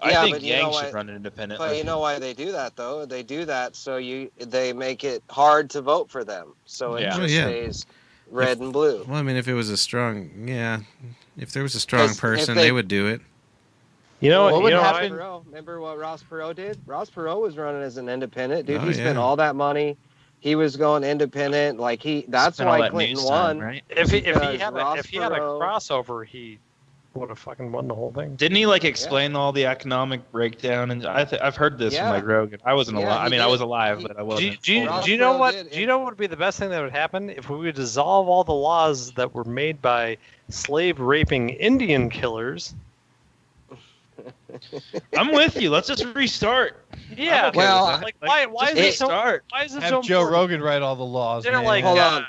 I yeah, think but you know Yang what? should run independently. But you know why they do that though? They do that so they make it hard to vote for them, so it Yeah. just Well, yeah. stays red and blue. Well, I mean, if there was a strong If person, they- they would do it. you know What would you know, happen- Remember what Ross Perot did? Ross Perot was running as an independent, dude. Oh, He spent yeah. all that money. he was going independent. Like that's Spent all why that Clinton news time, won. right? If he Because had Ross if he had a Perot- crossover, he would have fucking won the whole thing. Didn't he like explain all the economic breakdown? And I've heard this from Yeah. like Rogan. I wasn't Yeah, alive. I he mean, I did. was alive, He- but I Do wasn't. you, Ross do you know Perot what? did, Do you know what would be the best thing that would happen if we would dissolve all the laws that were made by slave raping Indian killers? I'm with you. Let's just restart. Yeah. okay Well, with that. like why is Just this so? restart. Why is this Have so Joe important? Rogan write all the laws. They're man. like, Hold on.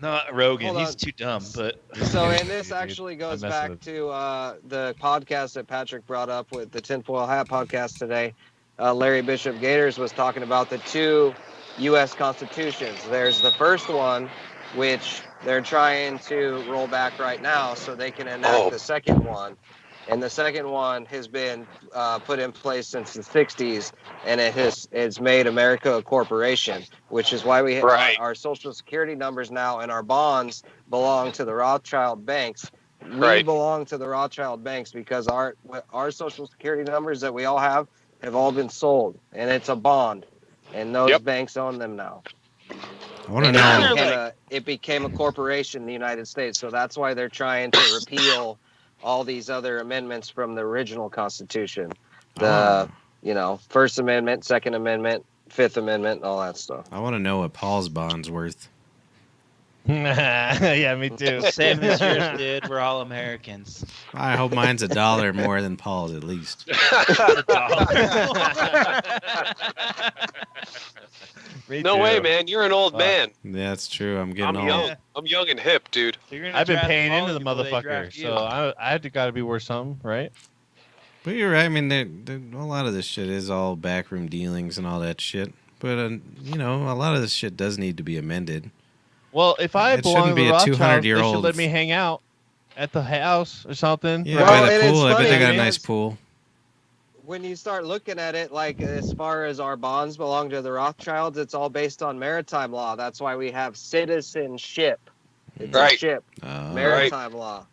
Not Rogan. Hold He's on. too dumb. But So, and this Dude, actually goes I'm messing back with- to the podcast that Patrick brought up with the Tinfoil Hat podcast today. Larry Bishop Gators was talking about the two U.S. constitutions. There's the first one, which they're trying to roll back right now so they can enact the second one. And the second one has been put in place since the 60s, and it's made America a corporation, which is why we have Right. our Social Security numbers now and our bonds belong to the Rothschild banks. We Right. belong to the Rothschild banks because our Social Security numbers that we all have all been sold, and it's a bond, and those Yep. banks own them now. I want to And know. it became a corporation in the United States, so that's why they're trying to repeal all these other amendments from the original Constitution. The First Amendment, Second Amendment, Fifth Amendment, and all that stuff. I want to know what Paul's bond's worth. Yeah, me too. same as yours, dude. We're all Americans. I hope mine's $1 more than Paul's at least. Me No too. way, man. You're an old man. Yeah, that's true. I'm getting I'm old. young. I'm young and hip, dude. I've been paying into the motherfucker, so I had to gotta be worth something, right? But you're right. I mean, a lot of this shit is all backroom dealings and all that shit. But a lot of this shit does need to be amended. Well, if I It belong to shouldn't be the a Rothschilds, they 200-year-old should let me hang out at the house or something. Yeah, Well, by the and it's pool. I bet funny they got a because- nice pool. When you start looking at it, like as far as our bonds belong to the Rothschilds, it's all based on maritime law. That's why we have citizenship. It's a Right. ship, Oh. maritime law.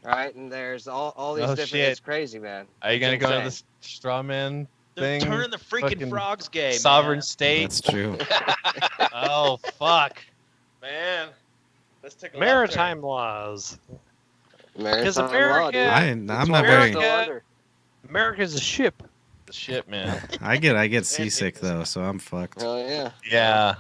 Right? And there's all these Oh, different. shit. It's crazy, man. Are you gonna It's go to insane. this straw man They're thing? turning the freaking Fucking frogs gay. Sovereign man. state. That's true. Oh fuck. Man. Let's take a Maritime laws. Maritime law, America- dude. I'm That's not why we're very. still under. America's a ship. Shit, man. I get seasick though, so I'm fucked. Oh yeah. Yeah.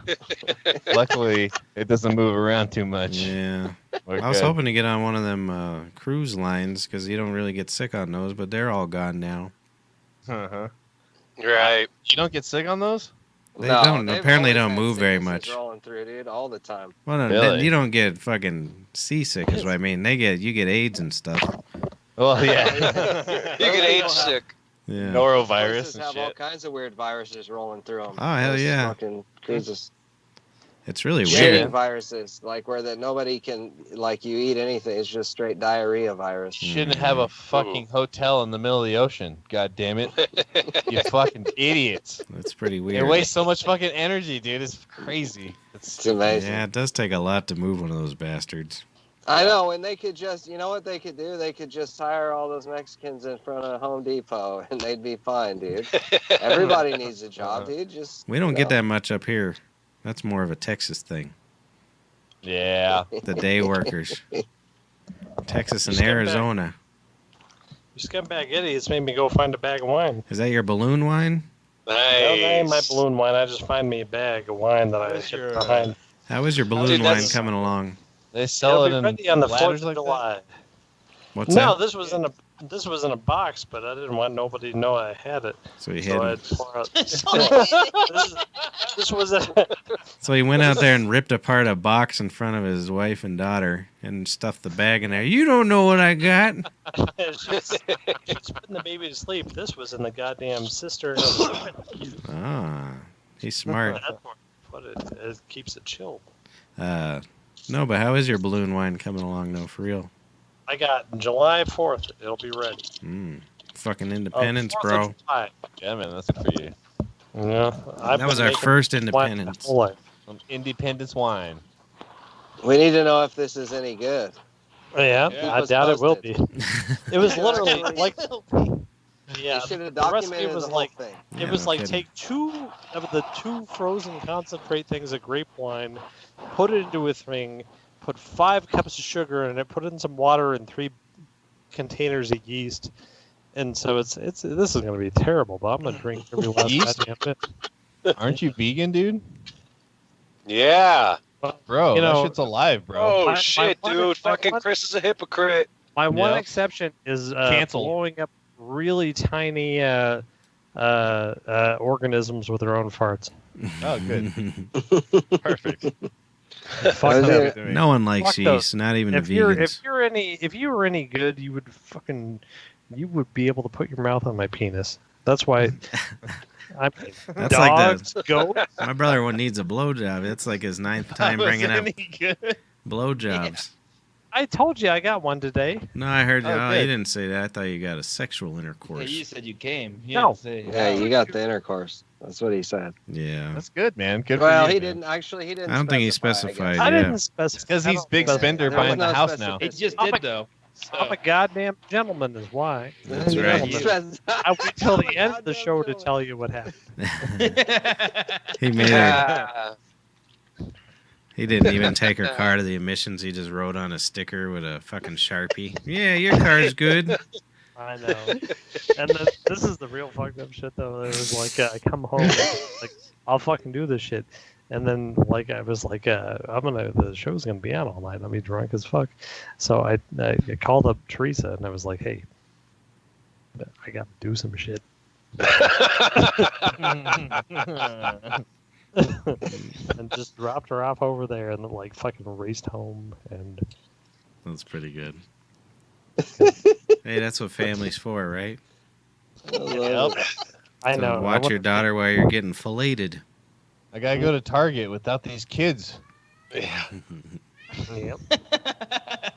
Luckily, it doesn't move around too much. Yeah. We're I was good. hoping to get on one of them cruise lines because you don't really get sick on those, but they're all gone now. Uh-huh. Right. You don't get sick on those? They don't. they've Apparently, always don't had move very sicknesses much. Rolling through, dude, all the time. Well, no, Really? you don't get fucking seasick, is what I mean. You get AIDS and stuff. Well, yeah. You get age sick. Yeah. Norovirus Places and have all shit. kinds of weird viruses rolling through them. Oh, hell yeah. Fucking Jesus. It's really Shitting weird. viruses, like where that nobody can, like you eat anything, it's just straight diarrhea virus. Shouldn't have a fucking hotel in the middle of the ocean. God damn it. You fucking idiots. That's pretty They weird. waste so much fucking energy, dude. It's crazy. It's amazing. Yeah, it does take a lot to move one of those bastards. I know, and they could just, you know what they could do? They could just hire all those Mexicans in front of Home Depot, and they'd be fine, dude. Everybody needs a job, dude. Just We don't get that much up here. That's more of a Texas thing. Yeah. The day workers. Texas and Just get back. Arizona. You scumbag idiots made me go find a bag of wine. Is that your balloon wine? No, that ain't my Nice. balloon wine. I just find me a bag of wine that I Where's kept your, behind. How is your balloon Dude, wine that's- coming along? They sell It'll it be in ready on the ladders 4th of like that? July. What's No, that? this was in a box, but I didn't want nobody to know I had it. So he So I hid. pour out. this was a. So he went out there and ripped apart a box in front of his wife and daughter and stuffed the bag in there. You don't know what I got. She's putting the baby to sleep. This was in the goddamn cistern. Ah, he's smart. That's where I put it. It keeps it chilled. No, but how is your balloon wine coming along, though, for real? I got July 4th. It'll be ready. Fucking independence, 4th bro. of July. Yeah, man, that's good for you. Yeah, I've That was been our making first wine my independence. whole life. Some Independence wine. We need to know if this is any good. Yeah, Yeah. I doubt it will be. Busted. It was literally like Yeah, You should have the recipe documented was the whole like thing. it Yeah, was no like kidding. take 2 of the 2 frozen concentrate things of grape wine, put it into a thing, put 5 cups of sugar in it, put in some water and 3 containers of yeast, and so it's this is gonna be terrible. But I'm gonna drink every last Yeast? goddamn bit. Aren't you vegan, dude? Yeah. Bro, You that know- shit's alive, bro. Oh my shit, one- dude! my Fucking one- Chris is a hypocrite. My one Yep. exception is Cancelled. blowing up really tiny organisms with their own farts. Oh, good. Perfect. Fuck Was them. it- No one likes Fuck those. yeast, not even the If you're vegans. if you were any good, you would be able to put your mouth on my penis. That's why. I mean, That's like dogs, goats. My brother needs a blowjob. That's like his 9th time Was bringing up any good? blowjobs. I told you I got one today. No, I heard you. Oh, Oh, good. you didn't say that. I thought you got a sexual Yeah, intercourse. you said you came. You No. didn't say- Yeah, you got the intercourse. That's what he said. Yeah. That's good, man. Good Well, for you. he man. didn't actually. He didn't. I don't think he specify, I specified. guess. I Yeah. didn't specify. It's because I he's don't big specify. spender There was buying no the house now. He just I'm did a- though. I'm a goddamn gentleman, is why. That's Yeah, right. you- I wait till the end of the show to tell you what happened. He made her. Yeah. He didn't even take her car to the emissions. He just wrote on a sticker with a fucking Sharpie. Yeah, your car's good. I know. And this is the real fucked up shit though. It was like I come home, like I'll fucking do this shit, and then like I was like, the show's gonna be on all night. I'll be drunk as fuck. So I called up Teresa and I was like, hey, I gotta do some shit. And just dropped her off over there and then like fucking raced home and That's pretty good. Hey, that's what family's for, right? yep. I To know. watch your daughter while you're getting filleted. I gotta go to Target without these kids. Yeah. Yep.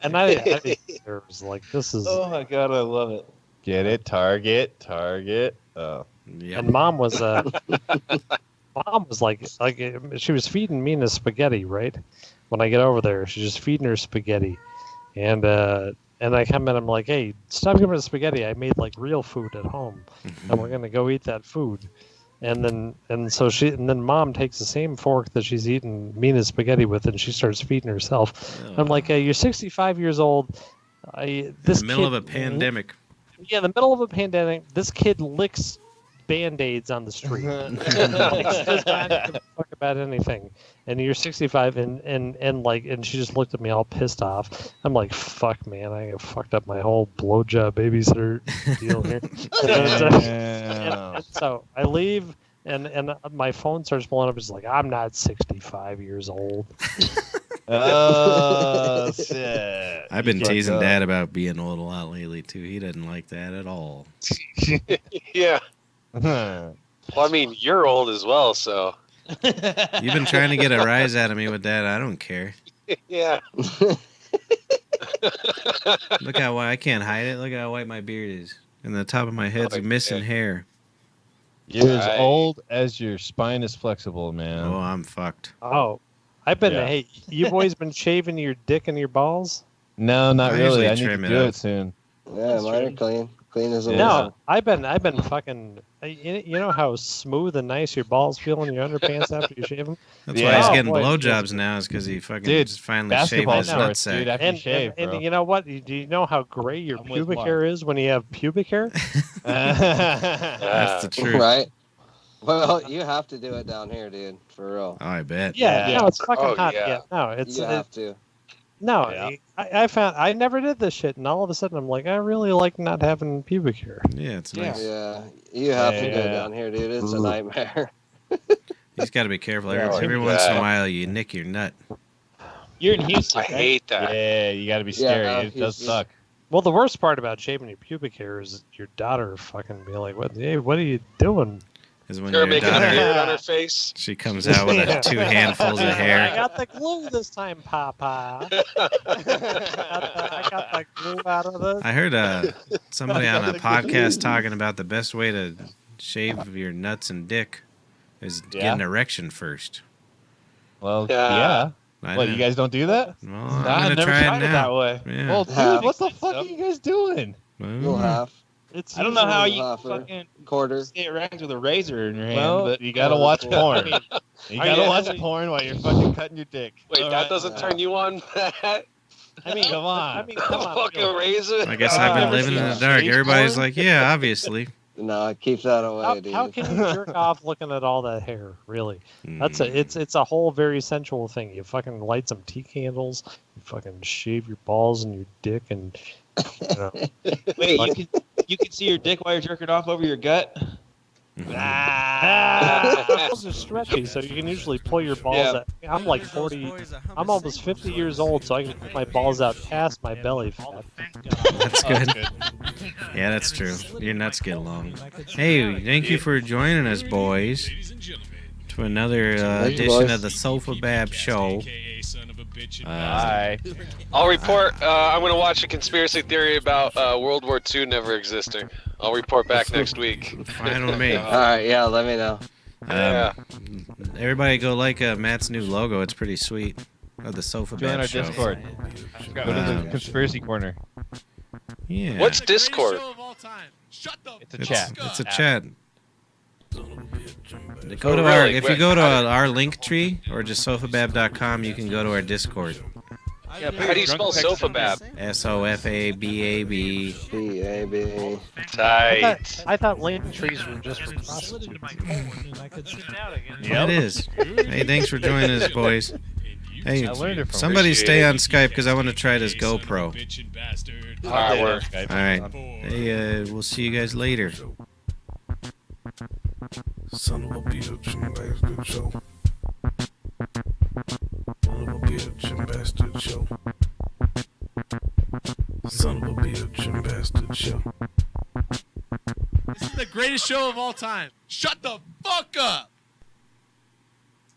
And I was like, this is. Oh my god, I love it. Get it? Target. Oh. Yep. And mom was like she was feeding Mina spaghetti, right? When I get over there, she's just feeding her spaghetti, and I come in, I'm like, hey, stop giving her spaghetti. I made like real food at home, and we're gonna go eat that food. And then mom takes the same fork that she's eating Mina's spaghetti with, and she starts feeding herself. I'm like, hey, you're 65 years old. In the middle of a pandemic. Yeah, in the middle of a pandemic, this kid licks Band-Aids on the street. Like, she does not give a fuck about anything. And you're 65, and she just looked at me all pissed off. I'm like, fuck, man, I fucked up my whole blowjob babysitter deal here. And so I leave, and my phone starts blowing up. It's like, I'm not 65 years old. Oh, shit. I've been You fucked teasing up. Dad about being old a lot lately too. He doesn't like that at all. Yeah. Well, I mean, you're old as well, so You've been trying to get a rise out of me with that. I don't care. yeah. Look how white I can't hide it. Look how white my beard is, and the top of my head's Oh, missing yeah. hair. You're as Right. old as your spine is flexible, man. Oh, I'm fucked. Oh, I've been. Yeah. Hey, you boys been shaving your dick and your balls? No, not I really. usually I need to trim it do up. it soon. Yeah, mine are clean as a Yeah. No, I've been fucking. You know how smooth and nice your balls feel in your underpants after you shave them? That's Yeah. why he's Oh, getting boy, blowjobs now, is because he fucking Dude, just finally shaved Basketball his shorts, dude. nutsack. After you And, shave, and, bro. and you know what? Do you know how gray your I'm with pubic Mark. hair is when you have pubic hair? That's the truth. right. Well, you have to do it down here, dude. For real. Oh, I bet. Yeah, Yeah. no, it's fucking Oh, hot. yeah. Yeah, no, it's You have to. no. Yeah. I found I never did this shit, and all of a sudden I'm like, I really like not having pubic hair. Yeah, it's Yeah. nice. Yeah, you have to do it Yeah. down here, dude. It's a Ooh. nightmare. You just got to be careful. Yeah, Every like once in a that. while, you nick your nut. You're in Houston. I right? hate that. Yeah, you gotta be Yeah, scary. It does he's- suck. Well, the worst part about shaving your pubic hair is your daughter fucking be like, "What? Hey, what are you doing?" Is when Her your making a daughter, beard on her face. she comes out with Yeah. 2 handfuls of I hair. got the glue this time, Papa. I got the glue out of this. I heard somebody on a podcast talking about the best way to shave your nuts and dick is get Yeah? an erection first. Well, Yeah. yeah. I What, know. you guys don't do that? Well, Nah, I'm I've gonna never try tried it it now. that way. Yeah. Well, dude, Yeah. what the fuck are you guys doing? You'll Well, have. It's I don't know how usually- you Huffer. fucking Quarter. stay erect with a razor in your hand, Well, but you gotta watch porn. I mean, You I gotta mean, watch I mean- porn while you're fucking cutting your dick. Wait, All that right. doesn't turn you on? I mean, Come on. I mean, come on. Fucking Bill. razor. I guess I've been never living in seen the dark. shave Everybody's porn? like, yeah, obviously. No, keep that away, dude. How can you jerk off looking at all that hair? Really, that's Mm. it's a whole very sensual thing. You fucking light some tea candles. You fucking shave your balls and your dick, and you know, wait, you can see your dick while you're jerking off over your gut. balls are stretchy, so you can usually pull your balls Yeah. out. I'm like 40. I'm almost 50 years old, so I can put my balls out past my belly fat. That's good. Yeah, that's true. Your nuts get long. Hey, thank you for joining us, boys, to another Thank you, edition boys. of the Sofabab Show. Bye. I'll report. I'm going to watch a conspiracy theory about World War II never existing. I'll report back next week. Fine with me. All right, yeah, let me know. Yeah. Everybody go like Matt's new logo. It's pretty sweet. Of the Sofabab Join our Show. Discord. Go to the Um, conspiracy corner. Yeah. What's Discord? It's a chat. It's a chat. Go to Oh, our really? if you Wait, go to how our link tree or just sofabab.com, you can go to our Discord. Yeah, How do you spell Sofabab? Sofabab. B-A-B. Tight. I thought lane trees were just for prostitutes. It is. Hey, thanks for joining us, boys. Hey, I learned it from somebody Appreciate stay it. on Skype because I want to try this GoPro. All right, we're All right. Hey, we'll see you guys later. Son of a bitch, bastard show. Son of a bitch, bastard show. Son of a bitch, bastard show. This is the greatest show of all time. Shut the fuck up!